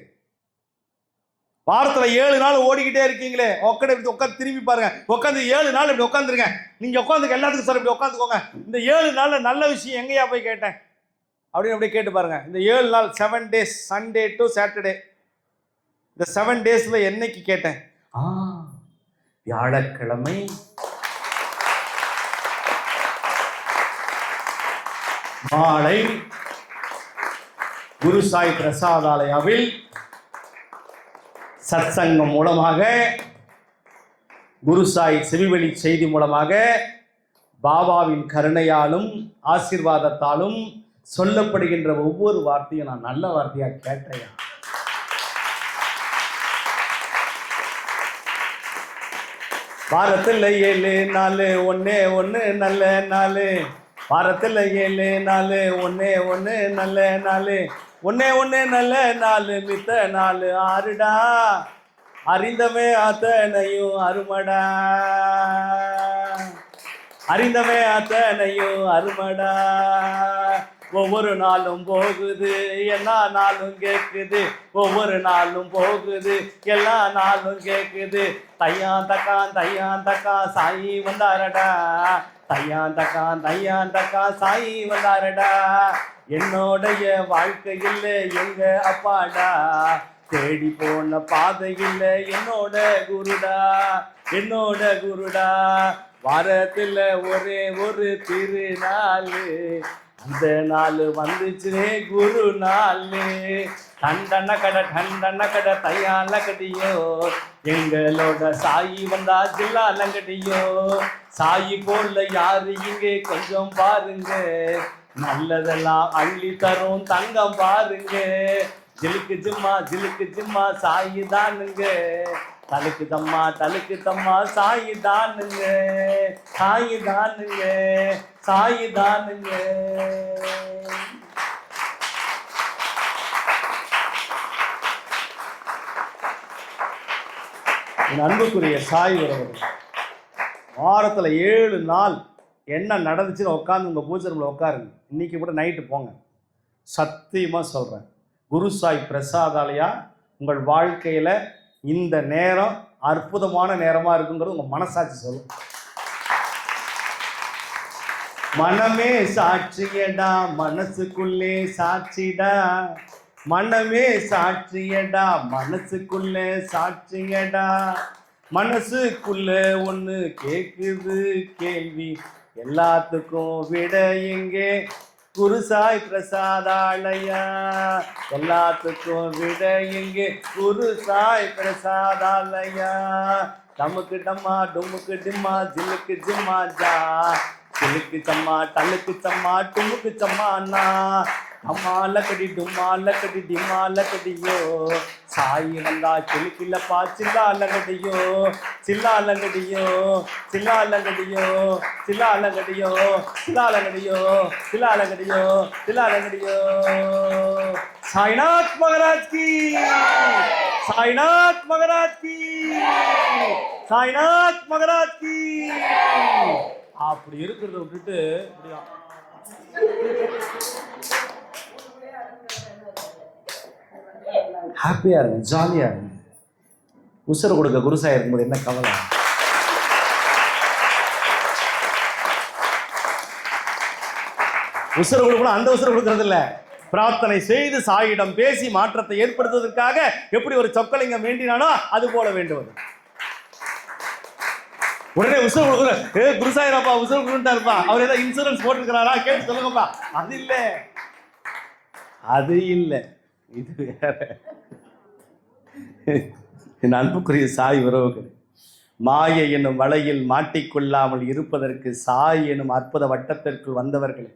Speaker 1: வாரத்துல 7 நாள் ஓடிக்கிட்டே இருக்கீங்களே, உட்காந்து திரும்பி பாருங்க. உட்காந்து 7 நாள் இப்படி உட்காந்துருங்க. நீங்க உட்காந்துக்க எல்லாத்துக்கும் சார் இப்படி உட்காந்துக்கோங்க. இந்த 7 நாள்ல நல்ல விஷயம் எங்கேயா போய் கேட்டேன் அப்படின்னு அப்படியே கேட்டு பாருங்க. இந்த 7 நாள் 7 days, சண்டே டு சாட்டர்டே, இந்த 7 daysல என்னைக்கு கேட்டேன்? வியாழக்கிழமை மாலை குரு சாய் பிரசாதாலயாவில் சத்சங்கம் மூலமாக, குரு சாய் செவிவழி செய்தி மூலமாக, பாபாவின் கருணையாலும் ஆசீர்வாதத்தாலும் சொல்லப்படுகின்ற ஒவ்வொரு வார்த்தையும் நான் நல்ல வார்த்தையா கேட்டேன். வாரத்தில் 7 நாள் ஒன்னே ஒன்று நல்ல நாள், வாரத்தில் 7 நாள் ஒன்னே ஒன்று நல்ல நாள், ஒன்னே ஒன்று நல்ல நாள், மித்த நாள் ஆறுடா, அறிந்தமே அத்தனையும் அருமடா, அறிந்தமே அத்தனையும் அருமடா, ஒவ்வொரு நாளும் போகுது எல்லா நாளும் கேட்குது, ஒவ்வொரு நாளும் போகுது எல்லா நாளும் கேட்குது, தையான் தக்கா சாயி வந்தாரடா, தையான் தக்கா சாயி வந்தாரடா, என்னோடைய வாழ்க்கையில் எங்க அப்பாடா, தேடி போன பாதையில் என்னோட குருடா, என்னோட குருடா, வாரத்தில் ஒரே ஒரு திருநாள், அந்த நாள் வந்துச்சுனே குரு நாள், டண்டன கடை தையால கட்டியோ, எங்களோட சாயி வந்தா ஜில்லாலங்கடியோ, சாயி போல யாரு இங்கே கொஞ்சம் பாருங்க, நல்லதெல்லாம் அள்ளி தரும் தங்கம் பாருங்க, ஜிலுக்கு ஜிம்மா சாயி தானுங்க, தலுக்கு தம்மா சாயி தானுங்க, சாயி தானுங்க, சாயி தானுங்க. அன்புக்குரிய சாய் உறவுகள், வாரத்தில் 7 நாள் என்ன நடந்துச்சுன்னு உட்காந்து உங்கள் பூஜை ரூமில் உட்காருங்க. இன்னைக்கு கூட நைட்டு போங்க. சத்தியமாக சொல்கிறேன், குரு சாய் பிரசாதாலயா உங்கள் வாழ்க்கையில் இந்த நேரம் அற்புதமான நேரமாக இருக்குங்கிறது உங்கள் மனசாட்சி சொல்லும். மனமே சாட்சியடா, மனசுக்குள்ளே சாட்சிடா, மனமே சாட்சியடா, மனசுக்குள்ள சாட்சியடா, மனசுக்குள்ள ஒண்ணு கேக்குது கேள்வி, எல்லாத்துக்கும் விட எங்கே குருசாய் பிரசாதாலயா, எல்லாத்துக்கும் விட எங்கே குருசாய் பிரசாதாலயா. டமுக்கு டம்மா டுமுக்கு டிம்மா ஜில்லுக்கு ஜிம்மா ஜா, சிலுக்கு சம்மா டல்லுக்கு சம்மா டுமுக்கு சம்மாண்ணா, அம்மா லக்கடி டும்மா லக்கடி டிம்மா லக்கடியோ, சாயி வந்தா கிளுக்கில்லப்பா சில்லா லங்கடியோ, சில்லா லங்கடியோ, சில்லா லங்கடியோ, சில்லா லங்கடியோ, சில்லா லங்கடியோ, சில்லா லங்கடியோ, சில்லா லங்கடியோ. சாய்நாத் மகாராஜ் கி, சாய்நாத் மகாராஜ் கி, சாய்நாத் மகாராஜ் கி. அப்படி இருக்கிறத விட்டுட்டு ஹாப்பியா இருங்க, ஜாலியா இருங்க. உசுரை கொடுக்க குருசாய் இருக்கும்போது என்ன கவலை? உசுரை கொடுக்கணும், அந்த உசுரை கொடுக்கறது இல்ல. பிரார்த்தனை செய்து சாயிடம் பேசி மாற்றத்தை ஏற்படுத்துவதற்காக எப்படி ஒரு சொக்கலிங்கம் வேண்டினானோ அது போல வேண்டுவது. உடனே உசுரை கொடுக்குற குருசாயிரப்பா உசுரை கொடுத்துட்டாருப்பா, அவர் ஏதாவது இன்சூரன்ஸ் போட்டிருக்கிறாரா கேட்டு சொல்லுங்கப்பா. அது இல்ல, அது இல்லை, இது வேற. என் அன்புக்குரிய சாய் உறவுகள், மாயை என்னும் வலையில் மாட்டிக்கொள்ளாமல் இருப்பதற்கு சாய் எனும் அற்புத வட்டத்திற்குள் வந்தவர்கள்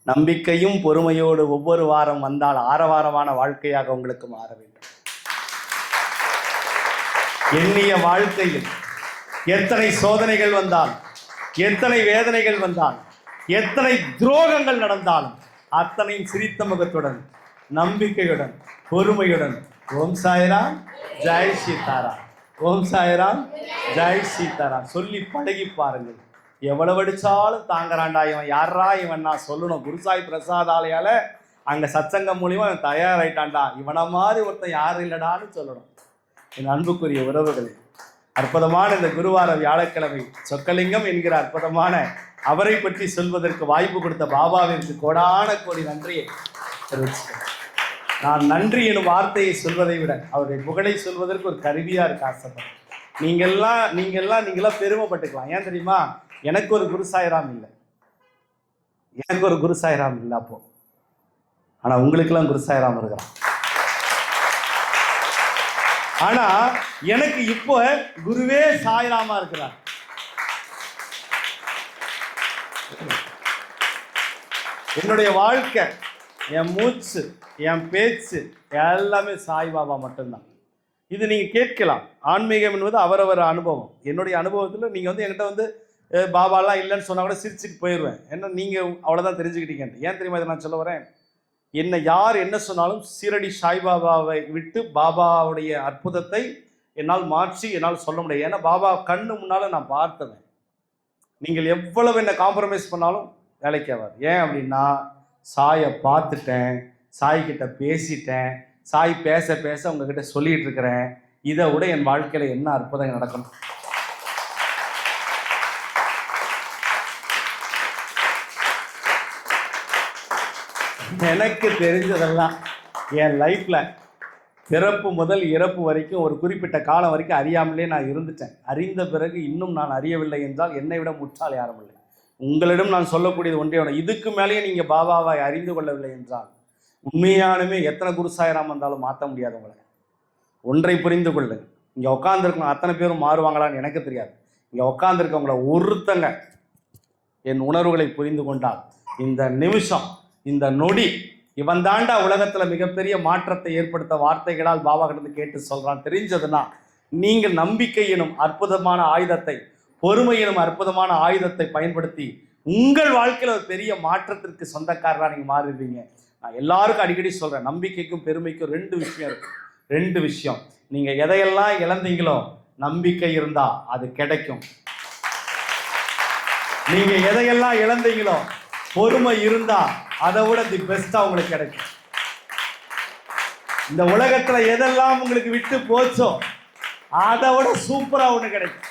Speaker 1: நம்பிக்கையும் பொறுமையோடு ஒவ்வொரு வாரம் வந்தால் ஆரவாரமான வாழ்க்கையாக உங்களுக்கு மாற வேண்டும். எண்ணிய வாழ்க்கையில் எத்தனை சோதனைகள் வந்தால், எத்தனை வேதனைகள் வந்தால், எத்தனை துரோகங்கள் நடந்தாலும் அத்தனையும் சிரித்த முகத்துடன், நம்பிக்கையுடன், பொறுமையுடன் ஓம் சாய்ராம் ஜெய் சீதாராம், ஓம் சாய்ராம் ஜெய் சீதாராம் சொல்லி பழகி பாருங்கள். எவ்வளவு அடிச்சாலும் தாங்கறாண்டா இவன், யாரா இவன் நான் சொல்லணும். குருசாய் பிரசாதாலயால அங்க சத்சங்கம் மூலியமா இவன் தயாராயிட்டான்டா, இவனை மாதிரி ஒருத்தன் யாரும் இல்லடான்னு சொல்லணும். என் அன்புக்குரிய உறவுகளே, அற்புதமான இந்த குருவார வியாழக்கிழமை சொக்கலிங்கம் என்கிற அற்புதமான அவரை பற்றி சொல்வதற்கு வாய்ப்பு கொடுத்த பாபாவிற்கு கோடான கோடி நன்றியை தெரிவிச்சுக்கிறேன். நான் நன்றி எனும் வார்த்தையை சொல்வதை விட அவருடைய புகழை சொல்வதற்கு ஒரு கருவியா இருக்க ஆசைப்படுறேன். நீங்கெல்லாம் பெருமைப்பட்டுக்கலாம். ஏன் தெரியுமா? எனக்கு ஒரு குரு சாய்ராம் இல்லை, எனக்கு ஒரு குரு சாய்ராம் இல்லை அப்போ. ஆனா உங்களுக்கெல்லாம் குரு சாய்ராம் இருக்கிறான். ஆனா எனக்கு இப்போ குருவே சாய்ராமா இருக்கிறார். என்னுடைய வாழ்க்கை, என் மூச்சு, என் பேச்சு எல்லாமே சாய்பாபா மட்டும்தான். இது நீங்க கேட்கலாம். ஆன்மீகம் என்பது அவரவர் அனுபவம். என்னுடைய அனுபவத்தில் நீங்க என்கிட்ட பாபாலாம் இல்லைன்னு சொன்னா கூட சிரிச்சுட்டு போயிடுவேன். ஏன்னா நீங்க அவ்வளவுதான் தெரிஞ்சுக்கிட்டீங்க. ஏன் தெரியுமா இதை நான் சொல்ல வரேன்? என்னை யார் என்ன சொன்னாலும் சீரடி சாய்பாபாவை விட்டு பாபாவுடைய அற்புதத்தை என்னால் மாற்றி என்னால் சொல்ல முடியாது. ஏன்னா பாபா கண்ணு முன்னால நான் பார்த்தவன். நீங்கள் எவ்வளவு என்ன காம்ப்ரமைஸ் பண்ணாலும் வேலைக்கு ஆகாது. ஏன் அப்படின்னா சாயை பார்த்துட்டேன், சாய்கிட்ட பேசிட்டேன், சாய் பேச பேச உங்ககிட்ட சொல்லிட்டு இருக்கிறேன். இதை விட என் வாழ்க்கையில என்ன அற்புதம் நடக்கணும்? எனக்கு தெரிஞ்சதெல்லாம் என் லைஃப்ல பிறப்பு முதல் இறப்பு வரைக்கும் ஒரு குறிப்பிட்ட காலம் வரைக்கும் அறியாமலே நான் இருந்துட்டேன். அறிந்த பிறகு இன்னும் நான் அறியவில்லை என்றால் என்னை விட முட்டாள் யாரும் இல்லை. உங்களிடம் நான் சொல்லக்கூடியது ஒன்றே ஒன்று, இதுக்கு மேலேயே நீங்க பாபாவை அறிந்து கொள்ளவில்லை என்றால் உண்மையானுமே எத்தனை குரு சாய்ராம் வந்தாலும் மாற்ற முடியாது. உங்களை ஒன்றை புரிந்து கொள்ளு, இங்க உட்காந்துருக்கவங்க அத்தனை பேரும் மாறுவாங்களான்னு எனக்கு தெரியாது. இங்க உட்காந்துருக்கவங்கள ஒருத்தங்க என் உணர்வுகளை புரிந்து கொண்டால் இந்த நிமிஷம், இந்த நொடி, இவன் தாண்டா உலகத்துல மிகப்பெரிய மாற்றத்தை ஏற்படுத்த வார்த்தைகளால் பாபா கிட்ட கேட்டு சொல்றான் தெரிஞ்சதுன்னா, நீங்கள் நம்பிக்கை எனும் அற்புதமான ஆயுதத்தை, பொறுமை எனும் அற்புதமான ஆயுதத்தை பயன்படுத்தி உங்கள் வாழ்க்கையில ஒரு பெரிய மாற்றத்திற்கு சொந்தக்காரராக நீங்க மாறிடுவீங்க. நான் எல்லாருக்கும் அடிக்கடி சொல்றேன், நம்பிக்கைக்கும் பெருமைக்கும் ரெண்டு விஷயம் இருக்கு. ரெண்டு விஷயம். நீங்க எதையெல்லாம் இழந்தீங்களோ நம்பிக்கை இருந்தா அது கிடைக்கும். நீங்க எதையெல்லாம் இழந்தீங்களோ பொறுமை இருந்தா அதை விட தி பெஸ்டா உங்களுக்கு கிடைக்கும். இந்த உலகத்துல எதெல்லாம் உங்களுக்கு விட்டு போச்சோ அதை விட சூப்பரா ஒண்ணு கிடைக்கும்.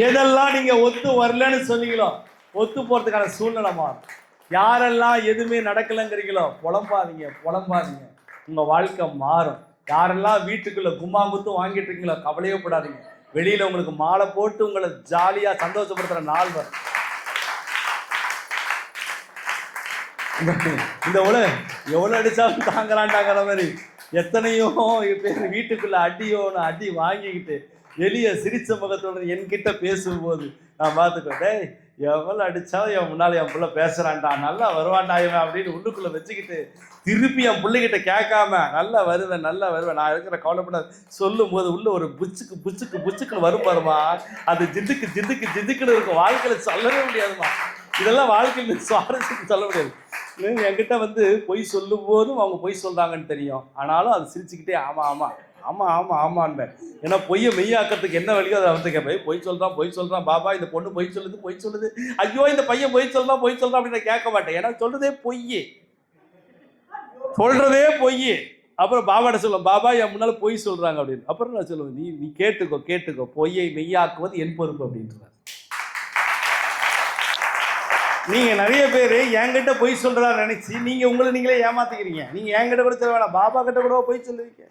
Speaker 1: எதெல்லாம் நீங்க ஒத்து வரலன்னு சொன்னீங்களோ ஒத்து போறதுக்கான சூழ்நிலை மாறும். யாரெல்லாம் எதுவுமே நடக்கலைங்கிறீங்களோ புலம்பாதீங்க. உங்க வாழ்க்கை மாறும். யாரெல்லாம் வீட்டுக்குள்ள கும்மாங்குத்தும் வாங்கிட்டு இருக்கீங்களோ கவலையே படாதீங்க. வெளியில உங்களுக்கு மாலை போட்டு உங்களை ஜாலியா சந்தோஷப்படுத்துற நாள் வரும். இந்த உலகம் எவ்வளவு அடிச்சாலும் தாங்கலாண்டாங்கிற மாதிரி எத்தனையோ பேர் வீட்டுக்குள்ள அடி வாங்கிக்கிட்டு வெளியே சிரிச்ச முகத்தோட என்கிட்ட பேசும்போது நான் பார்த்துக்கோ, டேய் எவ்வளோ அடித்தாலும் என் முன்னால் என் பிள்ளை பேசுகிறான்டா, நல்லா வருவான்டா இவன் அப்படின்னு உள்ளுக்குள்ளே வச்சுக்கிட்டு திருப்பி என் பிள்ளைகிட்ட கேட்காம நல்லா வருவேன் நான் இருக்கிற கவலைப்பட சொல்லும் போது உள்ள ஒரு புச்சுக்குன்னு வரும் பாருமா, அது ஜிந்துக்குன்னு இருக்கும். வாழ்க்கையில் சொல்லவே முடியாதுமா, இதெல்லாம் வாழ்க்கையில் சுவாரஸ்யத்துக்கு சொல்ல முடியாது. என்கிட்ட வந்து பொய் சொல்லும் போதும் அவங்க பொய் சொல்கிறாங்கன்னு தெரியும், ஆனாலும் அது சிரிச்சுக்கிட்டே ஆமாம். ஏன்னா பொய்யை மெய்யாக்கிறதுக்கு என்ன வழியோ அதை வந்து கேட்பேன். பொய் சொல்கிறான் பாபா, இந்த பொண்ணு பொய் சொல்லுது, ஐயோ இந்த பையன் பொய் சொல்கிறான் அப்படின்னு கேட்க மாட்டேன். ஏன்னா சொல்றதே பொய். அப்புறம் பாபாட்ட சொல்லுவேன், பாபா என் முன்னால் பொய் சொல்கிறாங்க அப்படின்னு. அப்புறம் நான் சொல்லுவேன், நீ கேட்டுக்கோ, பொய்யை மெய்யாக்குவது என் பொறுப்பு அப்படின்றார். நீங்க நிறைய பேர் என்கிட்ட பொய் சொல்றதா நினைச்சு நீங்க உங்களை நீங்களே ஏமாத்திக்கிறீங்க. நீங்க என்கிட்ட கூட சொல்ல வேணாம், பாபா கிட்ட கூட பொய் சொல்லுவீங்க.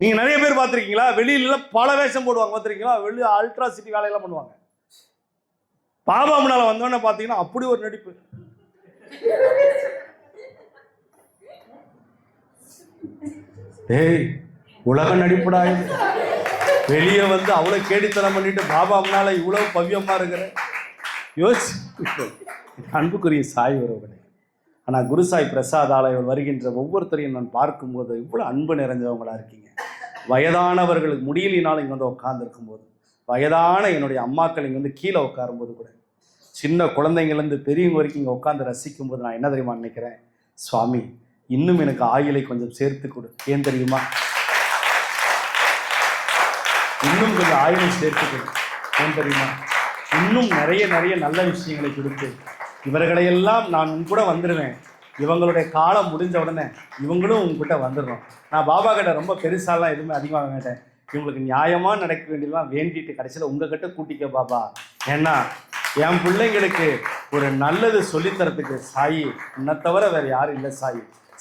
Speaker 1: நீங்க நிறைய பேர் பார்த்துருக்கீங்களா, வெளியில பல வேஷம் போடுவாங்க பார்த்துருக்கீங்களா, வெளியே அல்ட்ரா சிட்டி வேலையெல்லாம் பண்ணுவாங்க. பாபா முன்னால வந்தோடனே பார்த்தீங்கன்னா அப்படி ஒரு நடிப்பு. ஏய் உலக நடிப்புடா இது. வெளியே வந்து அவ்வளவு கேடித்தனம் பண்ணிட்டு பாபா முன்னால இவ்வளவு பவ்யமா இருக்கிற யோசிச்சு. அன்புக்குரிய சாய் உறவுகளே, ஆனால் குரு சாய் பிரசாத் ஆலயம் வருகின்ற ஒவ்வொருத்தரையும் நான் பார்க்கும்போது இவ்வளோ அன்பு நிறைஞ்சவங்களா இருக்கீங்க. வயதானவர்களுக்கு முடியலினாலும் இங்கே வந்து உட்காந்துருக்கும் போது, வயதான என்னுடைய அம்மாக்கள் இங்கே வந்து கீழே உட்காரும்போது கூட, சின்ன குழந்தைங்கள்லேருந்து பெரியவங்க வரைக்கும் இங்கே உட்காந்து ரசிக்கும் போது நான் என்ன தெரியுமா நினைக்கிறேன், சுவாமி இன்னும் எனக்கு ஆயுளை கொஞ்சம் சேர்த்து கொடு. ஏன் தெரியுமா, இன்னும் கொஞ்சம் ஆயுளை சேர்த்து கொடு. ஏன் தெரியுமா, இன்னும் நிறைய நல்ல விஷயங்களை கொடுத்து இவர்களையெல்லாம் நான் உன் கூட வந்துடுவேன். இவங்களுடைய காலம் முடிஞ்ச உடனே இவங்களும் உங்ககிட்ட வந்துடணும். நான் பாபா கிட்ட ரொம்ப பெருசாலாம் எதுவுமே அதிகமாக வேண்டேன். இவங்களுக்கு நியாயமாக நடக்க வேண்டியதெல்லாம் வேண்டிட்டு கடைசியில் உங்ககிட்ட கூட்டிக்க பாபா. ஏன்னா என் பிள்ளைங்களுக்கு ஒரு நல்லது சொல்லித்தரத்துக்கு சாயி உன்னை தவிர வேறு யாரும் இல்லை.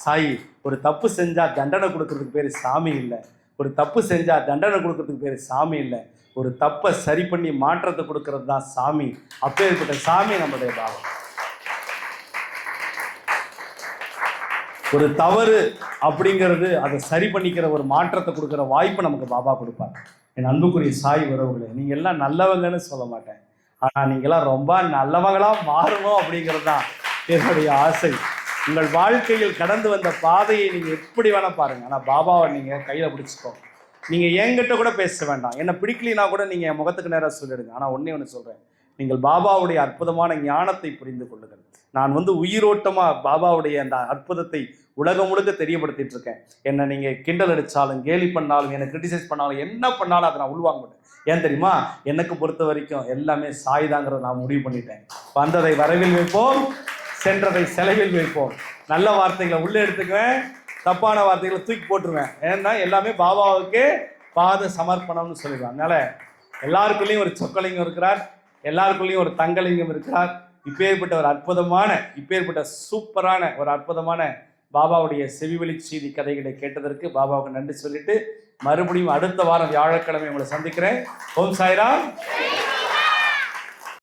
Speaker 1: சாயி ஒரு தப்பு செஞ்சால் தண்டனை கொடுக்கறதுக்கு பேர் சாமி இல்லை. ஒரு தப்பு செஞ்சால் தண்டனை கொடுக்கறதுக்கு பேர் சாமி இல்லை. ஒரு தப்பை சரி பண்ணி மாற்றத்தை கொடுக்கறது தான் சாமி. அப்பேற்பட்ட சாமி நம்முடைய பாபா. ஒரு தவறு அப்படிங்கிறது அதை சரி பண்ணிக்கிற ஒரு மாற்றத்தை கொடுக்குற வாய்ப்பு நமக்கு பாபா கொடுப்பார். என் அன்புக்குரிய சாய் உறவுகளே, நீங்கள் எல்லாம் நல்லவங்கன்னு சொல்ல மாட்டேன், ஆனால் நீங்களாம் ரொம்ப நல்லவங்களாக மாறணும் அப்படிங்கிறது தான் என்னுடைய ஆசை. உங்கள் வாழ்க்கையில் கடந்து வந்த பாதையை நீங்கள் எப்படி வேணால் பாருங்கள், ஆனால் பாபாவை நீங்கள் கையில் பிடிச்சிக்கோ. நீங்கள் என்கிட்ட கூட பேச வேண்டாம், என்னை பிடிக்கலினா கூட நீங்கள் என் முகத்துக்கு நேராக சொல்லிடுங்க. ஆனால் ஒன்று சொல்கிறேன், நீங்கள் பாபாவுடைய அற்புதமான ஞானத்தை புரிந்து கொள்ளுங்கள். நான் வந்து உயிரோட்டமாக பாபாவுடைய அந்த அற்புதத்தை உலகம் முழுக்க தெரியப்படுத்திட்டு இருக்கேன். என்னை நீங்கள் கிண்டல் அடித்தாலும் கேலி பண்ணாலும் என்னை கிரிட்டிசைஸ் பண்ணாலும் என்ன பண்ணாலும் அதை நான் உள்வாங்க மாட்டேன். ஏன் தெரியுமா, எனக்கு பொறுத்த வரைக்கும் எல்லாமே சாய் தாங்கிறத நான் முடிவு பண்ணிட்டேன். வந்ததை வரவில் வைப்போம், சென்றதை செலவில் வைப்போம். நல்ல வார்த்தைகளை உள்ளே எடுத்துக்குவேன், தப்பான வார்த்தைகளை தூக்கி போட்டுருவேன். ஏன்னா எல்லாமே பாபாவுக்கு பாத சமர்ப்பணம்னு சொல்லிடுவேன். அதனால எல்லாருக்குள்ளேயும் ஒரு சொக்கலிங்கம் இருக்கிறார், எல்லாருக்குள்ளேயும் ஒரு தங்கலிங்கம் இருக்கிறார். இப்பேற்பட்ட ஒரு அற்புதமான, இப்பேற்பட்ட சூப்பரான ஒரு அற்புதமான பாபாவுடைய செவிவெளி செய்தி கதைகளை கேட்டதற்கு பாபாவுக்கு நன்றி சொல்லிட்டு மறுபடியும் அடுத்த வாரம் வியாழக்கிழமை உங்களை சந்திக்கிறேன். ஓம் சாய்ராம்.